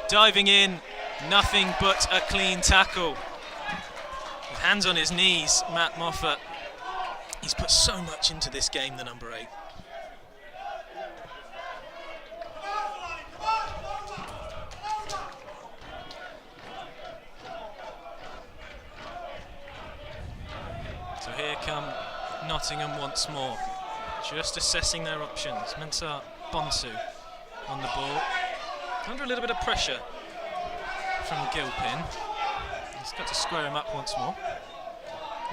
Diving in, nothing but a clean tackle. With hands on his knees, Matt Moffat. He's put so much into this game, the number 8. So here come Nottingham once more, just assessing their options. Mensah Bonsu on the ball, under a little bit of pressure from Gilpin. He's got to square him up once more.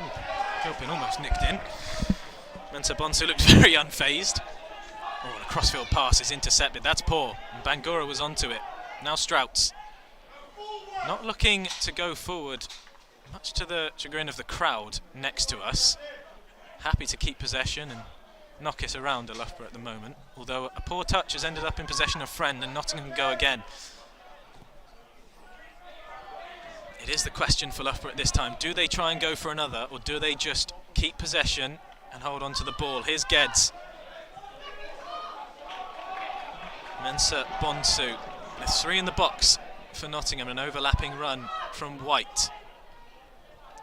Ooh, Gilpin almost nicked in. Mensah Bonsu looked very unfazed. Oh, and a crossfield pass is intercepted. That's poor. And Bangura was onto it. Now Strauts. Not looking to go forward, much to the chagrin of the crowd next to us. Happy to keep possession and knock it around to Loughborough at the moment. Although a poor touch has ended up in possession of Friend and Nottingham go again. It is the question for Loughborough at this time. Do they try and go for another, or do they just keep possession and hold on to the ball? Here's Geddes. Mensah Bonsu. There's 3 in the box for Nottingham, an overlapping run from White.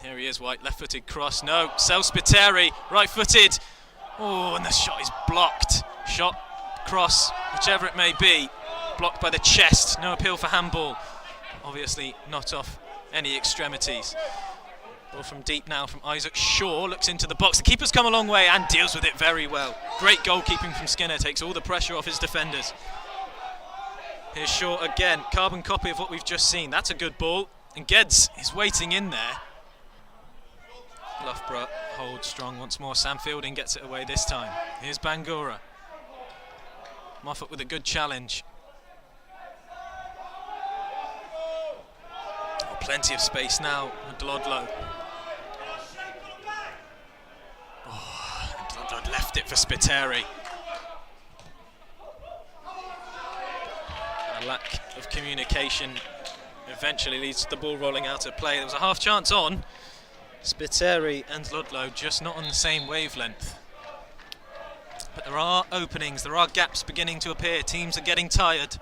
Here he is, White, left-footed cross. No, Spiteri, right-footed. Oh, and the shot is blocked. Shot, cross, whichever it may be, blocked by the chest. No appeal for handball. Obviously not off any extremities. Ball from deep now from Isaac Shaw. Looks into the box. The keeper's come a long way and deals with it very well. Great goalkeeping from Skinner. Takes all the pressure off his defenders. Here's Shaw again. Carbon copy of what we've just seen. That's a good ball. And Geddes is waiting in there. Loughborough holds strong once more. Sam Fielding gets it away this time. Here's Bangura. Moffat with a good challenge. Oh, plenty of space now with Glodlow. Oh, Glodlow left it for Spiteri. A lack of communication eventually leads to the ball rolling out of play. There was a half chance on. Spiteri and Glodlow just not on the same wavelength. But there are openings, there are gaps beginning to appear. Teams are getting tired.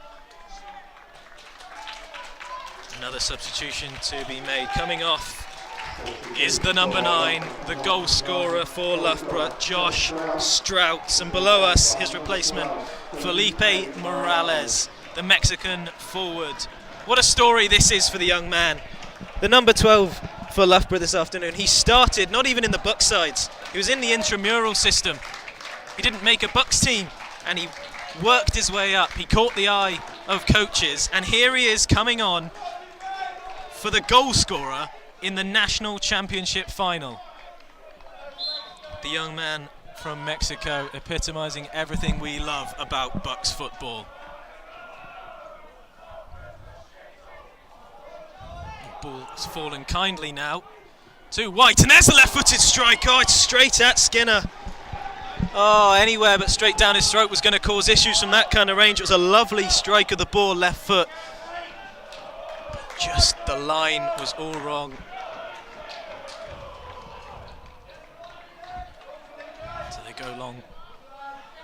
Another substitution to be made. Coming off is the number 9, the goal scorer for Loughborough, Josh Strauts. And below us, his replacement, Felipe Morales, the Mexican forward. What a story this is for the young man. The number 12 for Loughborough this afternoon. He started not even in the BUCS sides. He was in the intramural system. He didn't make a BUCS team, and he worked his way up. He caught the eye of coaches, and here he is coming on for the goal scorer in the national championship final. The young man from Mexico, epitomising everything we love about BUCS football. ball has fallen kindly now to White, and there's the left-footed strike. Oh, it's straight at Skinner. Oh, anywhere but straight down his throat was going to cause issues from that kind of range. It was a lovely strike of the ball, left foot. But just the line was all wrong. So they go long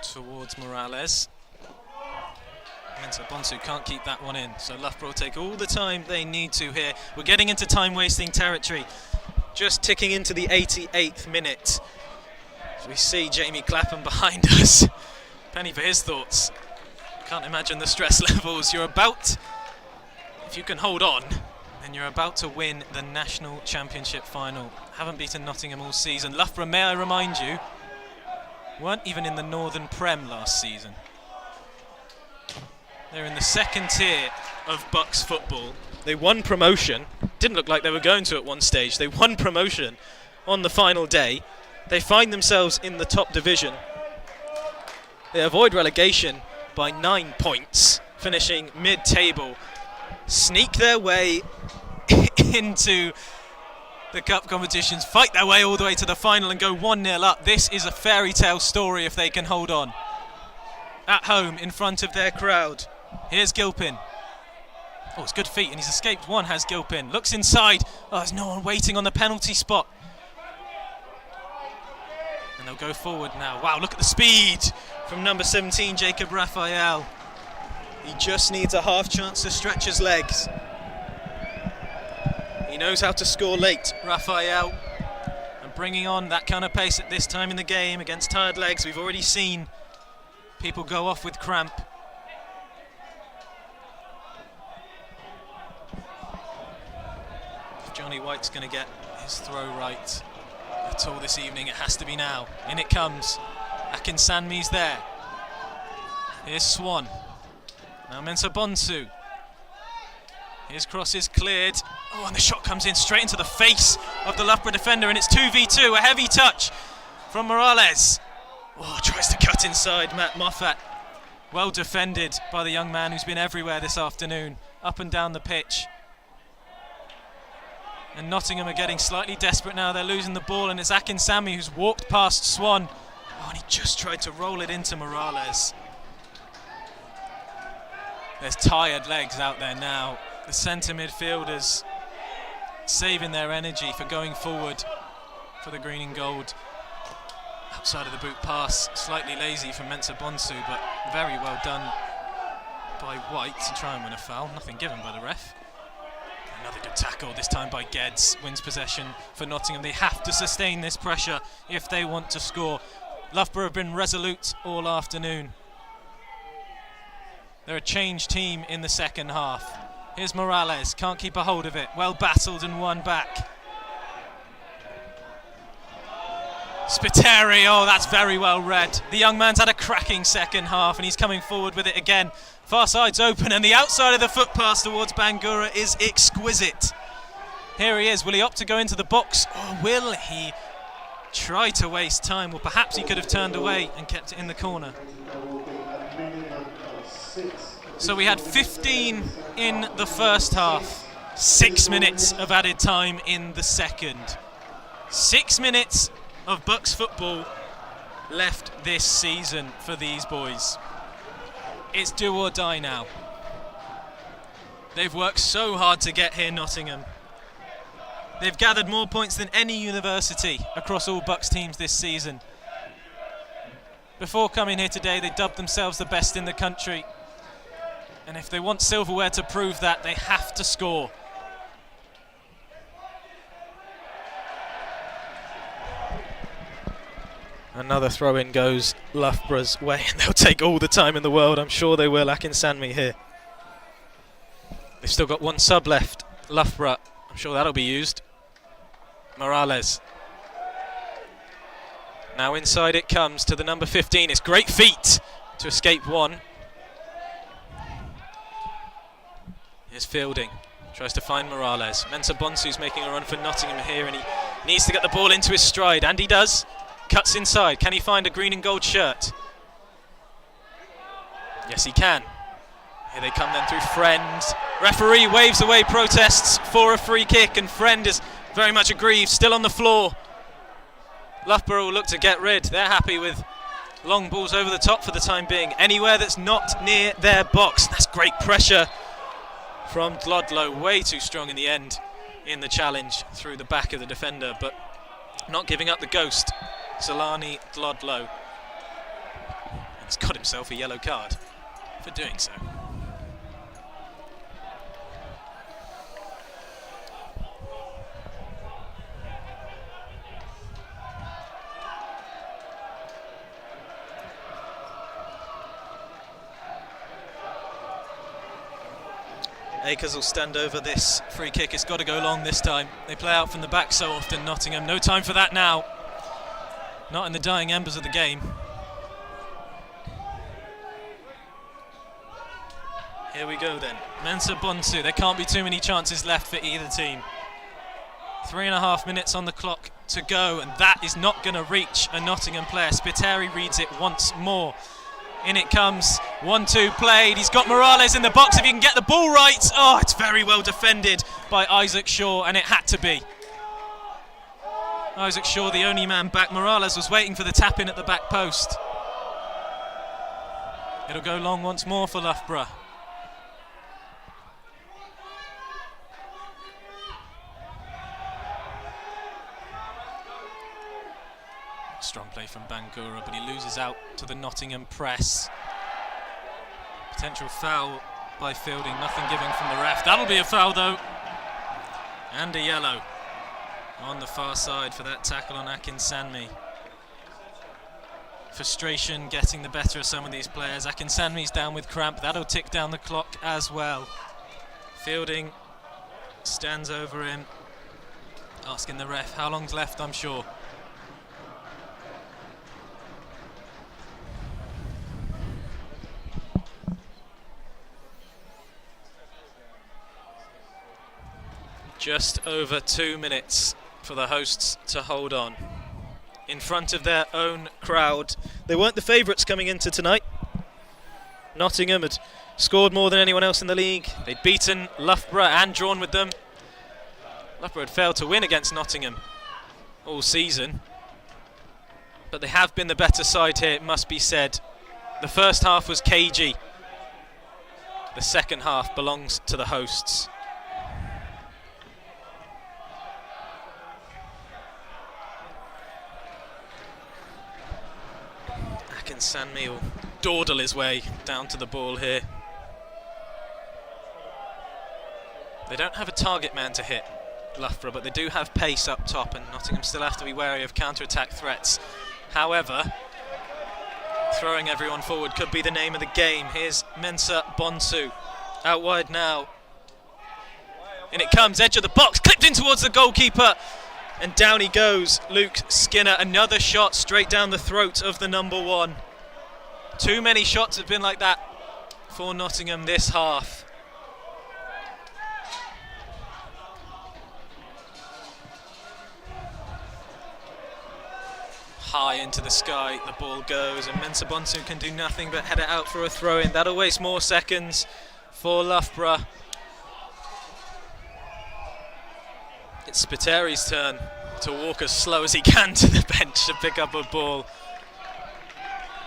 towards Morales. Mensa Bonsu can't keep that one in, so Loughborough take all the time they need to here. We're getting into time-wasting territory. Just ticking into the 88th minute. As we see Jamie Clapham behind us. Penny for his thoughts. Can't imagine the stress levels. You're about, if you can hold on, then you're about to win the National Championship final. Haven't beaten Nottingham all season. Loughborough, may I remind you, weren't even in the Northern Prem last season. They're in the second tier of BUCS football. They won promotion. Didn't look like they were going to at one stage. They won promotion on the final day. They find themselves in the top division. They avoid relegation by 9 points, finishing mid-table. Sneak their way into the cup competitions, fight their way all the way to the final and go 1-0 up. This is a fairy tale story if they can hold on. At home, in front of their crowd. Here's Gilpin. Oh, it's good feet, and he's escaped one, has Gilpin. Looks inside. Oh, there's no one waiting on the penalty spot. And they'll go forward now. Wow, look at the speed from number 17, Jacob Raphael. He just needs a half chance to stretch his legs. He knows how to score late, Raphael. And bringing on that kind of pace at this time in the game against tired legs. We've already seen people go off with cramp. If Johnny White's going to get his throw right at all this evening, it has to be now. In it comes. Akinsanmi's there. Here's Swan. Now Mensa Bonsu. His cross is cleared. Oh, and the shot comes in straight into the face of the Loughborough defender, and it's 2v2. A heavy touch from Morales. Oh, tries to cut inside Matt Moffat. Well defended by the young man who's been everywhere this afternoon, up and down the pitch. And Nottingham are getting slightly desperate now. They're losing the ball, and it's Akinsanmi who's walked past Swan. Oh, and he just tried to roll it into Morales. There's tired legs out there now. The centre midfielders saving their energy for going forward for the green and gold. Outside of the boot pass, slightly lazy from Mensa Bonsu, but very well done by White to try and win a foul. Nothing given by the ref. Another good tackle, this time by Geddes. Wins possession for Nottingham. They have to sustain this pressure if they want to score. Loughborough have been resolute all afternoon. They're a changed team in the second half. Here's Morales, can't keep a hold of it. Well battled and won back. Spiteri, oh, that's very well read. The young man's had a cracking second half, and he's coming forward with it again. Far side's open, and the outside of the foot pass towards Bangura is exquisite. Here he is. Will he opt to go into the box, or will he try to waste time? Well, perhaps he could have turned away and kept it in the corner. So we had 15 in the first half, 6 minutes of added time in the second. 6 minutes of BUCS football left this season for these boys. It's do or die now. They've worked so hard to get here, Nottingham. They've gathered more points than any university across all BUCS teams this season. Before coming here today, they dubbed themselves the best in the country. And if they want silverware to prove that, they have to score. Another throw-in goes Loughborough's way, and they'll take all the time in the world. I'm sure they will. Akinsanmi here. They've still got one sub left. Loughborough. I'm sure that'll be used. Morales. Now inside it comes to the number 15. It's great feet to escape one. Here's Fielding. Tries to find Morales. Mensa Bonsu's making a run for Nottingham here, and he needs to get the ball into his stride, and he does. Cuts inside. Can he find a green and gold shirt? Yes, he can. Here they come then through Friend. Referee waves away protests for a free kick, and Friend is very much aggrieved, still on the floor. Loughborough will look to get rid. They're happy with long balls over the top for the time being. Anywhere that's not near their box. That's great pressure from Dlodlo. Way too strong in the end in the challenge through the back of the defender, but not giving up the ghost. Zolani Dlodlo. He's got himself a yellow card for doing so. Akers will stand over this free kick. It's got to go long this time. They play out from the back so often, Nottingham. No time for that now. Not in the dying embers of the game. Here we go then. Mensah Bonsu. There can't be too many chances left for either team. 3.5 minutes on the clock to go, and that is not going to reach a Nottingham player. Spiteri reads it once more. In it comes, 1-2 played. He's got Morales in the box if he can get the ball right. Oh, it's very well defended by Isaac Shaw, and it had to be. Isaac Shaw, the only man back. Morales was waiting for the tap in at the back post. It'll go long once more for Loughborough. Strong play from Bangura, but he loses out to the Nottingham press. Potential foul by Fielding, nothing given from the ref. That'll be a foul though. And a yellow on the far side for that tackle on Akinsanmi. Frustration getting the better of some of these players. Akinsanmi's down with cramp, that'll tick down the clock as well. Fielding stands over him, asking the ref how long's left, I'm sure. Just over 2 minutes for the hosts to hold on. In front of their own crowd. They weren't the favourites coming into tonight. Nottingham had scored more than anyone else in the league. They'd beaten Loughborough and drawn with them. Loughborough had failed to win against Nottingham all season. But they have been the better side here, it must be said. The first half was cagey. The second half belongs to the hosts. Sanmi will dawdle his way down to the ball here. They don't have a target man to hit, Loughborough, but they do have pace up top, and Nottingham still have to be wary of counter-attack threats. However, throwing everyone forward could be the name of the game. Here's Mensah Bonsu, out wide now. In it comes, edge of the box, clipped in towards the goalkeeper. And down he goes, Luke Skinner. Another shot straight down the throat of the number one. Too many shots have been like that for Nottingham this half. High into the sky, the ball goes, and Mensah Bonsu can do nothing but head it out for a throw-in. That'll waste more seconds for Loughborough. It's Spiteri's turn to walk as slow as he can to the bench to pick up a ball.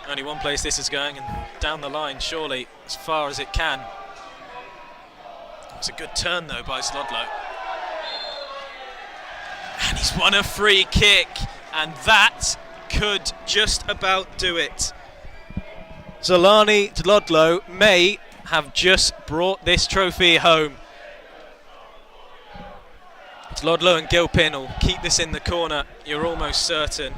Only one place this is going, and down the line, surely, as far as it can. It's a good turn, though, by Dlodlo. And he's won a free kick, and that could just about do it. Zolani Dlodlo may have just brought this trophy home. Dlodlo and Gilpin will keep this in the corner, you're almost certain.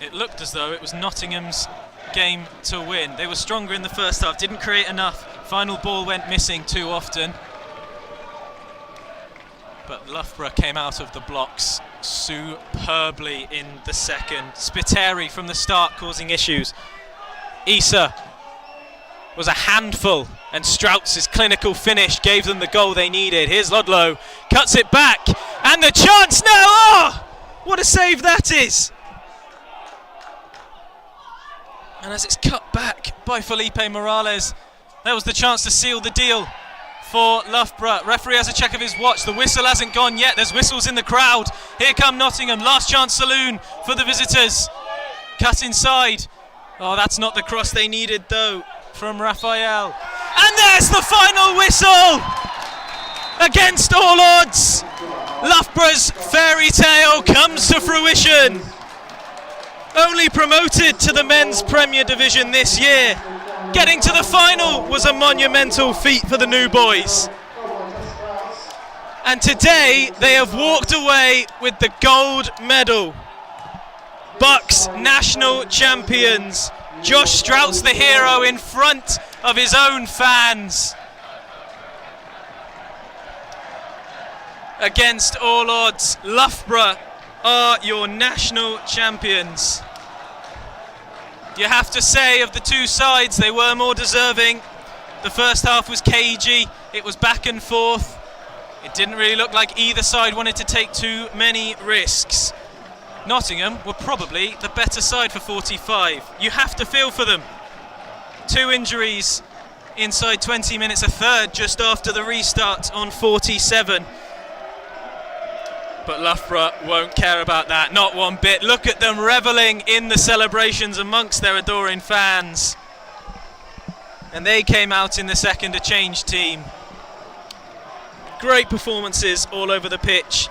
It looked as though it was Nottingham's game to win. They were stronger in the first half, didn't create enough. Final ball went missing too often. But Loughborough came out of the blocks superbly in the second. Spiteri from the start causing issues. Issa was a handful, and Strautz's clinical finish gave them the goal they needed. Here's Dlodlo, cuts it back, and the chance now! Oh, what a save that is! And as it's cut back by Felipe Morales, there was the chance to seal the deal for Loughborough. Referee has a check of his watch. The whistle hasn't gone yet. There's whistles in the crowd. Here come Nottingham. Last chance saloon for the visitors. Cut inside. Oh, that's not the cross they needed though from Raphael. And there's the final whistle! Against all odds, Loughborough's fairy tale comes to fruition. Only promoted to the men's Premier Division this year, getting to the final was a monumental feat for the new boys. And today they have walked away with the gold medal. BUCS national champions. Josh Strout's the hero in front of his own fans. Against all odds, Loughborough are your national champions. You have to say, of the two sides, they were more deserving. The first half was cagey, it was back and forth. It didn't really look like either side wanted to take too many risks. Nottingham were probably the better side for 45. You have to feel for them. 2 injuries inside 20 minutes, a third just after the restart on 47. But Loughborough won't care about that, not one bit. Look at them revelling in the celebrations amongst their adoring fans. And they came out in the second a change team. Great performances all over the pitch.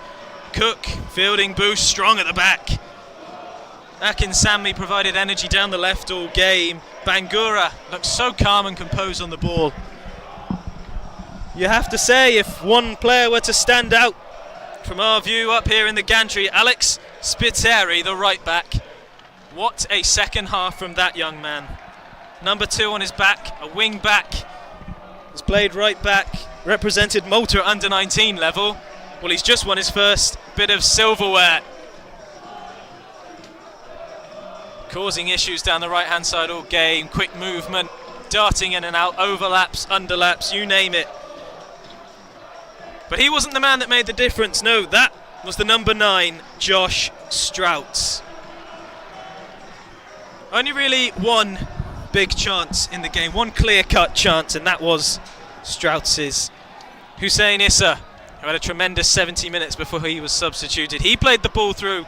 Cook, fielding boost, strong at the back. Akinsami provided energy down the left all game. Bangura looked so calm and composed on the ball. You have to say, if one player were to stand out from our view up here in the gantry, Alex Spiteri, the right back. What a second half from that young man. Number 2 on his back, a wing back. He's played right back, represented Malta at under 19 level. Well, he's just won his first bit of silverware. Causing issues down the right hand side all game. Quick movement, darting in and out, overlaps, underlaps, you name it. But he wasn't the man that made the difference. No, that was the number 9, Josh Strout. Only really one big chance in the game, one clear-cut chance, and that was Strouts's. Hussein Issa, who had a tremendous 70 minutes before he was substituted. He played the ball through,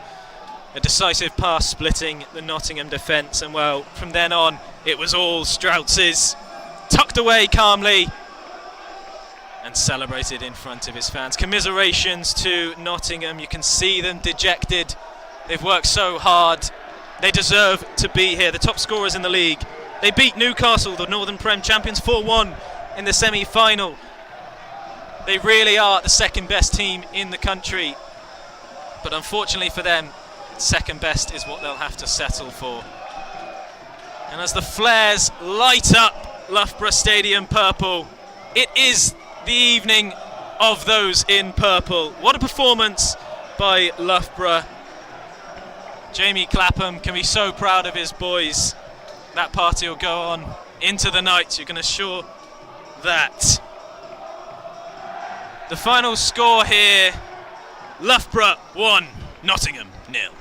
a decisive pass splitting the Nottingham defence, and well, from then on, it was all Strouts's. Tucked away calmly and celebrated in front of his fans. Commiserations to Nottingham. You can see them dejected. They've worked so hard. They deserve to be here. The top scorers in the league. They beat Newcastle, the Northern Prem champions, 4-1 in the semi-final. They really are the second best team in the country. But unfortunately for them, second best is what they'll have to settle for. And as the flares light up Loughborough Stadium purple, it is the evening of those in purple. What a performance by Loughborough. Jamie Clapham can be so proud of his boys. That party will go on into the night, you can assure that. The final score here, Loughborough 1, Nottingham 0.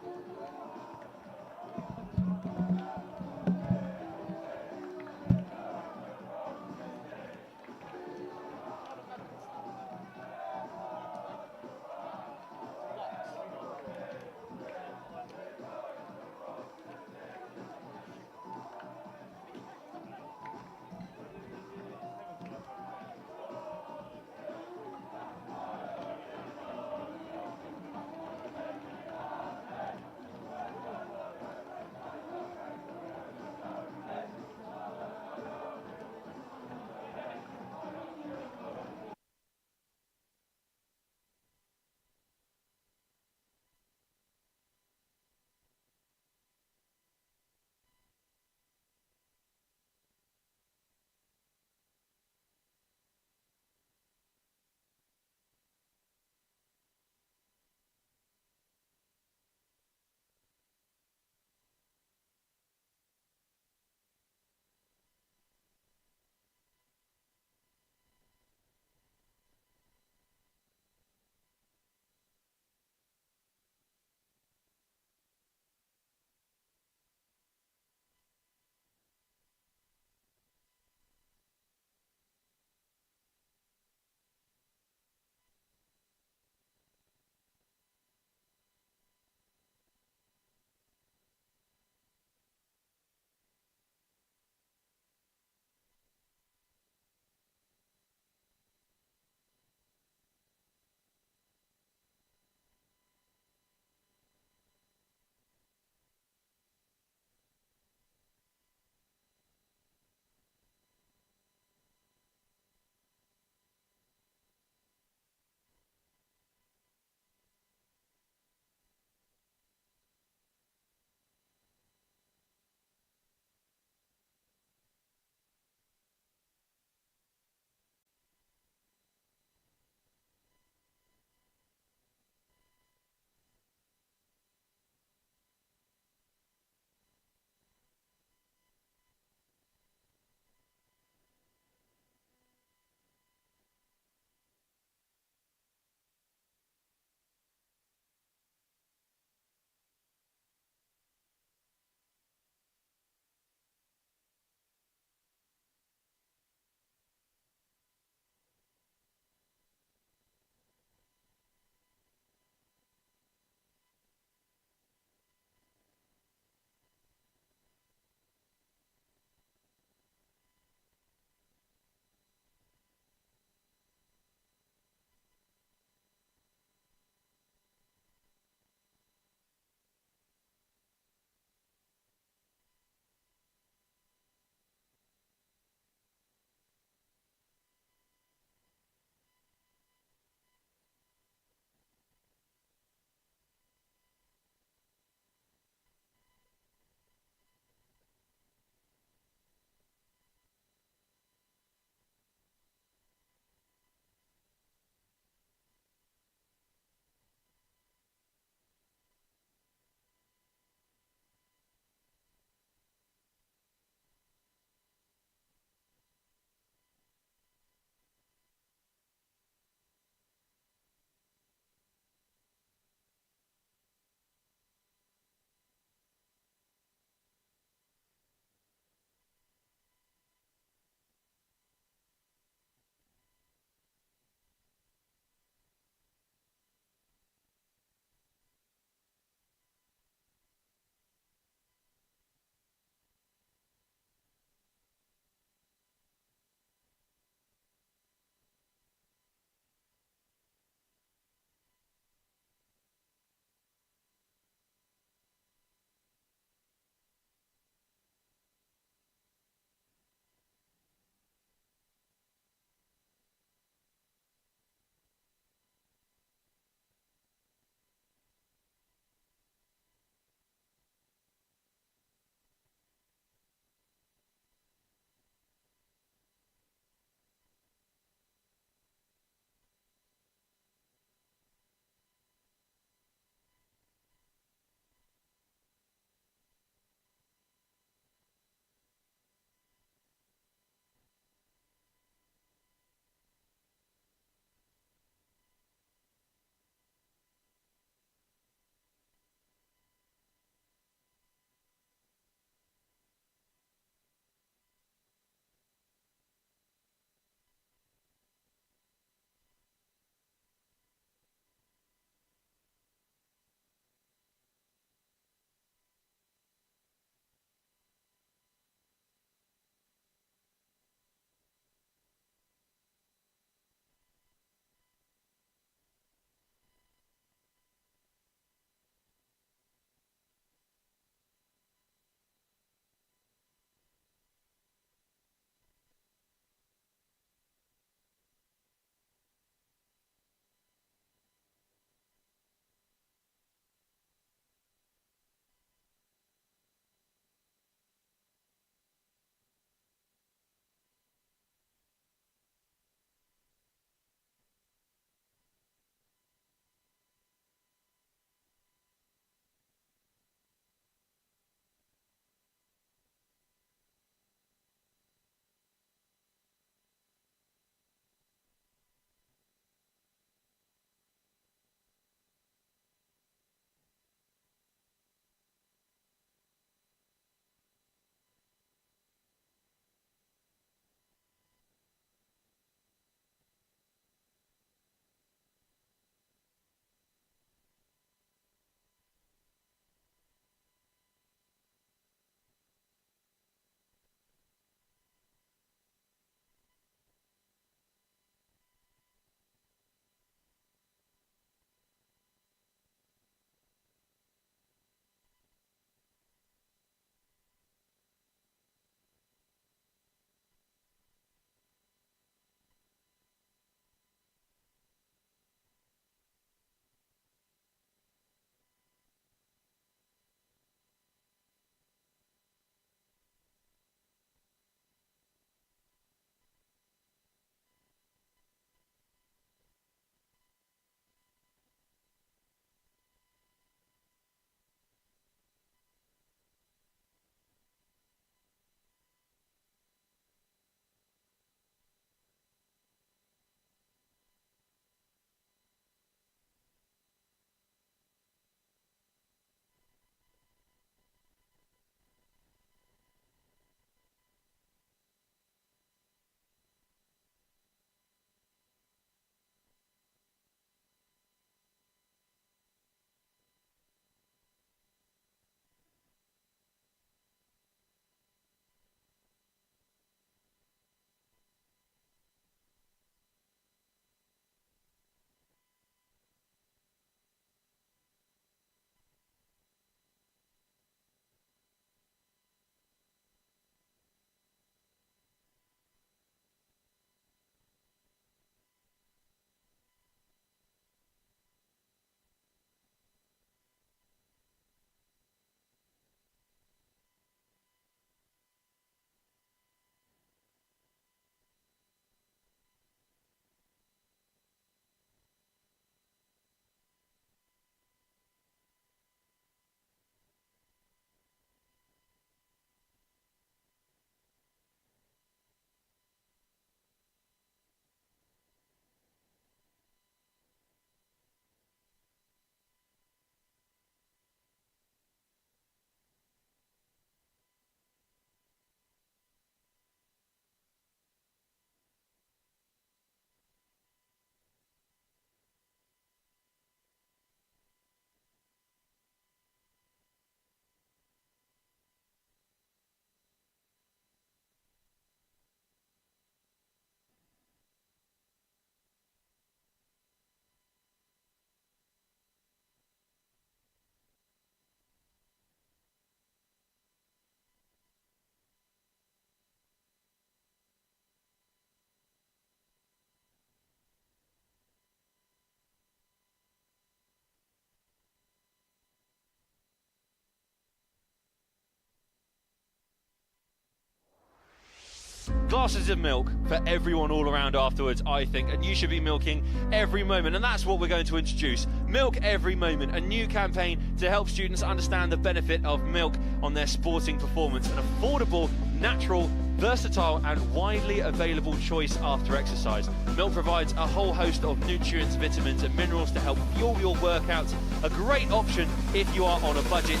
Glasses of milk for everyone all around afterwards, I think, and you should be milking every moment, and that's what we're going to introduce. Milk Every Moment, a new campaign to help students understand the benefit of milk on their sporting performance. An affordable, natural, versatile and widely available choice after exercise. Milk provides a whole host of nutrients, vitamins and minerals to help fuel your workouts. A great option if you are on a budget.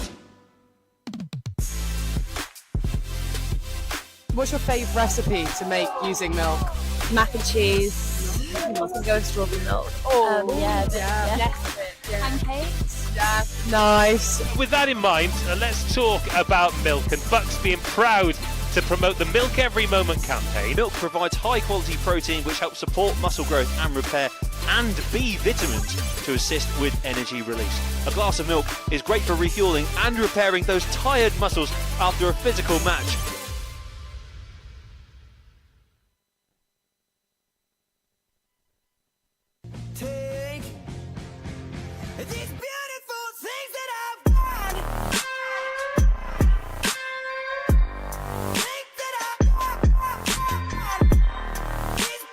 What's your favourite recipe to make using milk? Mac and cheese. I can go with strawberry milk. Pancakes. Yeah. Nice. With that in mind, let's talk about milk and BUCS being proud to promote the Milk Every Moment campaign. Milk provides high quality protein which helps support muscle growth and repair, and B vitamins to assist with energy release. A glass of milk is great for refueling and repairing those tired muscles after a physical match. Take these beautiful things that I've got. Think that I've got. These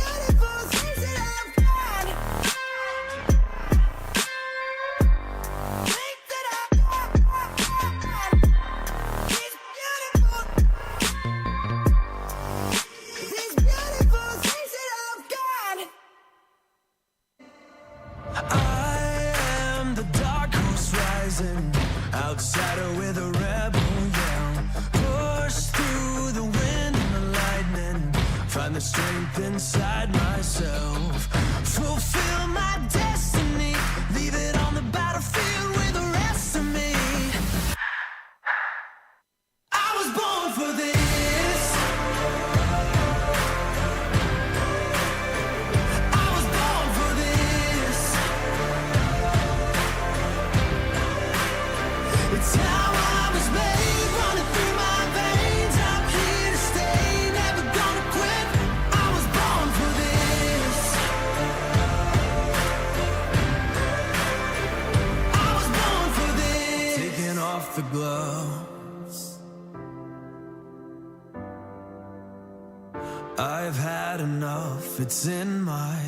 beautiful things that I've got. Think that I've got. These beautiful things that I've got. I am the dark horse rising, outsider with a rebel yell. Push through the wind and the lightning, find the strength inside myself. Fulfill my destiny, leave it on the battlefield with the rest of me. I was born for this. I was born for this. It's how I was made, running through my veins. I'm here to stay, never gonna quit. I was born for this. I was born for this. Taking off the gloves, I've had enough, it's in my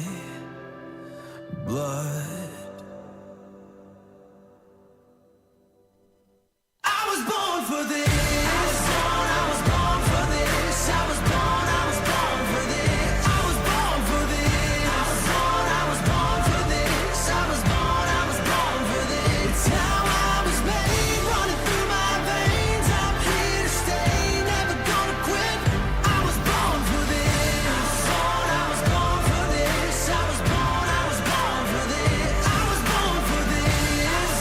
blood. I was born for this. I was born for this. I was born for this. I was born for this. I was born for this. I was born for this. It's how I was made, running through my veins. I'm here to stay, never gonna quit. I was born for this. I was born for this. I was born for this. I was born for this.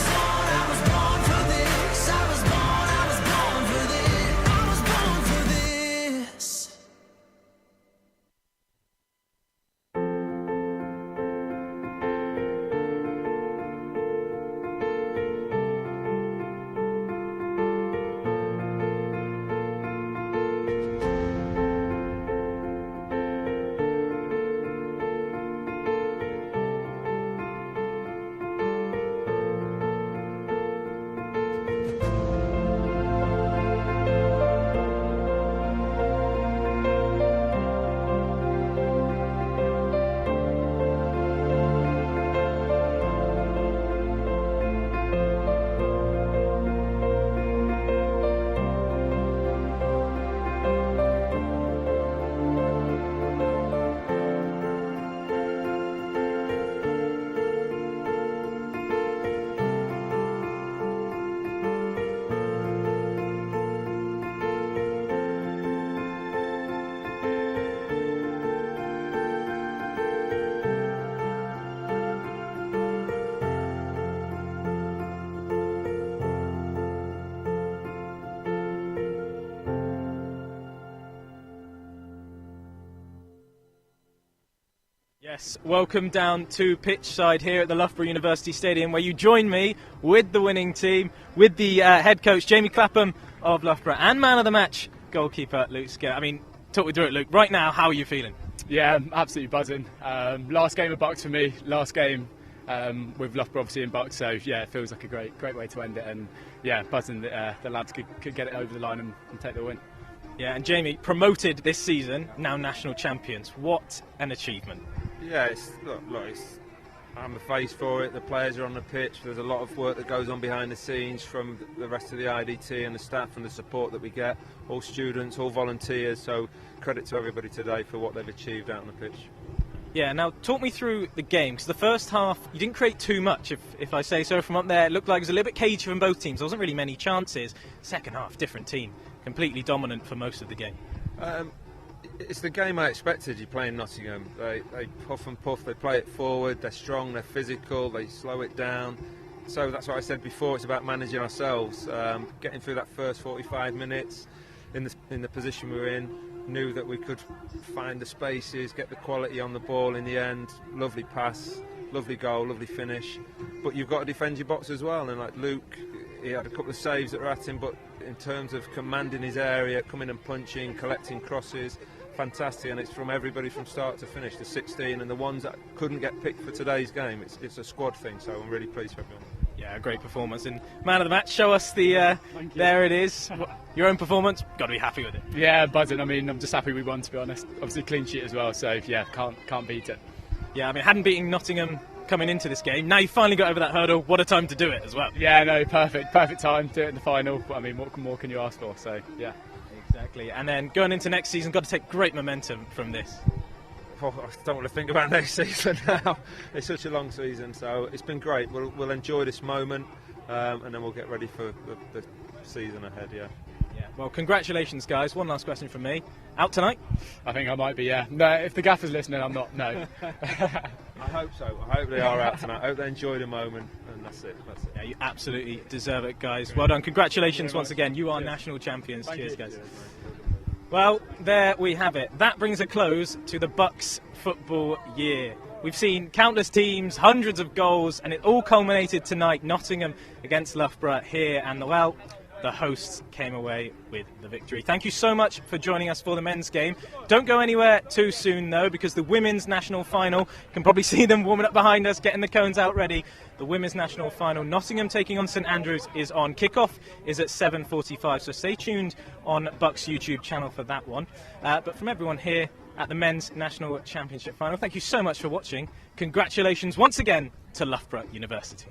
I was born for this. I was born for this. I was born for this. Yes, welcome down to pitch side here at the Loughborough University Stadium, where you join me with the winning team, with the head coach Jamie Clapham of Loughborough and man of the match goalkeeper Luke Skir. I mean, talk me through it, Luke. Right now, how are you feeling? Yeah, I'm absolutely buzzing. Last game of BUCS for me, last game with Loughborough obviously in BUCS, so yeah, it feels like a great way to end it, and yeah, buzzing that the lads could get it over the line and take the win. Yeah, and Jamie, promoted this season, now national champions. What an achievement! Yeah, I'm the face for it. The players are on the pitch. There's a lot of work that goes on behind the scenes from the rest of the IDT and the staff and the support that we get. All students, all volunteers. So credit to everybody today for what they've achieved out on the pitch. Yeah, now talk me through the game, because the first half you didn't create too much, if I say so. From up there, it looked like it was a little bit cagey from both teams. There wasn't really many chances. Second half, different team, completely dominant for most of the game. It's the game I expected. You play in Nottingham. They puff and puff. They play it forward. They're strong. They're physical. They slow it down. So that's what I said before. It's about managing ourselves, getting through that first 45 minutes in the position we're in. Knew that we could find the spaces, get the quality on the ball in the end. Lovely pass, lovely goal, lovely finish. But you've got to defend your box as well. And like Luke, he had a couple of saves that were at him, but in terms of commanding his area, coming and punching, collecting crosses, fantastic. And it's from everybody from start to finish, the 16 and the ones that couldn't get picked for today's game. It's a squad thing, so I'm really pleased for everyone. Yeah, great performance. And man of the match, show us the. There it is. Your own performance. Got to be happy with it. Yeah, buzzing. I mean, I'm just happy we won, to be honest. Obviously, clean sheet as well. So yeah, can't beat it. Yeah, I mean, hadn't beaten Nottingham coming into this game. Now you finally got over that hurdle. What a time to do it as well. Yeah, no, perfect time. Do it in the final. I mean, what more can you ask for? So yeah, exactly. And then going into next season, got to take great momentum from this. Oh, I don't want to think about next season now. It's such a long season, so it's been great. We'll enjoy this moment, and then we'll get ready for the season ahead. Yeah. Well, congratulations, guys. One last question from me. Out tonight? I think I might be. Yeah. No, if the gaffer's listening, I'm not. No. I hope so. I hope they are out tonight. I hope they enjoy the moment, and that's it. Yeah, you absolutely deserve it, guys. Well done. Congratulations once again. You are national champions. Cheers, guys. Well, there we have it. That brings a close to the BUCS football year. We've seen countless teams, hundreds of goals, and it all culminated tonight. Nottingham against Loughborough here, and well, the hosts came away with the victory. Thank you so much for joining us for the men's game. Don't go anywhere too soon though, because the women's national final, can probably see them warming up behind us, getting the cones out ready. The women's national final, Nottingham taking on St Andrews, is on. Kickoff is at 7:45, so stay tuned on BUCS YouTube channel for that one. But from everyone here at the men's national championship final, thank you so much for watching. Congratulations once again to Loughborough University.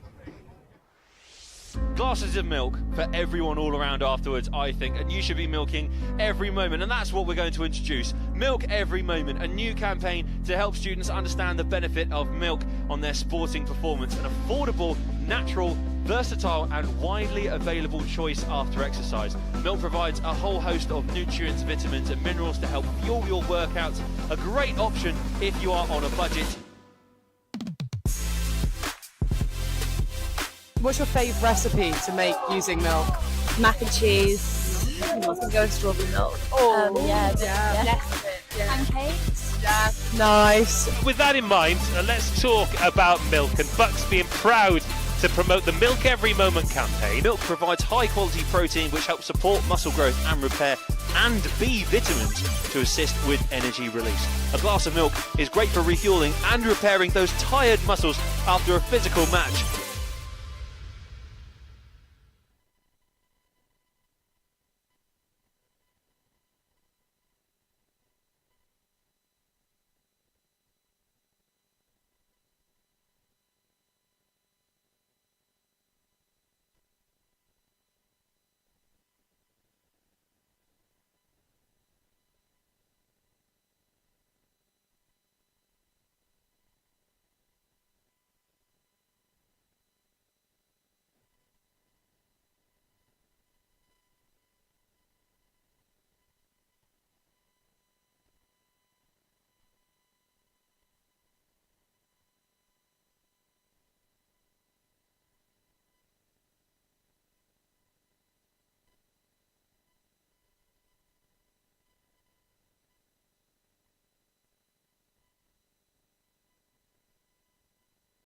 Glasses of milk for everyone all around afterwards, I think, and you should be milking every moment, and that's what we're going to introduce. Milk Every Moment, a new campaign to help students understand the benefit of milk on their sporting performance. An affordable, natural, versatile and widely available choice after exercise. Milk provides a whole host of nutrients, vitamins and minerals to help fuel your workouts. A great option if you are on a budget. What's your favourite recipe to make using milk? Mac and cheese. I was going to go with strawberry milk. Pancakes. Yeah. Nice. With that in mind, let's talk about milk, and BUCS being proud to promote the Milk Every Moment campaign. Milk provides high quality protein which helps support muscle growth and repair, and B vitamins to assist with energy release. A glass of milk is great for refueling and repairing those tired muscles after a physical match.